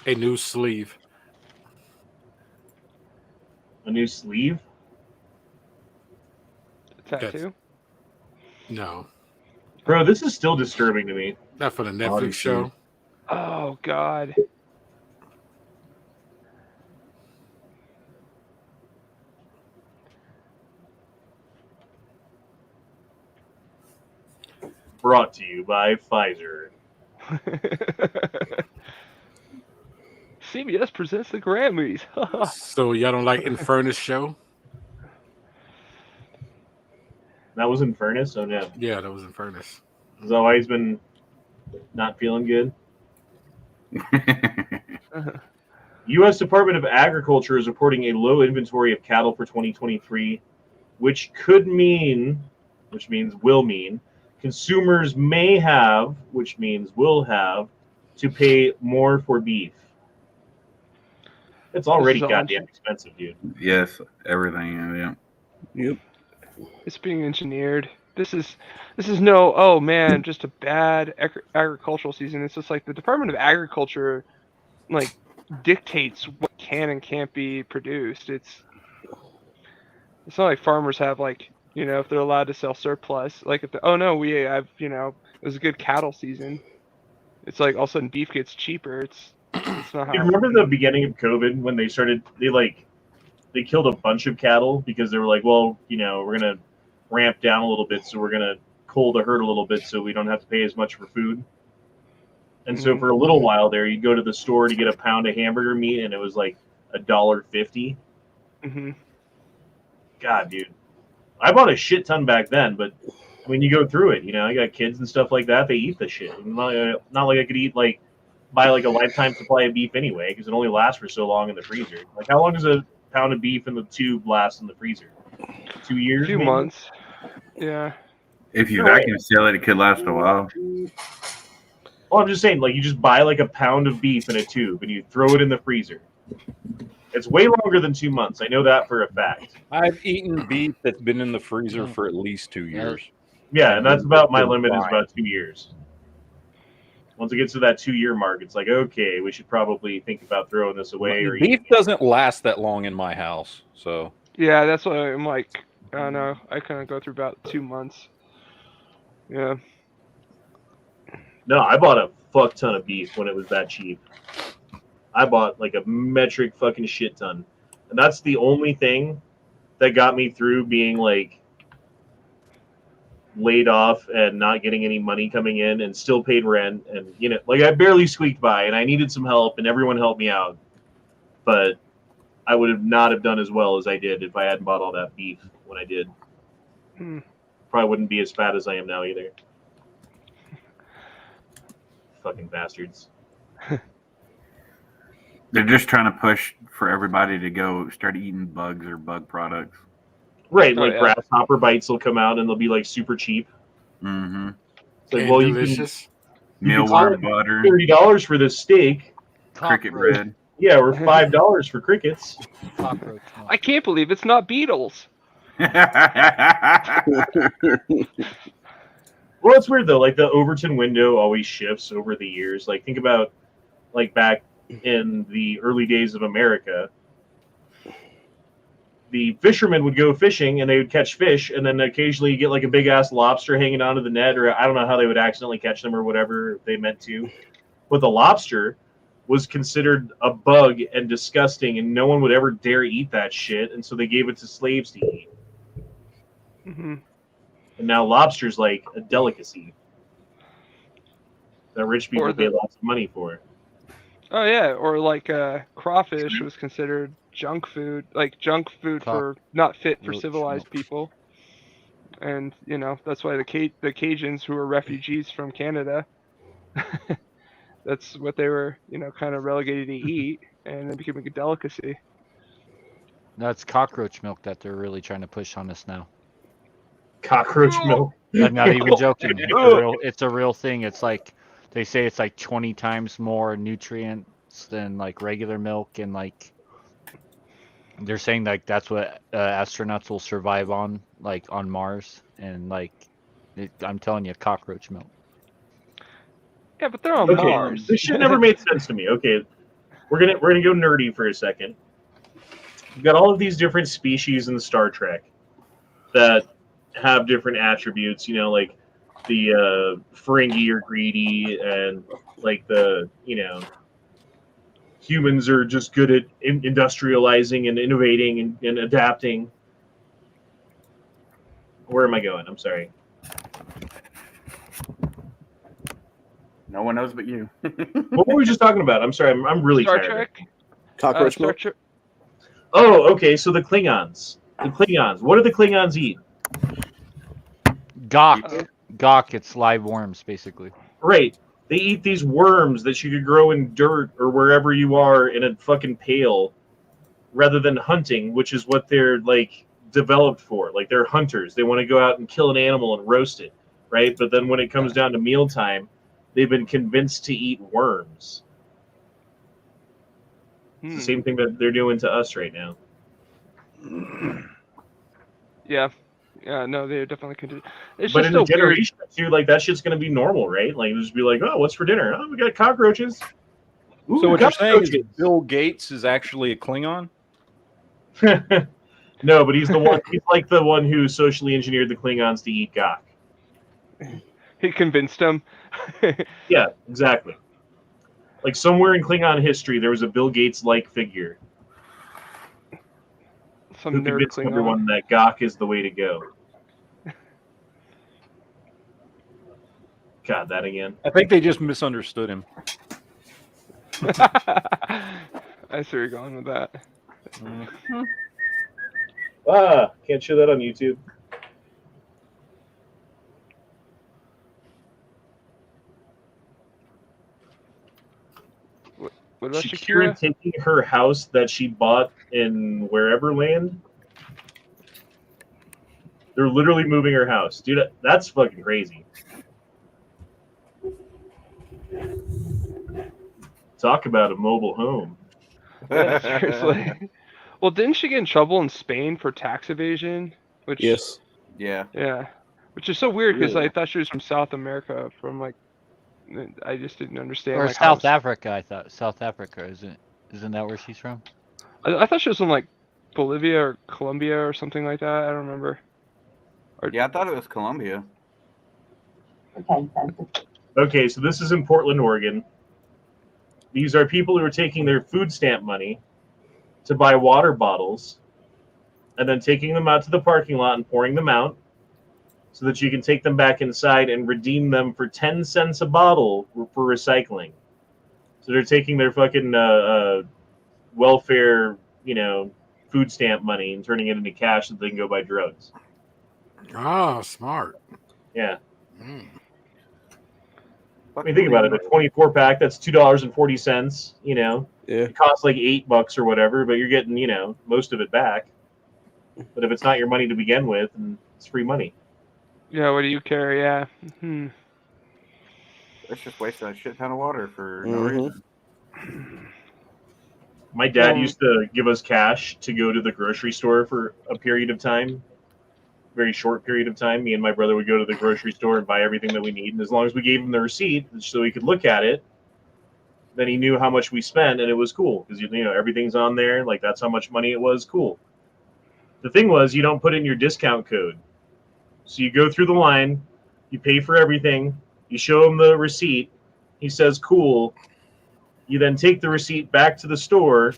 Speaker 10: A new sleeve.
Speaker 2: A new sleeve?
Speaker 5: Tattoo?
Speaker 10: No.
Speaker 2: Bro, this is still disturbing to me.
Speaker 10: Not for the Netflix show.
Speaker 5: Oh God.
Speaker 2: Brought to you by Pfizer.
Speaker 5: CBS presents the Grammys.
Speaker 10: So y'all don't like Infernus show?
Speaker 2: That was Infernus? Oh, no.
Speaker 10: Yeah, that was Infernus.
Speaker 2: Has always been not feeling good. U.S. Department of Agriculture is reporting a low inventory of cattle for 2023, which will mean, consumers may have, which means will have, to pay more for beef. It's already goddamn expensive, dude.
Speaker 11: Yes, everything. Yeah.
Speaker 6: Yep.
Speaker 5: It's being engineered. This is no, oh man, just a bad agricultural season. It's just like the Department of Agriculture like dictates what can and can't be produced. It's not like farmers have like, if they're allowed to sell surplus, like if we have, it was a good cattle season. It's like all of a sudden beef gets cheaper. It's not how.
Speaker 2: You remember the beginning of COVID when they killed a bunch of cattle because they were like, well, we're going to ramp down a little bit, so we're going to cull the herd a little bit so we don't have to pay as much for food. And so for a little while there, you'd go to the store to get a pound of hamburger meat, and it was like $1.50.
Speaker 5: Mm-hmm.
Speaker 2: God, dude. I bought a shit ton back then, but when you go through it, I got kids and stuff like that, they eat the shit. Not like I could buy a lifetime supply of beef anyway, because it only lasts for so long in the freezer. Like, how long does a pound of beef in the tube last in the freezer? 2 years?
Speaker 5: 2 months. Yeah.
Speaker 11: If you vacuum seal it, it could last a while.
Speaker 2: Well, I'm just saying, you just buy a pound of beef in a tube and you throw it in the freezer. It's way longer than 2 months. I know that for a fact.
Speaker 7: I've eaten beef that's been in the freezer for at least 2 years.
Speaker 2: Yeah, and that's about my limit is about 2 years. Once it gets to that 2-year mark, it's like, okay, we should probably think about throwing this away. Or
Speaker 7: beef doesn't last that long in my house, so.
Speaker 5: Yeah, that's why I'm like, I don't know. I kind of go through about 2 months. Yeah.
Speaker 2: No, I bought a fuck ton of beef when it was that cheap. I bought a metric fucking shit ton. And that's the only thing that got me through being like laid off and not getting any money coming in and still paid rent, and you know, like I barely squeaked by and I needed some help and everyone helped me out. But I would have not have done as well as I did if I hadn't bought all that beef when I did. Probably wouldn't be as fat as I am now either. Fucking bastards.
Speaker 11: They're just trying to push for everybody to go start eating bugs or bug products.
Speaker 2: Right,
Speaker 5: Oh,
Speaker 2: like
Speaker 5: yeah.
Speaker 2: grasshopper bites will come out and they'll be like super cheap.
Speaker 11: Mm-hmm.
Speaker 2: It's like,
Speaker 10: And
Speaker 2: well,
Speaker 10: delicious.
Speaker 2: you can
Speaker 11: Mealworm butter,
Speaker 2: $30 for this steak.
Speaker 11: cricket
Speaker 1: Cockroach,
Speaker 11: bread.
Speaker 2: Yeah, or $5 for crickets.
Speaker 1: cockroach milk.
Speaker 5: I can't believe it's not beetles.
Speaker 2: Well, it's weird though. Like the Overton window always shifts over the years. Like think about like back in the early days of America, the fishermen would go fishing and they would catch fish, and then occasionally you get like a big ass lobster hanging onto the net, or I don't know how they would accidentally catch them or whatever they meant to. But the lobster was considered a bug and disgusting, and no one would ever dare eat that shit, and so they gave it to slaves to eat.
Speaker 5: Hmm.
Speaker 2: And now lobster's like a delicacy that rich people pay lots of money for.
Speaker 5: Oh yeah, or like crawfish was considered junk food, like junk food for not fit for
Speaker 1: Roach
Speaker 5: civilized
Speaker 1: milk.
Speaker 5: people. And you know that's why the Cajuns, who were refugees from Canada, that's what they were, you know, kind of relegated to eat, and it became a delicacy.
Speaker 1: That's cockroach milk that they're really trying to push on us now.
Speaker 2: Cockroach milk.
Speaker 1: I'm not even joking. It's a real thing. It's like they say it's like 20 times more nutrients than like regular milk, and like they're saying like that's what astronauts will survive on, like on Mars, and like I'm telling you, cockroach milk.
Speaker 5: Yeah, but they're on
Speaker 2: Okay,
Speaker 5: Mars.
Speaker 2: this shit never made sense to me. Okay, we're gonna go nerdy for a second. We've got all of these different species in Star Trek that have different attributes. You know, like the Ferengi are greedy, and like the humans are just good at industrializing and innovating and adapting. Where am I going? I'm sorry.
Speaker 11: No one knows but you.
Speaker 2: What were we just talking about? I'm sorry. I'm really
Speaker 5: Star
Speaker 2: tired.
Speaker 5: Trek.
Speaker 6: Cockroach
Speaker 5: Star
Speaker 6: milk.
Speaker 5: Trek.
Speaker 2: Oh, okay. So the Klingons. The Klingons. What do the Klingons eat?
Speaker 1: Gawk, it's live worms, basically.
Speaker 2: Right. They eat these worms that you could grow in dirt or wherever you are in a fucking pail, rather than hunting, which is what they're like developed for. Like they're hunters. They want to go out and kill an animal and roast it, right? But then when it comes down to mealtime, they've been convinced to eat worms. It's the same thing that they're doing to us right now.
Speaker 5: Yeah. Yeah, no, they definitely could do. It's
Speaker 2: But
Speaker 5: just
Speaker 2: in
Speaker 5: so
Speaker 2: a generation or two, like that shit's gonna be normal, right? Like just be like, oh, what's for dinner? Oh, we got cockroaches. Ooh,
Speaker 7: So what you're saying is
Speaker 2: cockroaches.
Speaker 7: Bill Gates is actually a Klingon?
Speaker 2: No, but he's the one. He's like the one who socially engineered the Klingons to eat gawk.
Speaker 5: He convinced them.
Speaker 2: Yeah, exactly. Like somewhere in Klingon history, there was a Bill Gates-like figure
Speaker 5: Some
Speaker 2: who
Speaker 5: nerd
Speaker 2: convinced
Speaker 5: Klingon.
Speaker 2: everyone that gawk is the way to go. God, that again.
Speaker 7: I think they just misunderstood him.
Speaker 5: I see where you're going with that.
Speaker 2: Ah, can't show that on YouTube.
Speaker 5: What about
Speaker 2: Shakira
Speaker 5: Shakira?
Speaker 2: taking her house that she bought in wherever land. They're literally moving her house. Dude, that's fucking crazy. Talk about a mobile home.
Speaker 5: Yeah, seriously. Well, didn't she get in trouble in Spain for tax evasion? Which,
Speaker 6: Yes.
Speaker 11: Yeah.
Speaker 5: yeah, which is so weird because
Speaker 6: Really?
Speaker 5: I thought she was from South America. From like, I just didn't understand.
Speaker 1: Or
Speaker 5: like, how
Speaker 1: South Africa, I thought. South Africa, isn't that where she's from?
Speaker 5: I thought she was from like Bolivia or Colombia or something like that. I don't remember.
Speaker 11: Yeah, I thought it was Colombia.
Speaker 2: Okay, so this is in Portland, Oregon. These are people who are taking their food stamp money to buy water bottles and then taking them out to the parking lot and pouring them out so that you can take them back inside and redeem them for 10 cents a bottle for recycling. So they're taking their fucking welfare, food stamp money and turning it into cash so they can go buy drugs.
Speaker 10: Ah, smart.
Speaker 2: Yeah.
Speaker 10: Mm.
Speaker 2: I mean, think about it. A 24 pack, that's $2.40.
Speaker 6: Yeah.
Speaker 2: It costs like $8 or whatever, but you're getting, most of it back. But if it's not your money to begin with, then it's free money.
Speaker 5: Yeah, what do you care? Yeah.
Speaker 11: It's just wasting a shit ton of water for no reason.
Speaker 2: My dad used to give us cash to go to the grocery store for a period of time, very short period of time. Me and my brother would go to the grocery store and buy everything that we need. And as long as we gave him the receipt so he could look at it, then he knew how much we spent, and it was cool because everything's on there. Like, that's how much money it was. Cool. The thing was, you don't put in your discount code. So you go through the line, you pay for everything, you show him the receipt, he says cool. You then take the receipt back to the store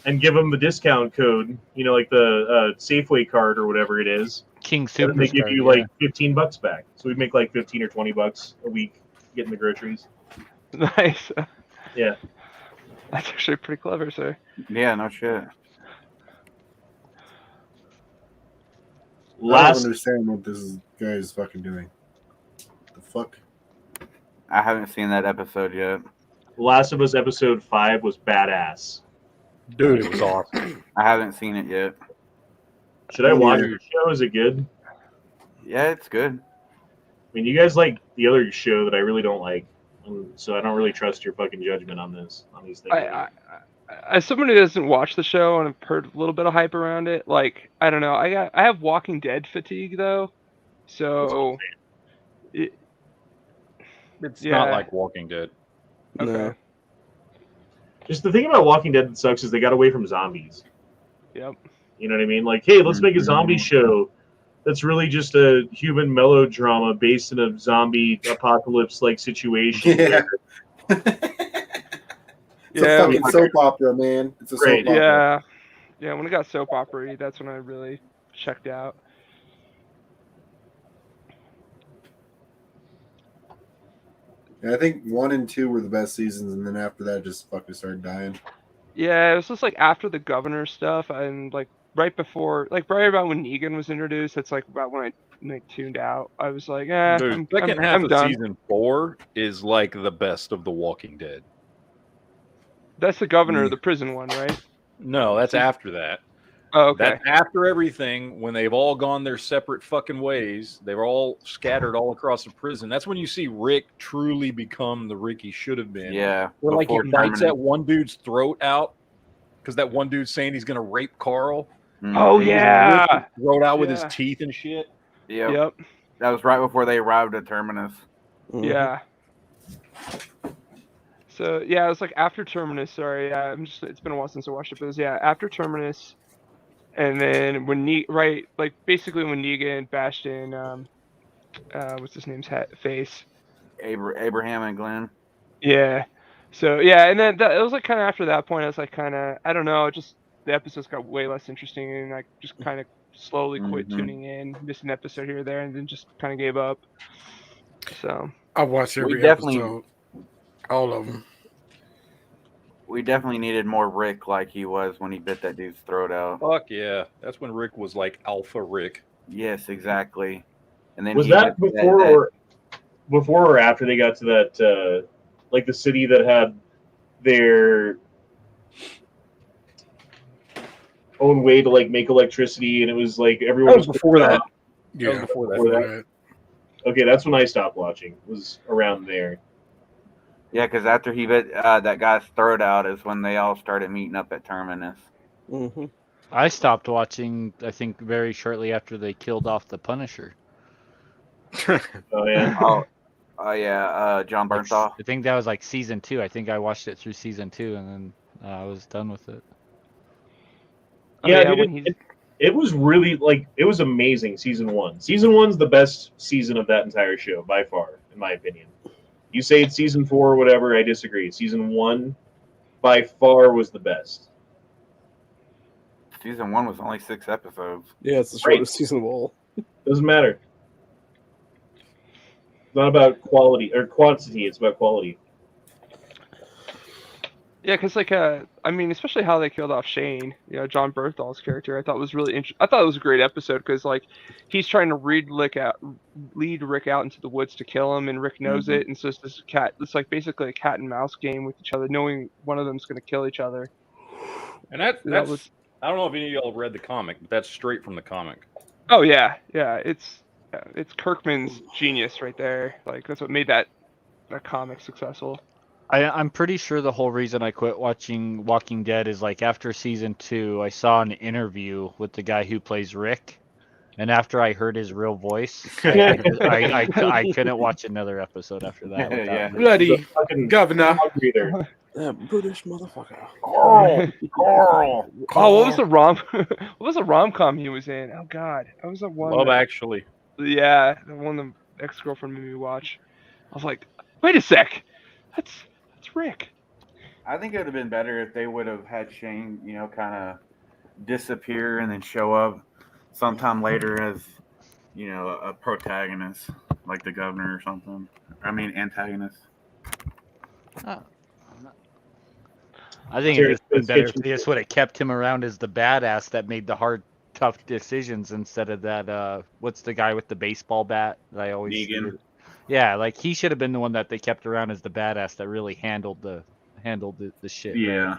Speaker 2: and give them the discount code, like the Safeway card or whatever it is.
Speaker 1: King
Speaker 2: And
Speaker 1: Super.
Speaker 2: they give you like $15 back. So we'd make like 15 or $20 a week getting the groceries.
Speaker 5: Nice.
Speaker 2: Yeah.
Speaker 5: That's actually pretty clever, sir.
Speaker 11: Yeah, no shit.
Speaker 4: I don't understand what this guy is fucking doing. The fuck?
Speaker 11: I haven't seen that episode yet.
Speaker 2: Last of Us episode 5 was badass.
Speaker 7: Dude, it was awesome.
Speaker 11: I haven't seen it yet.
Speaker 2: Should I watch your show? Is it good?
Speaker 11: Yeah, it's good.
Speaker 2: I mean, you guys like the other show that I really don't like, so I don't really trust your fucking judgment on these things.
Speaker 5: As someone who doesn't watch the show and I've heard a little bit of hype around it, like, I don't know. I have Walking Dead fatigue though, so
Speaker 7: it's not like Walking Dead.
Speaker 5: Okay.
Speaker 6: No.
Speaker 2: Just the thing about Walking Dead that sucks is they got away from zombies.
Speaker 5: Yep.
Speaker 2: You know what I mean? Like, hey, let's make a zombie show that's really just a human melodrama based in a zombie apocalypse-like situation.
Speaker 4: Yeah. It's a fucking soap opera, man. It's a soap opera.
Speaker 5: Yeah. When it got soap opera, that's when I really checked out.
Speaker 4: Yeah, I think 1 and 2 were the best seasons, and then after that, just fucking started dying.
Speaker 5: Yeah, it was just like after the governor stuff, and like right before, like right about when Negan was introduced. That's like about when I tuned out. I was like,
Speaker 7: Dude, second half of season 4 is like the best of The Walking Dead.
Speaker 5: That's the governor of the prison one, right?
Speaker 7: No, that's after that.
Speaker 5: Oh, okay.
Speaker 7: That's after everything, when they've all gone their separate fucking ways. They're all scattered all across the prison. That's when you see Rick truly become the Rick he should have been.
Speaker 11: Yeah.
Speaker 7: Where like he bites that one dude's throat out because that one dude's saying he's gonna rape Carl.
Speaker 5: Oh yeah.
Speaker 7: Throat out with his teeth and shit.
Speaker 5: Yep.
Speaker 11: That was right before they arrived at Terminus.
Speaker 5: Yeah. So yeah, it was like after Terminus. Sorry, it's been a while since I watched it, but it was, after Terminus, and then when basically when Negan bashed in what's his name's face,
Speaker 11: Abraham and Glenn.
Speaker 5: Yeah. So yeah, and then it was like kind of after that point, I was like kind of, I don't know, just the episodes got way less interesting, and I just kind of slowly quit tuning in, missed an episode here or there, and then just kind of gave up. So
Speaker 10: I watched every episode, all of them.
Speaker 11: We definitely needed more Rick like he was when he bit that dude's throat out.
Speaker 7: Fuck yeah, that's when Rick was like Alpha Rick.
Speaker 11: Yes, exactly. And then
Speaker 2: was that before or after they got to that like the city that had their own way to like make electricity, and it was like everyone was
Speaker 7: before that.
Speaker 10: Yeah,
Speaker 2: before that. Okay, that's when I stopped watching. Was around there.
Speaker 11: Yeah, because after he bit that guy's throat out is when they all started meeting up at Terminus.
Speaker 6: Mm-hmm.
Speaker 1: I stopped watching, I think, very shortly after they killed off the Punisher.
Speaker 2: Oh yeah.
Speaker 11: John Bernthal.
Speaker 1: I think that was like season 2. I think I watched it through season 2, and then I was done with it.
Speaker 2: Yeah, dude, it was really like it was amazing. Season 1. Season 1's the best season of that entire show by far, in my opinion. You say it's season 4 or whatever, I disagree. Season 1 by far was the best.
Speaker 11: Season 1 was only 6 episodes.
Speaker 6: Yeah, it's the
Speaker 2: Right.
Speaker 6: shortest season of all.
Speaker 2: Doesn't matter. It's not about quality or quantity. It's about quality.
Speaker 5: Yeah, because I mean, especially how they killed off Shane, John Berthal's character, I thought was really interesting. I thought it was a great episode because he's trying to lead Rick out into the woods to kill him, and Rick knows it, and so it's like basically a cat and mouse game with each other, knowing one of them's going to kill each other.
Speaker 7: And that's
Speaker 5: That was-
Speaker 7: I don't know if any of y'all have read the comic, but that's straight from the comic.
Speaker 5: Oh yeah, it's Kirkman's genius right there. Like that's what made that comic successful.
Speaker 1: I'm pretty sure the whole reason I quit watching Walking Dead is like after season 2, I saw an interview with the guy who plays Rick, and after I heard his real voice, I couldn't watch another episode after that. without
Speaker 11: Yeah.
Speaker 2: He's a
Speaker 10: Bloody
Speaker 2: fucking
Speaker 10: governor.
Speaker 2: dog breather.
Speaker 6: That British motherfucker.
Speaker 11: Carl.
Speaker 5: Oh, what was the rom-com he was in? Oh God, that was the one.
Speaker 7: Love Actually.
Speaker 5: Yeah, the one the ex-girlfriend made me watch. I was like, wait a sec, that's Rick.
Speaker 11: I think it would have been better if they would have had Shane, kind of disappear and then show up sometime later as, a protagonist, like the governor or something. I mean, antagonist.
Speaker 1: I think it would been better if they just would have kept him around as the badass that made the hard, tough decisions instead of that. What's the guy with the baseball bat that I always see?
Speaker 11: Negan.
Speaker 1: Yeah, like he should have been the one that they kept around as the badass that really handled the shit.
Speaker 11: Yeah.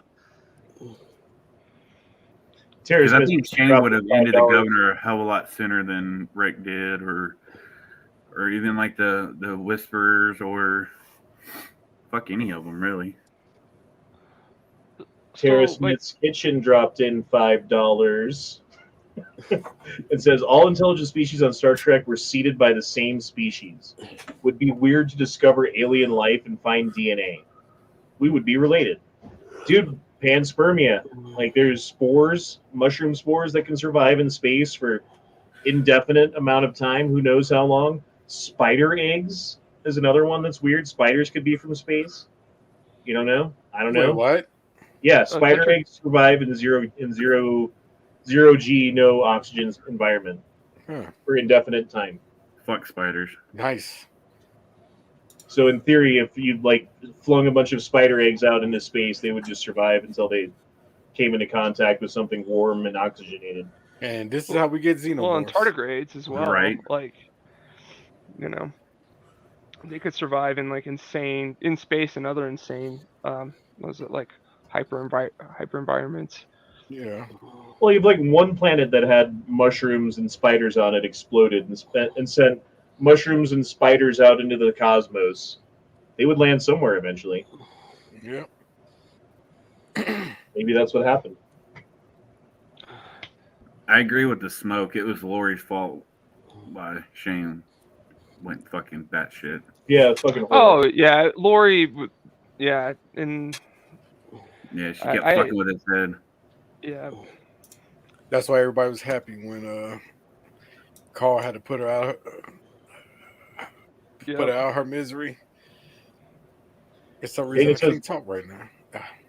Speaker 2: Terry
Speaker 11: Because I
Speaker 2: Smith
Speaker 11: think Shane would have ended the governor a hell of a lot sooner than Rick did, or even like the Whisperers, or fuck any of them really.
Speaker 2: Tara Smith's Kitchen dropped in $5. It says all intelligent species on Star Trek were seeded by the same species. Would be weird to discover alien life and find DNA. We would be related, dude. Panspermia, like there's spores, mushroom spores that can survive in space for indefinite amount of time. Who knows how long? Spider eggs is another one that's weird. Spiders could be from space. You don't know? I don't know.
Speaker 10: Wait, what?
Speaker 2: Yeah, spider eggs survive in zero G, no oxygen environment for indefinite time.
Speaker 11: Fuck spiders.
Speaker 10: Nice.
Speaker 2: So in theory, if you flung a bunch of spider eggs out into space, they would just survive until they came into contact with something warm and oxygenated.
Speaker 10: And this is how we get xenomorphs.
Speaker 5: Well, and tardigrades as well.
Speaker 11: Right.
Speaker 5: They could survive in space and other insane. Was it hyper environments?
Speaker 10: Yeah.
Speaker 2: Well, you have one planet that had mushrooms and spiders on it exploded and sent mushrooms and spiders out into the cosmos. They would land somewhere eventually.
Speaker 10: Yep.
Speaker 2: Maybe that's what happened.
Speaker 11: I agree with the smoke. It was Lori's fault by Shane went fucking batshit.
Speaker 2: Yeah, it's fucking horrible.
Speaker 5: Oh yeah, Lori. Yeah, and
Speaker 11: yeah, she kept fucking with his head.
Speaker 5: Yeah.
Speaker 10: That's why everybody was happy when Carl had to put her out. Put her out her misery. It's some reason I can't talk right now.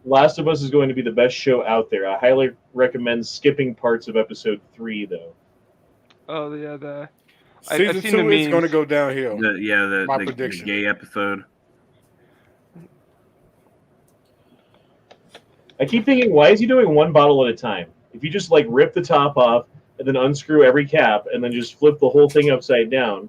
Speaker 2: Last of Us is going to be the best show out there. I highly recommend skipping parts of episode 3, though.
Speaker 5: Oh yeah,
Speaker 10: Season 2 is going to go downhill.
Speaker 11: The prediction. The gay episode.
Speaker 2: I keep thinking, why is he doing one bottle at a time? If you just rip the top off and then unscrew every cap and then just flip the whole thing upside down,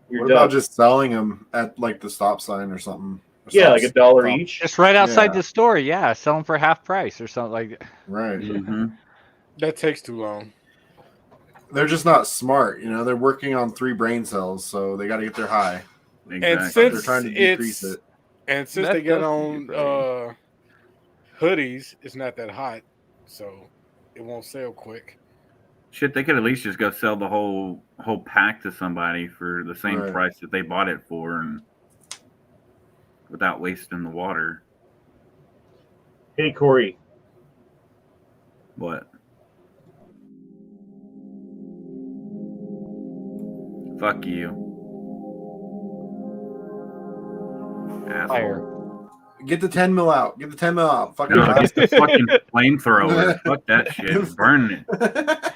Speaker 4: what about just selling them at the stop sign or something?
Speaker 2: Yeah, $1 each.
Speaker 1: Just right outside the store. Yeah, sell them for half price or something like that.
Speaker 4: Right.
Speaker 11: Mm-hmm.
Speaker 10: That takes too long.
Speaker 4: They're just not smart. They're working on 3 brain cells, so they got to get their high.
Speaker 11: Exactly.
Speaker 10: And since
Speaker 4: they're trying to decrease it,
Speaker 10: and since they got on hoodies, it's not that hot, so it won't sell quick.
Speaker 11: Shit, they could at least just go sell the whole pack to somebody for the same price that they bought it for, and without wasting the water.
Speaker 2: Hey, Corey.
Speaker 11: What? Fuck you. Asshole.
Speaker 1: Fire.
Speaker 4: Get the 10 mil out. Get the 10 mil out. Fucking
Speaker 11: No,
Speaker 4: blast
Speaker 11: get the fucking flamethrower. Fuck that shit. Burn it.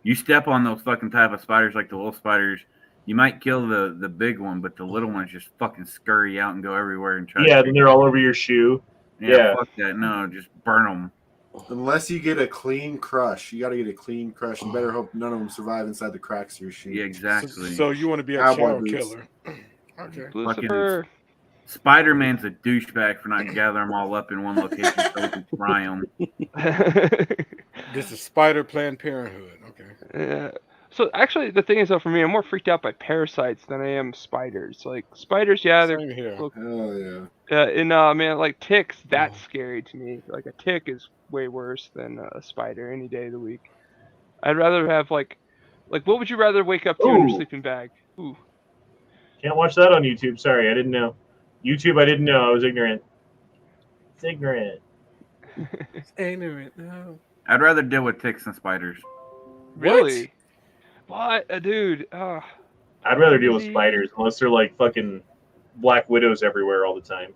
Speaker 11: You step on those fucking type of spiders, like the little spiders, you might kill the big one, but the little ones just fucking scurry out and go everywhere and try.
Speaker 2: Yeah,
Speaker 11: to
Speaker 2: then they're all over your shoe. Yeah.
Speaker 11: Fuck that. No, just burn them.
Speaker 4: Unless you get a clean crush, you got to get a clean crush. You better hope none of them survive inside the cracks of your shoe.
Speaker 11: Yeah, exactly.
Speaker 10: So you want to be a
Speaker 4: Cowboy
Speaker 10: chow
Speaker 4: boots.
Speaker 10: killer? Okay.
Speaker 5: Lucifer.
Speaker 11: Spider-Man's a douchebag for not gathering them all up in one location so we can fry them.
Speaker 10: This is Spider Planned Parenthood. Okay.
Speaker 5: Yeah. So actually, the thing is, though, for me, I'm more freaked out by parasites than I am spiders. Like spiders, yeah, they're
Speaker 10: Same here.
Speaker 4: Oh, yeah.
Speaker 5: and man, like ticks, that's scary to me. Like a tick is way worse than a spider any day of the week. I'd rather have like what would you rather wake up to in your
Speaker 2: Ooh.
Speaker 5: sleeping bag? Ooh.
Speaker 2: Can't watch that on YouTube. Sorry, I didn't know. YouTube, I didn't know. I was ignorant. It's ignorant.
Speaker 10: Ignorant. No.
Speaker 11: I'd rather deal with ticks than spiders.
Speaker 5: Really? What, dude?
Speaker 2: I'd rather deal with spiders unless they're like fucking black widows everywhere all the time.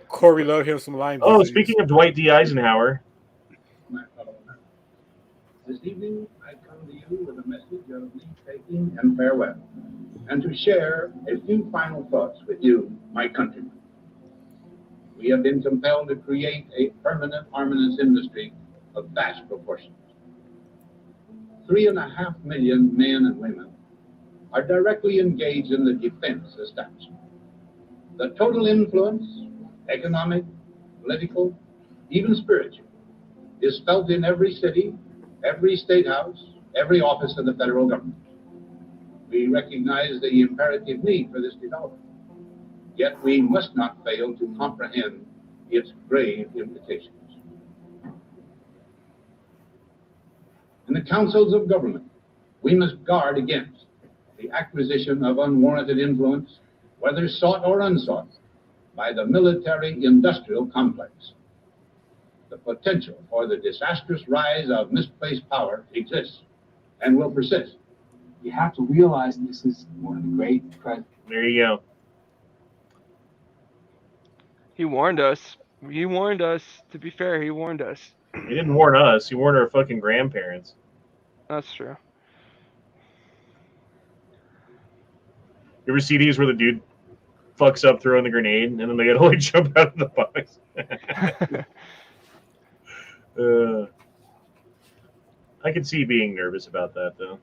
Speaker 10: Corey love him some Lyme
Speaker 2: Oh,
Speaker 10: disease.
Speaker 2: speaking of Dwight D. Eisenhower.
Speaker 12: This evening, I come to you with a message of leave-taking and farewell, and to share a few final thoughts with you, my countrymen. We have been compelled to create a permanent armaments industry of vast proportions. 3.5 million men and women are directly engaged in the defense establishment. The total influence, economic, political, even spiritual, is felt in every city, every state house, every office of the federal government. We recognize the imperative need for this development, yet we must not fail to comprehend its grave implications. In the councils of government, we must guard against the acquisition of unwarranted influence, whether sought or unsought, by the military-industrial complex. The potential for the disastrous rise of misplaced power exists and will persist.
Speaker 13: You have to realize this is one of the great.
Speaker 2: There you go.
Speaker 5: He warned us. He warned us. To be fair, he warned us.
Speaker 2: He didn't warn us. He warned our fucking grandparents.
Speaker 5: That's true.
Speaker 2: You ever see these where the dude fucks up throwing the grenade and then they gotta like jump out of the box? I could see being nervous about that though.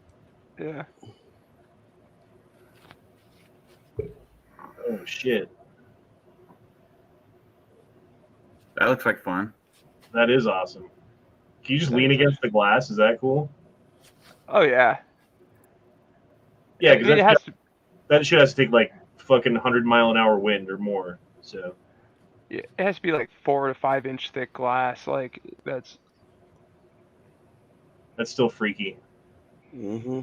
Speaker 5: Yeah.
Speaker 2: Oh shit.
Speaker 11: That looks like fun.
Speaker 2: That is awesome. Can you just lean against the glass? Is that cool?
Speaker 5: Oh yeah.
Speaker 2: Yeah,
Speaker 5: I mean,
Speaker 2: because that shit has to take like fucking 100-mile-an-hour wind or more. So
Speaker 5: yeah, it has to be like 4 to 5 inch thick glass. Like that's
Speaker 2: still freaky.
Speaker 6: Mm-hmm.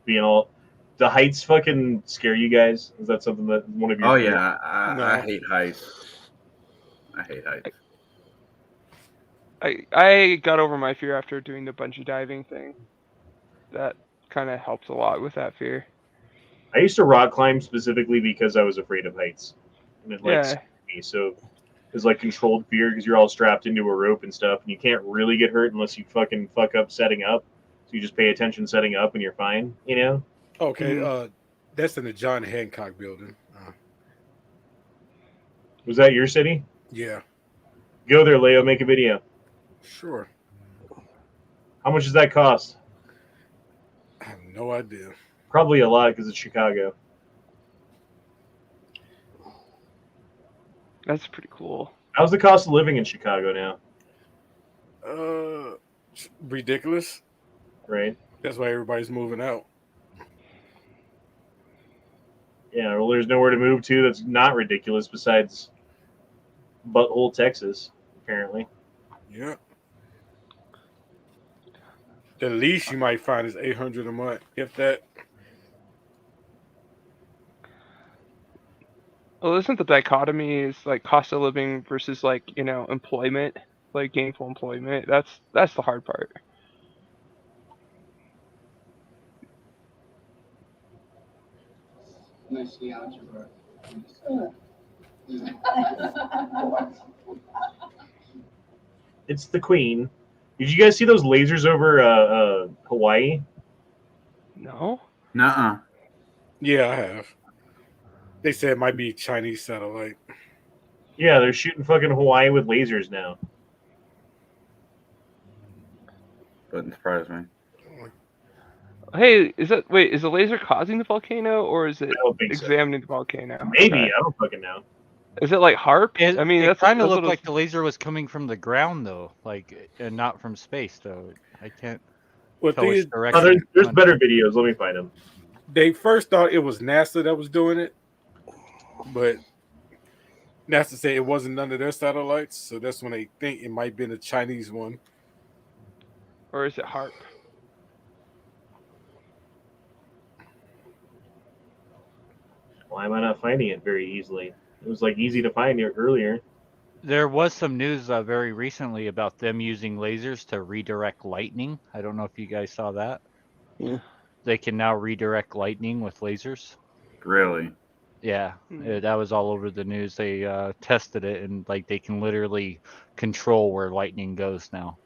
Speaker 2: Being all the heights fucking scare you guys? Is that something that one of you?
Speaker 11: Oh yeah, I hate heights. I hate heights.
Speaker 5: I got over my fear after doing the bungee diving thing. That kind of helps a lot with that fear.
Speaker 2: I used to rock climb specifically because I was afraid of heights, and it like scared me. So it's like controlled fear because you're all strapped into a rope and stuff, and you can't really get hurt unless you fucking fuck up setting up. So you just pay attention setting up, and you're fine. You know?
Speaker 10: Okay, that's in the John Hancock building.
Speaker 2: Was that your city?
Speaker 10: Yeah.
Speaker 2: Go there, Leo. Make a video.
Speaker 10: Sure.
Speaker 2: How much does that cost?
Speaker 10: I have no idea.
Speaker 2: Probably a lot because it's Chicago.
Speaker 5: That's pretty cool.
Speaker 2: How's the cost of living in Chicago now?
Speaker 10: Ridiculous.
Speaker 2: Right.
Speaker 10: That's why everybody's moving out.
Speaker 2: Yeah, well, there's nowhere to move to that's not ridiculous besides butthole Texas, apparently.
Speaker 10: Yeah. The least you might find is $800 a month, if that.
Speaker 5: Well, isn't the dichotomy is like cost of living versus like, you know, employment, like gainful employment? That's the hard part.
Speaker 13: Nice algebra.
Speaker 2: It's the queen. Did you guys see those lasers over Hawaii?
Speaker 5: No.
Speaker 11: Nuh-uh.
Speaker 10: Yeah, I have. They said it might be Chinese satellite.
Speaker 2: Yeah, they're shooting fucking Hawaii with lasers now.
Speaker 11: Wouldn't surprise me.
Speaker 5: Hey, is the laser causing the volcano or is it
Speaker 2: I don't think so.
Speaker 5: examining the volcano?
Speaker 2: Maybe,
Speaker 5: Okay.
Speaker 2: I don't fucking know.
Speaker 5: Is it like HARP?
Speaker 1: It,
Speaker 5: I mean,
Speaker 1: it
Speaker 5: that's
Speaker 1: kind of
Speaker 5: what
Speaker 1: looked
Speaker 5: it was-
Speaker 1: like the laser was coming from the ground, though, like, and not from space, though. I can't
Speaker 10: Well,
Speaker 1: tell which
Speaker 10: these,
Speaker 2: Oh,
Speaker 1: direction.
Speaker 2: there's better videos. Let me find them.
Speaker 10: they first thought it was NASA that was doing it, but NASA said it wasn't none of their satellites, so that's when they think it might be a Chinese one.
Speaker 5: Or is it HARP?
Speaker 2: Why am I not finding it very easily? It was like easy to find it earlier.
Speaker 1: There was some news very recently about them using lasers to redirect lightning. I don't know if you guys saw that.
Speaker 6: Yeah.
Speaker 1: They can now redirect lightning with lasers.
Speaker 11: Really?
Speaker 1: Yeah, that was all over the news. They tested it, and like they can literally control where lightning goes now.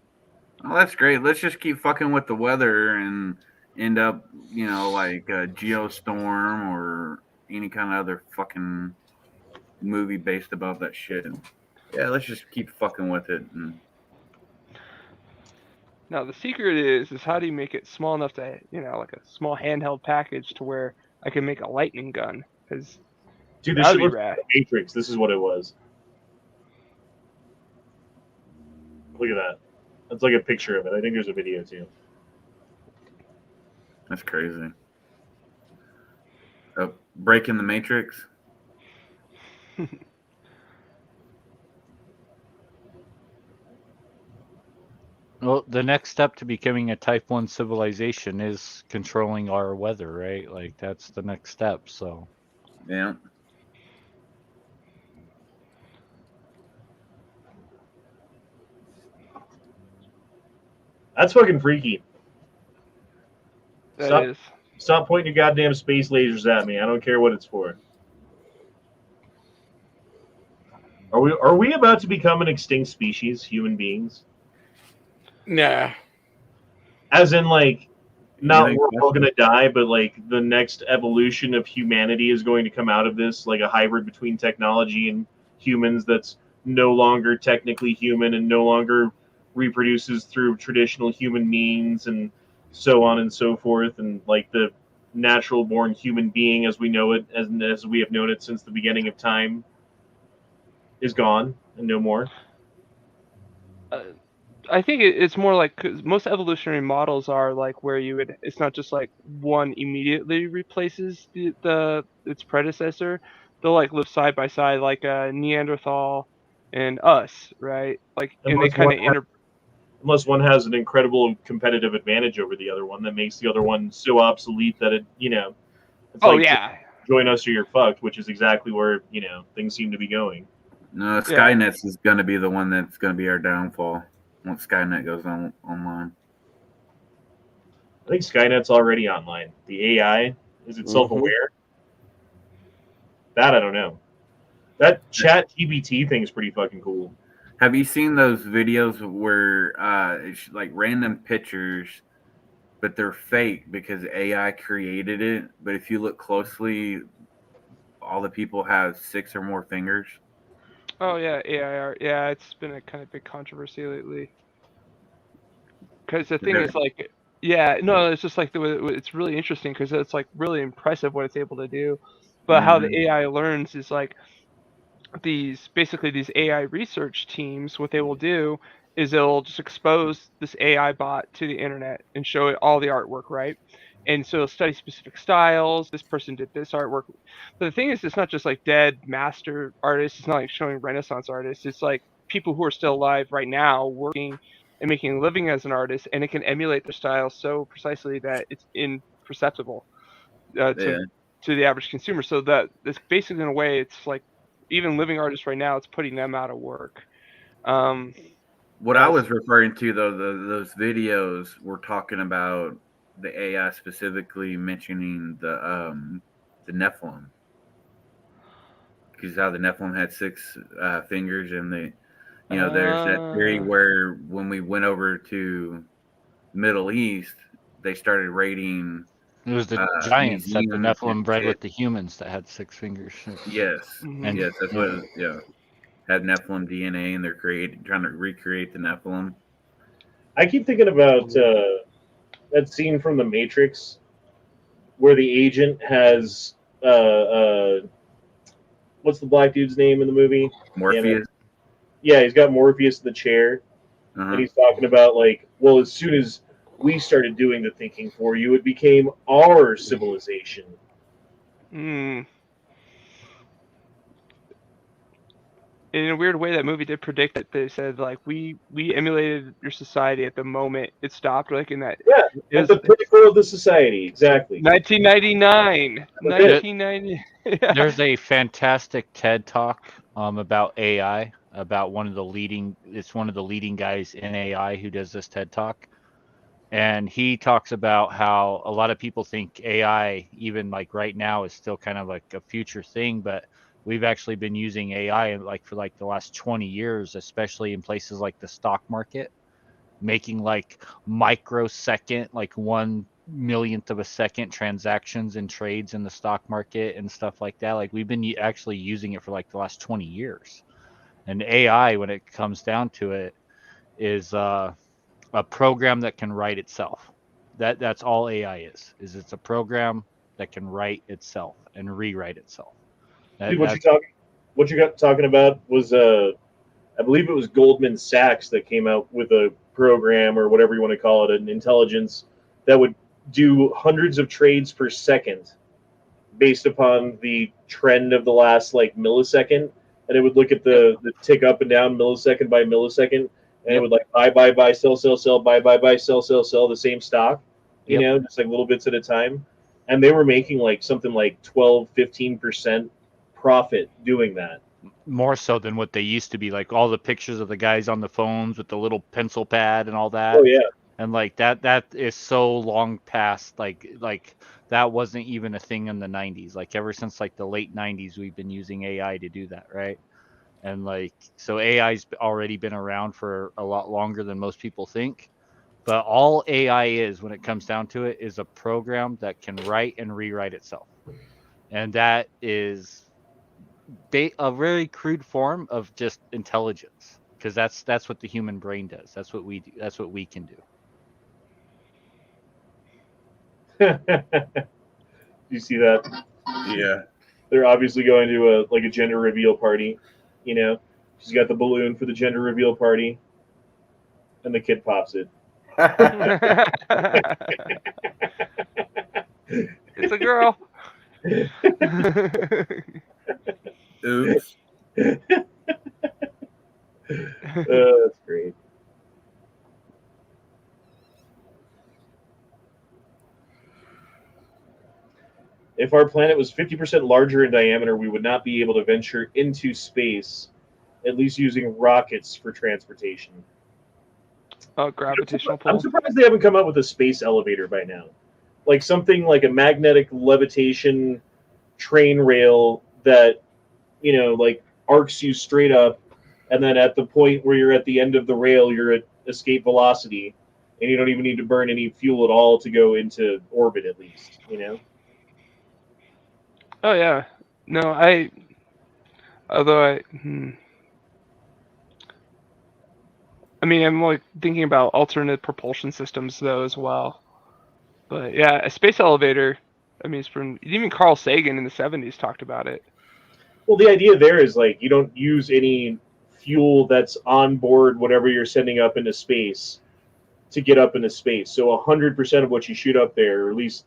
Speaker 11: Oh, that's great. Let's just keep fucking with the weather and end up, like a geostorm or any kind of other fucking movie based about that shit. Yeah, let's just keep fucking with it. And
Speaker 5: Now the secret is how do you make it small enough to, like a small handheld package to where I can make a lightning gun? Because
Speaker 2: Dude, this shit looks like the Matrix. This is what it was. Look at that. That's like a picture of it. I think there's a video too.
Speaker 11: that's crazy. Breaking the Matrix.
Speaker 1: Well, the next step to becoming a Type 1 civilization is controlling our weather, right? Like, that's the next step, so.
Speaker 11: Yeah.
Speaker 2: That's fucking freaky.
Speaker 5: That is.
Speaker 2: Stop pointing your goddamn space lasers at me. I don't care what it's for. Are we about to become an extinct species, human beings?
Speaker 10: Nah.
Speaker 2: As in, like, not
Speaker 11: think
Speaker 2: we're all gonna die, but like the next evolution of humanity is going to come out of this, like a hybrid between technology and humans that's no longer technically human and no longer reproduces through traditional human means and so on and so forth, and like the natural born human being as we know it, as we have known it since the beginning of time, is gone and no more.
Speaker 5: I think it's more like, cause most evolutionary models are like where it's not just like one immediately replaces its predecessor. They'll like live side by side, like a Neanderthal and us, right? Like, and they kind of
Speaker 2: unless one has an incredible competitive advantage over the other one that makes the other one so obsolete that it, it's
Speaker 5: Oh,
Speaker 2: like,
Speaker 5: yeah.
Speaker 2: join us or you're fucked, which is exactly where, things seem to be going.
Speaker 11: No, Skynet's is going to be the one that's going to be our downfall once Skynet goes online.
Speaker 2: I think Skynet's already online. The AI, is it self-aware? That I don't know. That chat GBT thing is pretty fucking cool.
Speaker 11: Have you seen those videos where it's like random pictures, but they're fake because AI created it? But if you look closely, all the people have 6 or more fingers.
Speaker 5: Oh yeah, AIR. Yeah, it's been a kind of big controversy lately. Because the thing is, like, yeah, no, it's just like it's really interesting because it's like really impressive what it's able to do, but how the AI learns is like these AI research teams. What they will do is they'll just expose this AI bot to the internet and show it all the artwork, right? And so they'll study specific styles. This person did this artwork, but the thing is, it's not just like dead master artists. It's not like showing Renaissance artists. It's like people who are still alive right now working and making a living as an artist, and it can emulate their style so precisely that it's imperceptible to the average consumer. So that it's basically, in a way, it's like even living artists right now, it's putting them out of work.
Speaker 11: What I was referring to, though, those videos were talking about the AI specifically mentioning the Nephilim. because how the Nephilim had 6 fingers, and there's that theory where when we went over to Middle East, they started raiding.
Speaker 1: It was the giants that the
Speaker 11: museums
Speaker 1: Nephilim
Speaker 11: and
Speaker 1: bred
Speaker 11: shit.
Speaker 1: with the humans that had 6 fingers.
Speaker 11: Yes,
Speaker 1: And-
Speaker 11: yes, that's what. Had Nephilim DNA, and they're trying to recreate the Nephilim.
Speaker 2: I keep thinking about that scene from The Matrix where the agent has what's the black dude's name in the movie?
Speaker 11: Morpheus.
Speaker 2: Yeah, he's got Morpheus in the chair, and he's talking about like, well, as soon as we started doing the thinking for you, it became our civilization.
Speaker 5: In a weird way, that movie did predict it. They said like we emulated your society at the moment it stopped, like in that.
Speaker 2: Yeah, at the pinnacle of the society, exactly.
Speaker 5: 1999. 1990. Yeah.
Speaker 1: There's a fantastic TED talk about AI, about one of the leading guys in AI who does this TED talk. And he talks about how a lot of people think AI, even like right now, is still kind of like a future thing, but we've actually been using AI like for like the last 20 years, especially in places like the stock market, making like microsecond, like 1/1,000,000th of a second transactions and trades in the stock market and stuff like that. Like we've been actually using it for like the last 20 years. And AI, when it comes down to it, is a program that can write itself. That's all AI is it's a program that can write itself and rewrite itself.
Speaker 2: Dude, what you got talking about was I believe it was Goldman Sachs that came out with a program or whatever you want to call it, an intelligence that would do hundreds of trades per second based upon the trend of the last like millisecond, and it would look at the tick up and down millisecond by millisecond, and it would like buy, sell, buy, sell, the same stock, you know, just like little bits at a time. And they were making like something like 12-15% profit doing that.
Speaker 1: More so than what they used to be. Like all the pictures of the guys on the phones with the little pencil pad and all that.
Speaker 2: Oh yeah.
Speaker 1: And like that is so long past, like that wasn't even a thing in the 90s. Like ever since like the late 90s, we've been using AI to do that, right? And like, so AI's already been around for a lot longer than most people think. But all AI is, when it comes down to it, is a program that can write and rewrite itself. And that is a very crude form of just intelligence, because that's what the human brain does. That's what we do. That's what we can do.
Speaker 2: You see that?
Speaker 11: Yeah.
Speaker 2: They're obviously going to a gender reveal party. You know, she's got the balloon for the gender reveal party, and the kid pops it.
Speaker 5: It's a girl.
Speaker 11: Oops.
Speaker 2: That's great. If our planet was 50% larger in diameter, we would not be able to venture into space, at least using rockets for transportation.
Speaker 5: Oh, gravitational pull.
Speaker 2: I'm surprised they haven't come up with a space elevator by now. Like something like a magnetic levitation train rail that, you know, like arcs you straight up, and then at the point where you're at the end of the rail, you're at escape velocity, and you don't even need to burn any fuel at all to go into orbit, at least, you know?
Speaker 5: Oh yeah. No, I mean, I'm like thinking about alternate propulsion systems though as well. But yeah, a space elevator. I mean, it's from even Carl Sagan in the 70s talked about it.
Speaker 2: Well, the idea there is like you don't use any fuel that's on board whatever you're sending up into space to get up into space. So 100% of what you shoot up there, or at least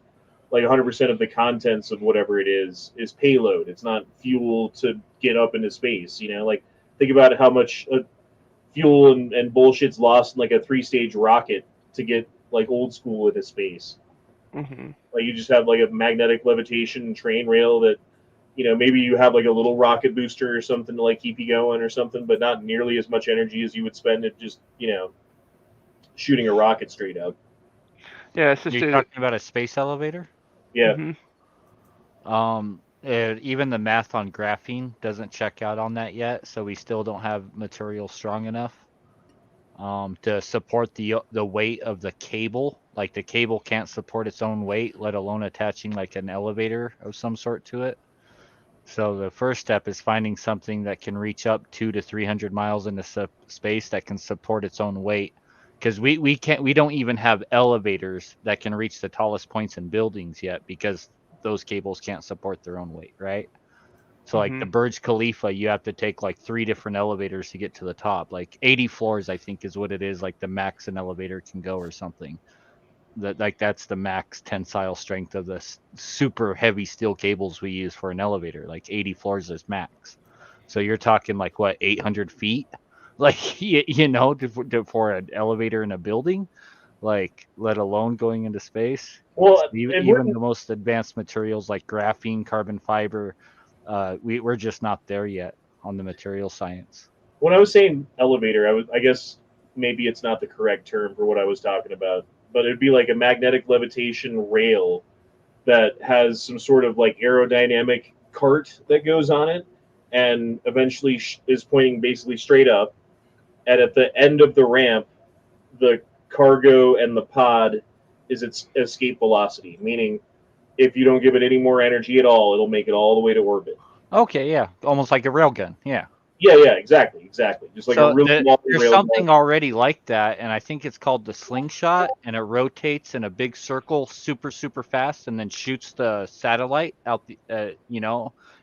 Speaker 2: like 100% of the contents of whatever it is payload. It's not fuel to get up into space. You know, like think about how much fuel and bullshit's lost in like a 3-stage rocket to get like old school into space.
Speaker 5: Mm-hmm.
Speaker 2: Like you just have like a magnetic levitation train rail that, you know, maybe you have like a little rocket booster or something to like keep you going or something, but not nearly as much energy as you would spend at just, you know, shooting a rocket straight up.
Speaker 5: Yeah, it's just
Speaker 1: You're talking about a space elevator?
Speaker 2: Yeah.
Speaker 5: Mm-hmm.
Speaker 1: Even the math on graphene doesn't check out on that yet, so we still don't have material strong enough to support the weight of the cable. Like the cable can't support its own weight, let alone attaching like an elevator of some sort to it. So the first step is finding something that can reach up 200 to 300 miles into space that can support its own weight. Because we don't even have elevators that can reach the tallest points in buildings yet because those cables can't support their own weight, right? So like the Burj Khalifa, you have to take like 3 different elevators to get to the top. Like 80 floors, I think, is what it is. Like the max an elevator can go or something. That's the max tensile strength of the super heavy steel cables we use for an elevator. Like 80 floors is max. So you're talking like what 800 feet, like for an elevator in a building, like let alone going into space.
Speaker 2: Well, and
Speaker 1: Even the most advanced materials like graphene, carbon fiber, we're just not there yet on the material science.
Speaker 2: when I was saying elevator, I guess maybe it's not the correct term for what I was talking about, but it'd be like a magnetic levitation rail that has some sort of like aerodynamic cart that goes on it, and eventually is pointing basically straight up. And at the end of the ramp, the cargo and the pod is its escape velocity, meaning if you don't give it any more energy at all, it'll make it all the way to orbit.
Speaker 1: Okay, yeah, almost like a railgun, yeah.
Speaker 2: Yeah, exactly. Just like a
Speaker 1: So
Speaker 2: really long
Speaker 1: there's
Speaker 2: rail
Speaker 1: something
Speaker 2: gun.
Speaker 1: already like that, and I think it's called the slingshot, and it rotates in a big circle super fast, and then shoots the satellite out. It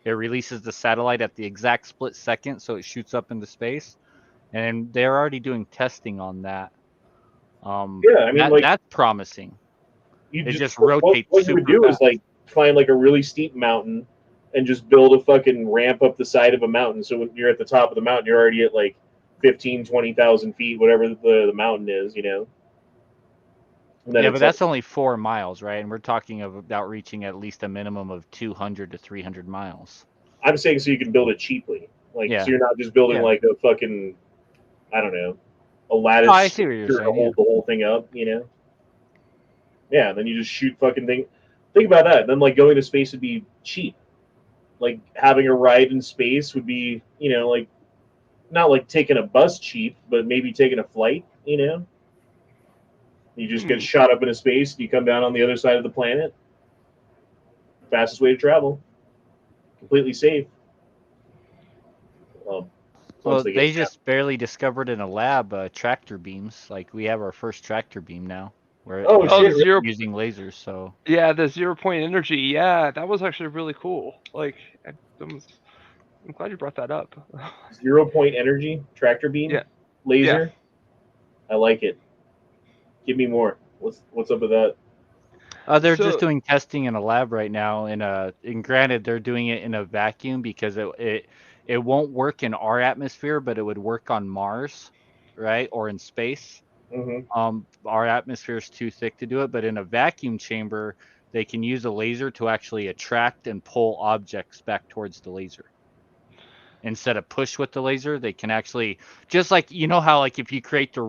Speaker 1: releases the satellite at the exact split second, so it shoots up into space. And they're already doing testing on that.
Speaker 2: Yeah, I mean, like
Speaker 1: That's promising.
Speaker 2: you
Speaker 1: It
Speaker 2: just
Speaker 1: just rotates
Speaker 2: what you would
Speaker 1: super
Speaker 2: do is
Speaker 1: fast.
Speaker 2: like find like a really steep mountain and just build a fucking ramp up the side of a mountain. So when you're at the top of the mountain, you're already at like 15, 20,000 feet, whatever the mountain is, And then
Speaker 1: Yeah, but
Speaker 2: it's like
Speaker 1: that's only 4 miles, right? And we're talking about reaching at least a minimum of 200 to 300 miles.
Speaker 2: I'm saying so you can build it cheaply, like so
Speaker 1: Yeah.
Speaker 2: you're not just building
Speaker 1: Yeah.
Speaker 2: like a fucking I don't know a lattice
Speaker 1: No, I see what you're
Speaker 2: structure to
Speaker 1: saying. Yeah.
Speaker 2: hold the whole thing up. Yeah, and then you just shoot fucking thing. Think about that. Then like going to space would be cheap. Like having a ride in space would be, like not like taking a bus cheap, but maybe taking a flight. You just get shot up into space and you come down on the other side of the planet. Fastest way to travel. Completely safe. Well, once
Speaker 1: Well,
Speaker 2: they get
Speaker 1: they just barely discovered in a lab tractor beams. Like we have our first tractor beam now. Where
Speaker 2: Oh, shit,
Speaker 5: the zero
Speaker 1: using lasers. So
Speaker 5: yeah, the 0 point energy. Yeah, that was actually really cool. Like I'm glad you brought that up.
Speaker 2: 0 point energy tractor beam
Speaker 5: Yeah.
Speaker 2: laser. I like it. Give me more. What's up with that?
Speaker 1: they're
Speaker 5: So
Speaker 1: just doing testing in a lab right now. And granted, they're doing it in a vacuum because it won't work in our atmosphere, but it would work on Mars, right, or in space. Our atmosphere is too thick to do it, but in a vacuum chamber, they can use a laser to actually attract and pull objects back towards the laser. Instead of push with the laser, they can actually, just like how like if you create the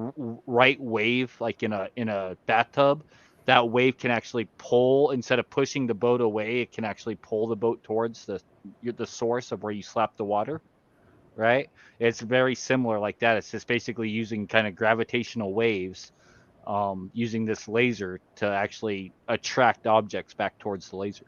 Speaker 1: right wave like in a bathtub, that wave can actually pull. Instead of pushing the boat away, it can actually pull the boat towards the source of where you slap the water, right? It's very similar like that. It's just basically using kind of gravitational waves, using this laser to actually attract objects back towards the laser.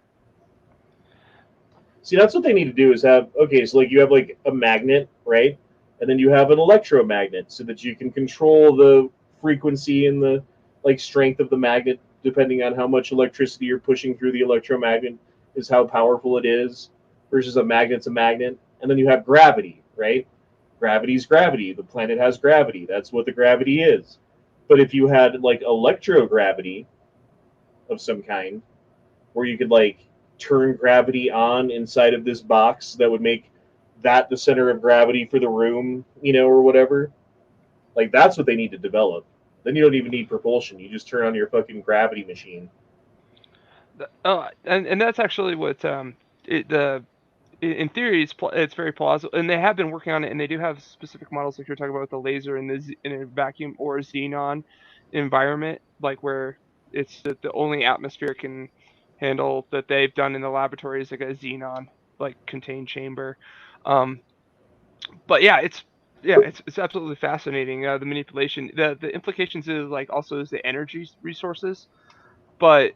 Speaker 2: See, that's what they need to do is have so like you have like a magnet, right? And then you have an electromagnet so that you can control the frequency and the like strength of the magnet depending on how much electricity you're pushing through the electromagnet is how powerful it is versus a magnet's a magnet. And then you have gravity, right? Gravity's gravity. The planet has gravity. That's what the gravity is. But if you had like electrogravity of some kind where you could like turn gravity on inside of this box that would make that the center of gravity for the room, or whatever. Like that's what they need to develop. Then you don't even need propulsion. You just turn on your fucking gravity machine.
Speaker 5: and that's actually what in theory it's very plausible, and they have been working on it, and they do have specific models like you're talking about with the laser in a vacuum or a xenon environment, like where it's the only atmosphere can handle that they've done in the laboratory is like a xenon like contained chamber. But yeah, it's absolutely fascinating. The manipulation, the implications is like also is the energy resources, but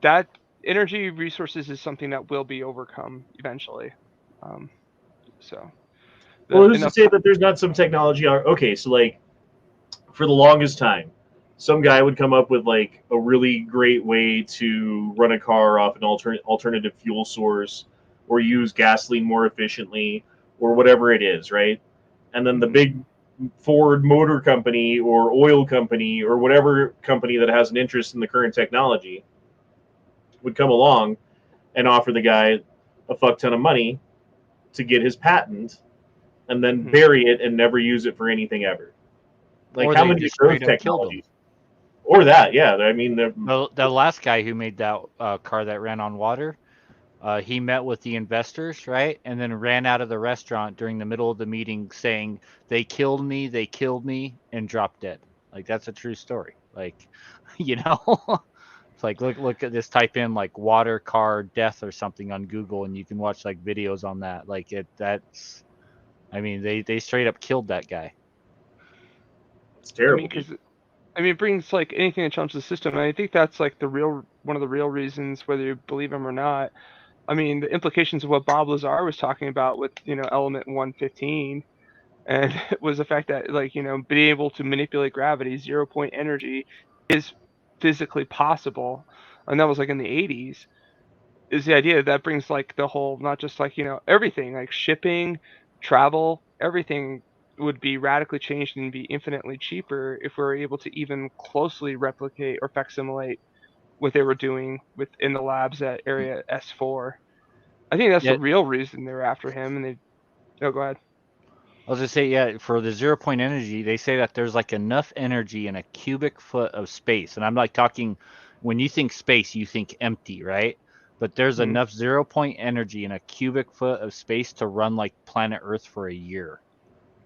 Speaker 5: that energy resources is something that will be overcome eventually. So
Speaker 2: Well, who's to
Speaker 5: enough
Speaker 2: say
Speaker 5: time.
Speaker 2: that there's not some technology? Okay, so like for the longest time, some guy would come up with like a really great way to run a car off an alternative fuel source, or use gasoline more efficiently, or whatever it is, right? And then the big Ford Motor Company or oil company or whatever company that has an interest in the current technology would come along and offer the guy a fuck ton of money to get his patent and then bury it and never use it for anything ever. Like
Speaker 1: Or
Speaker 2: how
Speaker 1: they
Speaker 2: many
Speaker 1: just
Speaker 2: of those
Speaker 1: straight up killed him.
Speaker 2: technologies? Or that, yeah. I mean,
Speaker 1: The last guy who made that car that ran on water, he met with the investors, right? And then ran out of the restaurant during the middle of the meeting saying, they killed me, and dropped dead. Like, that's a true story. Like, you know, it's like, look at this, type in like water car death or something on Google, and you can watch like videos on that. Like, I mean, they straight up killed that guy.
Speaker 2: It's terrible.
Speaker 5: It brings like anything that challenges the system, and I think that's like one of the real reasons, whether you believe him or not. I mean, the implications of what Bob Lazar was talking about with element 115, and it was the fact that like being able to manipulate gravity, 0 point energy, is physically possible, and that was like in the 80s. Is the idea that brings like the whole, not just like everything, like shipping, travel, everything would be radically changed and be infinitely cheaper if we were able to even closely replicate or facsimilate what they were doing within the labs at Area S4. I think that's the
Speaker 1: Yeah.
Speaker 5: real reason they're after him. And go ahead.
Speaker 1: I was gonna say, yeah, for the 0 point energy, they say that there's like enough energy in a cubic foot of space. And I'm like talking, when you think space, you think empty, right? But there's enough 0 point energy in a cubic foot of space to run like planet Earth for a year,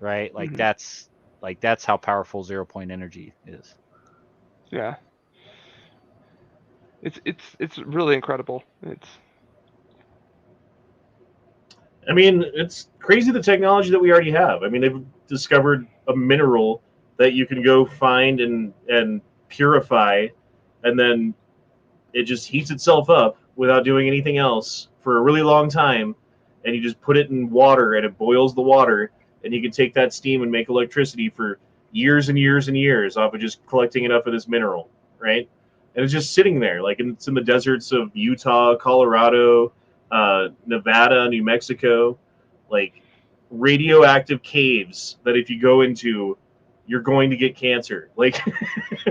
Speaker 1: right? Like that's how powerful 0 point energy is.
Speaker 5: Yeah. It's really incredible.
Speaker 2: I mean, it's crazy the technology that we already have. I mean, they've discovered a mineral that you can go find and purify, and then it just heats itself up without doing anything else for a really long time, and you just put it in water and it boils the water, and you can take that steam and make electricity for years and years and years off of just collecting enough of this mineral, right? And it's just sitting there, like it's in the deserts of Utah, Colorado, Nevada, New Mexico, like radioactive caves that if you go into, you're going to get cancer. Like,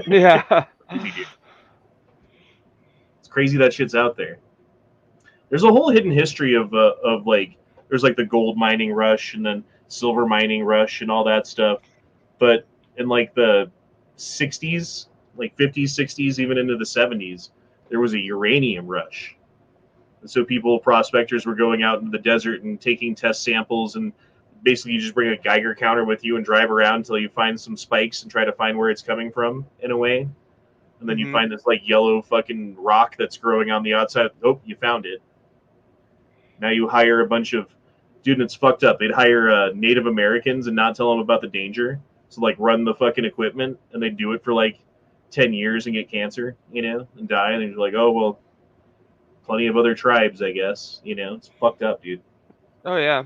Speaker 5: yeah.
Speaker 2: It's crazy that shit's out there. There's a whole hidden history of like there's like the gold mining rush and then silver mining rush and all that stuff, but in like the 60s, like 50s, 60s, even into the 70s, there was a uranium rush. And so prospectors were going out into the desert and taking test samples, and basically you just bring a Geiger counter with you and drive around until you find some spikes and try to find where it's coming from in a way. And then you find this like yellow fucking rock that's growing on the outside. Oh, you found it. Now you hire a bunch of, dude, it's fucked up. They'd hire Native Americans and not tell them about the danger. So like run the fucking equipment, and they do it for like 10 years and get cancer, and die. And you're like, oh, well, plenty of other tribes, I guess. It's fucked up, dude.
Speaker 5: Oh yeah.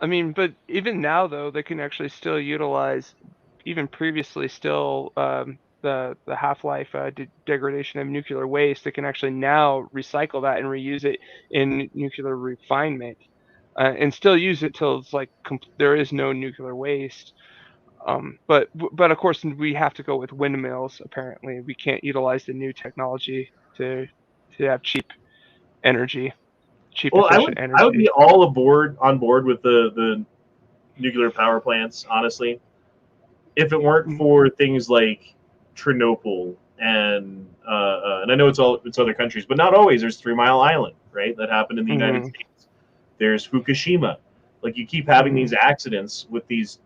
Speaker 5: I mean, but even now though, they can actually still utilize, even previously still the half-life degradation of nuclear waste. They can actually now recycle that and reuse it in nuclear refinement, and still use it till it's like there is no nuclear waste. But of course we have to go with windmills. Apparently, we can't utilize the new technology to have cheap energy,
Speaker 2: Well,
Speaker 5: efficient
Speaker 2: I would
Speaker 5: energy.
Speaker 2: be all on board with the nuclear power plants, honestly, if it weren't for things like Chernobyl and I know it's other countries, but not always. There's 3 Mile Island, right? That happened in the United States. There's Fukushima. Like you keep having these accidents with these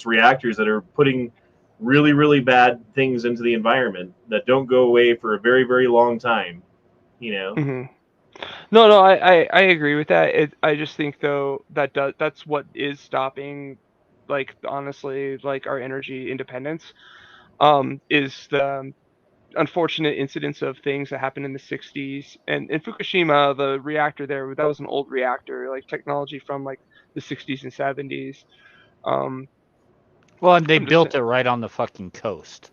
Speaker 2: reactors that are putting really, really bad things into the environment that don't go away for a very, very long time. You know.
Speaker 5: No, I agree with that. I just think though that's what is stopping, like honestly, like our energy independence, is the unfortunate incidents of things that happened in the 60s and in Fukushima. The reactor there, that was an old reactor, like technology from like the 60s and 70s. Um,
Speaker 1: Well, and they
Speaker 5: I'm just
Speaker 1: built
Speaker 5: saying,
Speaker 1: it right on the fucking coast.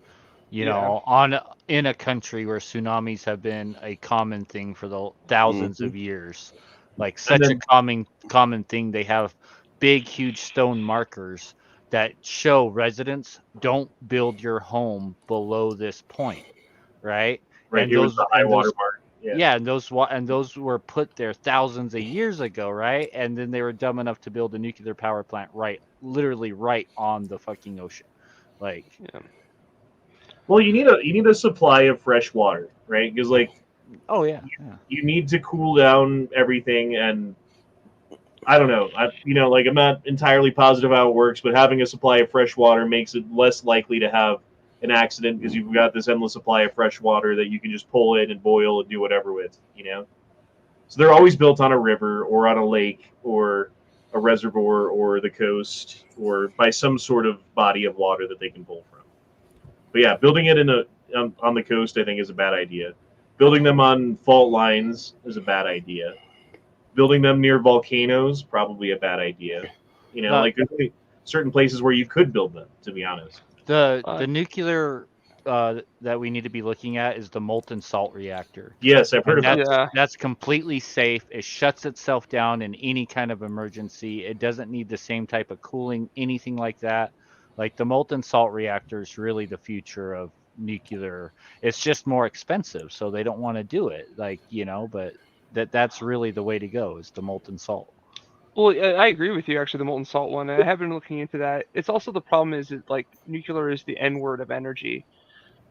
Speaker 1: You
Speaker 5: yeah.
Speaker 1: know, in a country where tsunamis have been a common thing for the thousands of years. Like
Speaker 2: And
Speaker 1: such a
Speaker 2: then
Speaker 1: common thing. They have big, huge stone markers that show residents don't build your home below this point, right?
Speaker 2: right here was the high water mark. Yeah.
Speaker 1: Yeah, and those were put there thousands of years ago, right? And then they were dumb enough to build a nuclear power plant literally right on the fucking ocean. Like,
Speaker 5: Yeah.
Speaker 2: Well, you need a supply of fresh water, right? Because like,
Speaker 1: oh yeah,
Speaker 2: you need to cool down everything, and I don't know. Like I'm not entirely positive how it works, but having a supply of fresh water makes it less likely to have an accident because you've got this endless supply of fresh water that you can just pull in and boil and do whatever with. So they're always built on a river or on a lake or a reservoir or the coast or by some sort of body of water that they can pull from. But yeah, building it on the coast, I think, is a bad idea. Building them on fault lines is a bad idea. Building them near volcanoes, probably a bad idea. Like there's only certain places where you could build them, to be honest.
Speaker 1: the nuclear that we need to be looking at is the molten salt reactor.
Speaker 2: Yes, I've heard about
Speaker 5: that.
Speaker 1: That's completely safe. It shuts itself down in any kind of emergency. It doesn't need the same type of cooling, anything like that. Like the molten salt reactor is really the future of nuclear. It's just more expensive, so they don't want to do it. But that's really the way to go is the molten salt.
Speaker 5: Well, I agree with you. Actually, the molten salt one. I have been looking into that. It's also the problem is that like nuclear is the N word of energy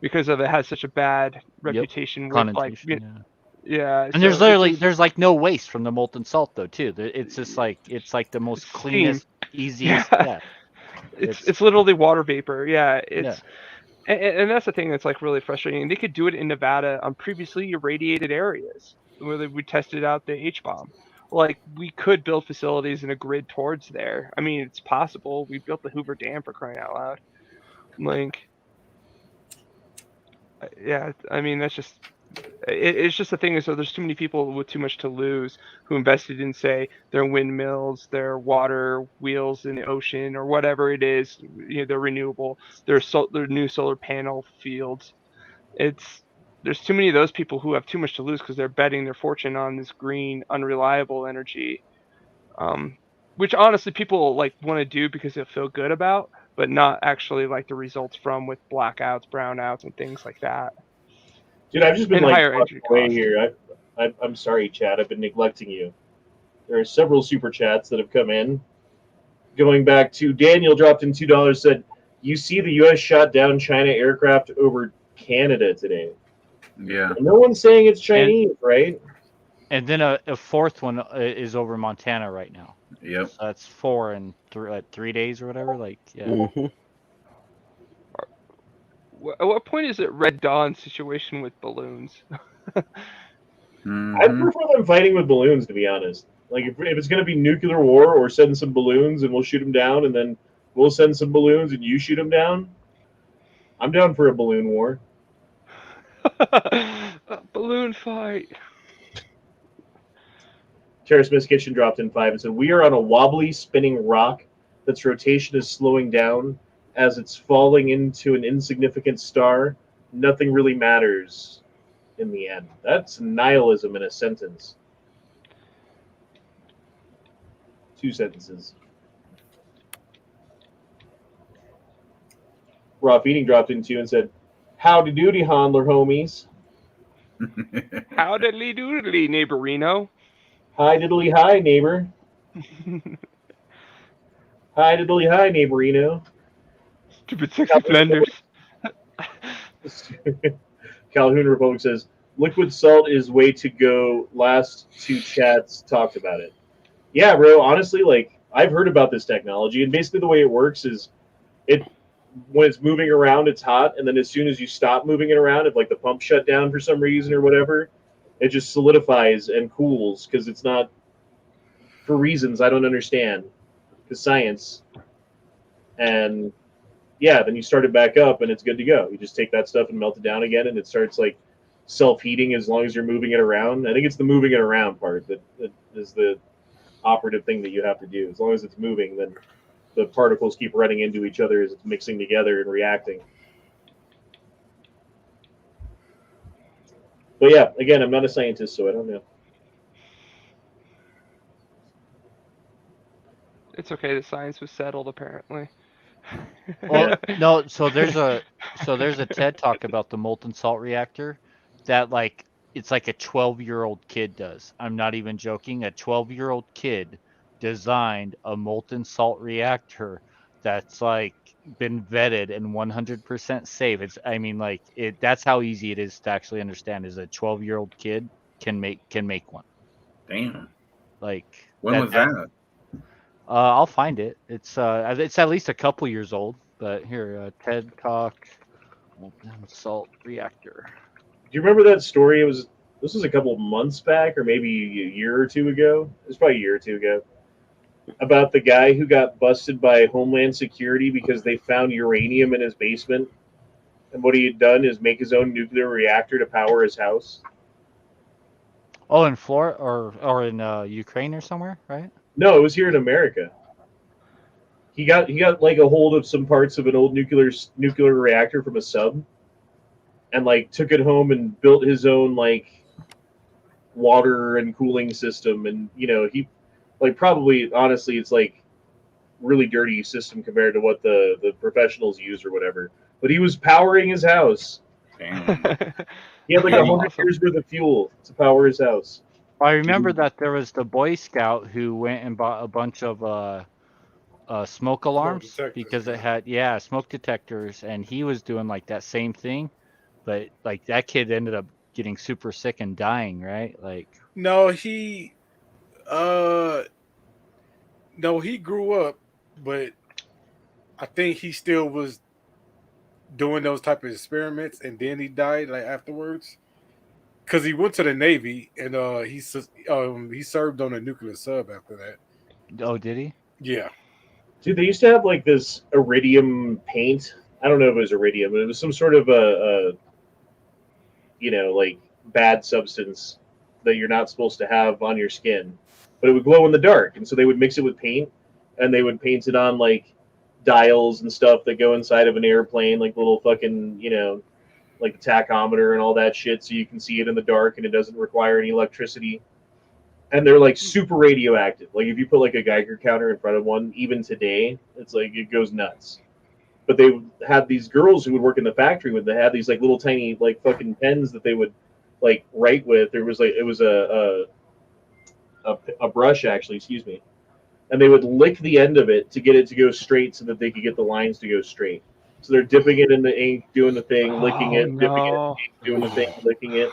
Speaker 5: because of it has such a bad reputation with like
Speaker 1: connotation.
Speaker 5: yeah.
Speaker 1: And
Speaker 5: So
Speaker 1: there's like no waste from the molten salt though too. It's just like it's like the most cleanest, easiest. Yeah.
Speaker 5: It's literally water vapor. Yeah.
Speaker 1: Yeah.
Speaker 5: And that's the thing that's like really frustrating. They could do it in Nevada on previously irradiated areas where we tested out the H bomb. Like we could build facilities in a grid towards there. I mean, it's possible. We built the Hoover Dam for crying out loud. Like, yeah. I mean, that's just it's just the thing is, so there's too many people with too much to lose who invested in, say, their windmills, their water wheels in the ocean, or whatever it is. They're renewable. Their new solar panel fields. There's too many of those people who have too much to lose because they're betting their fortune on this green, unreliable energy, which honestly people like want to do because they feel good about, but not actually like the results from with blackouts, brownouts, and things like that.
Speaker 2: Dude, I've just been
Speaker 5: and
Speaker 2: like
Speaker 5: higher energy
Speaker 2: away
Speaker 5: costs.
Speaker 2: here. I'm sorry, Chad. I've been neglecting you. There are several super chats that have come in. Going back to Daniel dropped in $2, said, "You see the U.S. shot down China aircraft over Canada today."
Speaker 11: Yeah.
Speaker 2: And no one's saying it's Chinese, right?
Speaker 1: And then a fourth one is over Montana right now.
Speaker 11: Yep.
Speaker 1: So that's 4 in 3 days or whatever. Like, yeah.
Speaker 5: At what point is it Red Dawn situation with balloons?
Speaker 2: I prefer them fighting with balloons, to be honest. Like, if it's going to be nuclear war or send some balloons and we'll shoot them down, and then we'll send some balloons and you shoot them down, I'm down for a balloon war.
Speaker 5: A balloon fight.
Speaker 2: Tara Smith's Kitchen dropped in 5 and said, "We are on a wobbly, spinning rock that's rotation is slowing down as it's falling into an insignificant star. Nothing really matters in the end." That's nihilism in a sentence. 2 sentences. Raw Feeding dropped in 2 and said, "Howdy doody, Handler homies."
Speaker 5: How diddly doodly, neighborino.
Speaker 2: Hi diddly hi, neighbor. Hi diddly hi, neighborino.
Speaker 5: Stupid sexy Flanders.
Speaker 2: Calhoun Republic says, "Liquid salt is way to go. Last 2 chats talked about it." Yeah, bro, honestly, like, I've heard about this technology, and basically the way it works is when it's moving around, it's hot, and then as soon as you stop moving it around, if like the pump shut down for some reason or whatever, It just solidifies and cools because it's not for reasons I don't understand. Because science. And yeah, then you start it back up and it's good to go. You just take that stuff and melt it down again, and it starts like self-heating as long as you're moving it around. I think it's the moving it around part that is the operative thing that you have to do. As long as it's moving, then the particles keep running into each other as it's mixing together and reacting. But yeah, again, I'm not a scientist, so I don't know.
Speaker 5: It's okay. The science was settled, apparently.
Speaker 1: Well, no. So there's a TED talk about the molten salt reactor that like it's like a 12-year-old kid does. I'm not even joking. A 12-year-old kid designed a molten salt reactor that's like been vetted and 100% safe. It's I mean like it that's how easy it is to actually understand is a 12-year-old kid can make one.
Speaker 11: Damn.
Speaker 1: Like
Speaker 11: When was that?
Speaker 1: I'll find it. It's at least a couple years old. But here, TED Talk, molten salt reactor.
Speaker 2: Do you remember that story? This was a couple of months back, or maybe a year or two ago. It was probably a year or two ago. About the guy who got busted by Homeland Security because they found uranium in his basement, and what he had done is make his own nuclear reactor to power his house.
Speaker 1: Oh, in Florida or in Ukraine or somewhere, right?
Speaker 2: No, it was here in America. He got like a hold of some parts of an old nuclear reactor from a sub, and like took it home and built his own like water and cooling system. And he like probably honestly it's like really dirty system compared to what the professionals use or whatever. But he was powering his house.
Speaker 11: Damn.
Speaker 2: He had like
Speaker 5: That's
Speaker 2: 100
Speaker 5: awesome.
Speaker 2: years worth of fuel to power his house.
Speaker 1: I remember that there was the Boy Scout who went and bought a bunch of smoke alarms
Speaker 10: detectors,
Speaker 1: because it had smoke detectors, and he was doing like that same thing, but like that kid ended up getting super sick and dying, right? Like
Speaker 10: No, he grew up, but I think he still was doing those type of experiments, and then he died like afterwards because he went to the Navy and he served on a nuclear sub after that.
Speaker 1: oh, did he?
Speaker 10: Yeah.
Speaker 2: Dude, they used to have like this iridium paint. I don't know if it was iridium, but it was some sort of a like bad substance that you're not supposed to have on your skin, but it would glow in the dark. And so they would mix it with paint, and they would paint it on like dials and stuff that go inside of an airplane, like little fucking like the tachometer and all that shit, so you can see it in the dark and it doesn't require any electricity. And they're like super radioactive. Like if you put like a Geiger counter in front of one, even today, it's like it goes nuts. But they had these girls who would work in the factory with. They had these like little tiny like fucking pens that they would like write with. It was a brush actually, excuse me, and they would lick the end of it to get it to go straight so that they could get the lines to go straight. So they're dipping it in the ink, doing the thing, licking it, dipping it in the ink, doing the thing, licking it,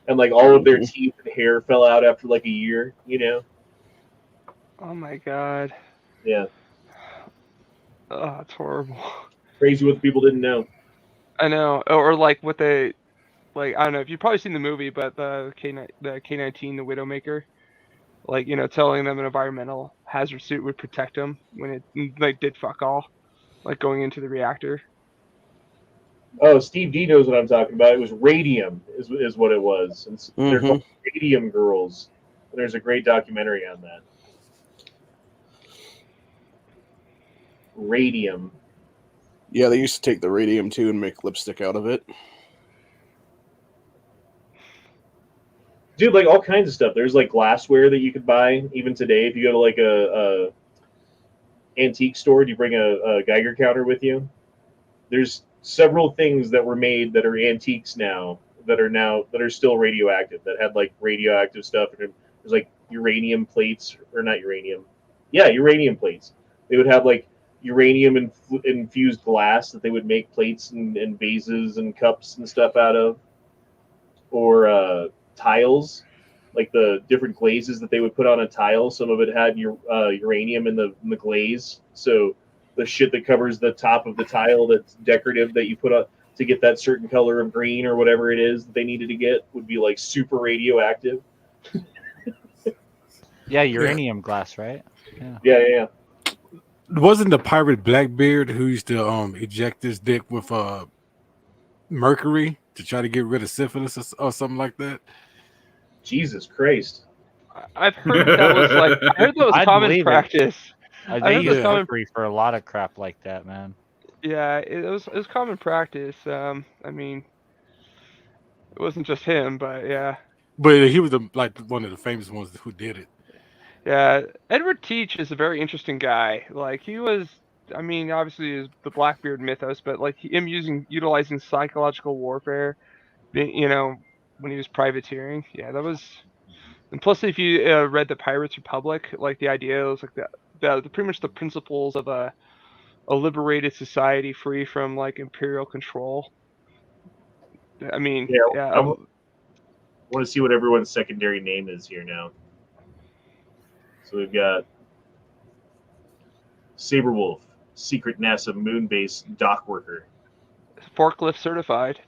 Speaker 2: and like all of their teeth and hair fell out after like a year.
Speaker 5: Oh my god.
Speaker 2: Yeah.
Speaker 5: Oh, it's horrible.
Speaker 2: Crazy what the people didn't know.
Speaker 5: I know, or like what they, like I don't know if you've probably seen the movie, but the K19, the Widowmaker, like telling them an environmental hazard suit would protect them when it like did fuck all, like going into the reactor.
Speaker 2: Oh, Steve D knows what I'm talking about. It was radium, is what it was. And they're called Radium Girls. And there's a great documentary on that. Radium.
Speaker 6: Yeah, they used to take the radium too and make lipstick out of it.
Speaker 2: Dude, like all kinds of stuff. There's like glassware that you could buy even today. If you go to like a antique store, do you bring a Geiger counter with you? There's several things that were made that are antiques now that are still radioactive, that had like radioactive stuff. And there's like uranium plates, or not uranium. Yeah, uranium plates. They would have like uranium infused glass that they would make plates and vases and cups and stuff out of, or tiles, like the different glazes that they would put on a tile. Some of it had uranium in the glaze, so the shit that covers the top of the tile that's decorative that you put on to get that certain color of green or whatever it is that they needed to get would be like super radioactive.
Speaker 1: Yeah, uranium glass, right?
Speaker 2: Yeah.
Speaker 10: Wasn't the pirate Blackbeard who used to eject his dick with mercury to try to get rid of syphilis or something like that?
Speaker 2: Jesus Christ.
Speaker 5: I've heard that was like I heard that was
Speaker 1: I'd
Speaker 5: common
Speaker 1: believe it.
Speaker 5: practice.
Speaker 1: They
Speaker 5: heard
Speaker 1: use
Speaker 5: that's common.
Speaker 1: mercury for a lot of crap like that, man.
Speaker 5: Yeah, it was common practice. I mean, it wasn't just him, but yeah.
Speaker 10: But he was one of the famous ones who did it.
Speaker 5: Yeah, Edward Teach is a very interesting guy. Like he was, I mean, obviously is the Blackbeard mythos, but like him utilizing psychological warfare, you know, when he was privateering. Yeah, that was. And plus, if you read the Pirates Republic, like the idea was like the pretty much the principles of a liberated society free from like imperial control. I mean, yeah.
Speaker 2: I want to see what everyone's secondary name is here now. So we've got Saberwolf, secret NASA moon base dock worker.
Speaker 5: Forklift certified.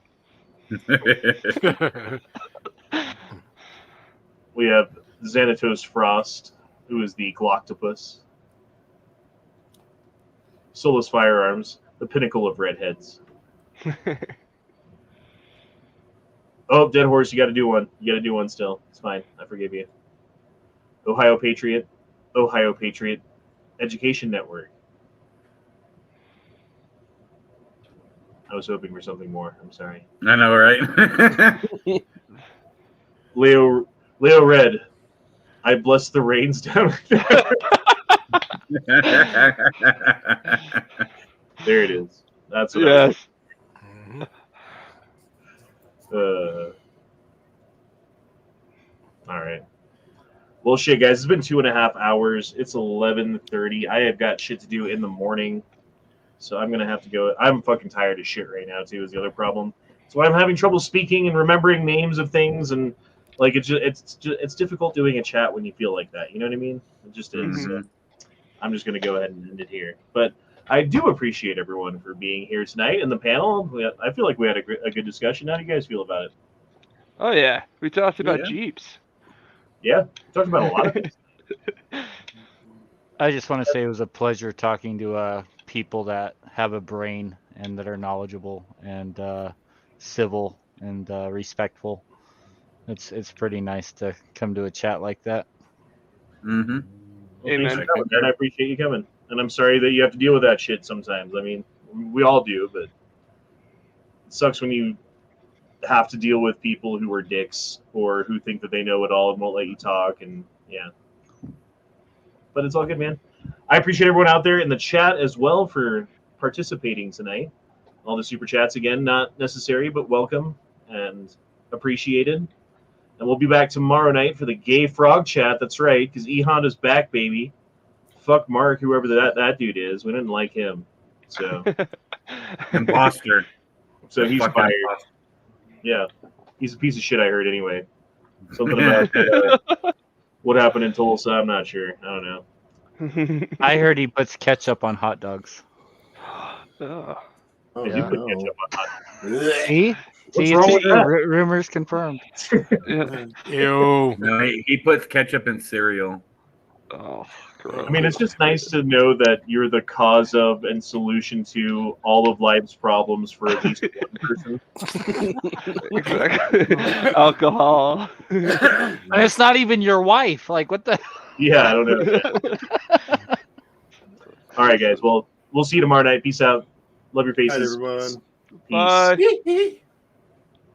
Speaker 2: We have Xanatos Frost, who is the Gloctopus. Solus Firearms, the pinnacle of redheads. Oh, Dead Horse, you got to do one. You got to do one still. It's fine. I forgive you. Ohio Patriot, Education Network. I was hoping for something more. I'm sorry.
Speaker 11: I know, right?
Speaker 2: Leo Red, I bless the rains down. There it is. That's what
Speaker 5: yes.
Speaker 2: All right. Well, shit, guys. It's been 2.5 hours. It's 11:30. I have got shit to do in the morning, so I'm gonna have to go. I'm fucking tired as shit right now too. Is the other problem. That's why I'm having trouble speaking and remembering names of things, and like it's difficult doing a chat when you feel like that. You know what I mean? It just is.
Speaker 11: Mm-hmm.
Speaker 2: So I'm just gonna go ahead and end it here. But I do appreciate everyone for being here tonight in the panel. I feel like we had a good discussion. How do you guys feel about it?
Speaker 5: Oh yeah, we talked about Jeeps.
Speaker 2: Yeah, talked about a lot of things.
Speaker 1: I just want to say it was a pleasure talking to people that have a brain and that are knowledgeable and civil and respectful. It's pretty nice to come to a chat like that.
Speaker 11: Mm-hmm.
Speaker 2: Well, thanks for coming, man. I appreciate you coming. And I'm sorry that you have to deal with that shit sometimes. I mean, we all do, but it sucks when you have to deal with people who are dicks or who think that they know it all and won't let you talk. And yeah. But it's all good, man. I appreciate everyone out there in the chat as well for participating tonight. All the super chats, again, not necessary, but welcome and appreciated. And we'll be back tomorrow night for the gay frog chat. That's right, because E Honda's back, baby. Fuck Mark, whoever that dude is. We didn't like him. So
Speaker 11: imposter.
Speaker 2: So he's fired. Imposter. Yeah, he's a piece of shit. I heard anyway. Something about what happened in Tulsa. I'm not sure. I don't know.
Speaker 1: I heard he puts ketchup on hot dogs.
Speaker 2: Oh, you put ketchup on hot dogs.
Speaker 1: See?
Speaker 2: What's wrong with that?
Speaker 1: Rumors confirmed.
Speaker 10: Ew.
Speaker 11: No, he puts ketchup in cereal.
Speaker 5: Oh, gross.
Speaker 2: I mean, it's just nice to know that you're the cause of and solution to all of life's problems for at least one person.
Speaker 5: Exactly. Alcohol.
Speaker 1: And it's not even your wife. Like, what the?
Speaker 2: Yeah, I don't know. All right, guys. Well, we'll see you tomorrow night. Peace out. Love your faces.
Speaker 4: Hi, everyone.
Speaker 2: Peace.
Speaker 5: Bye.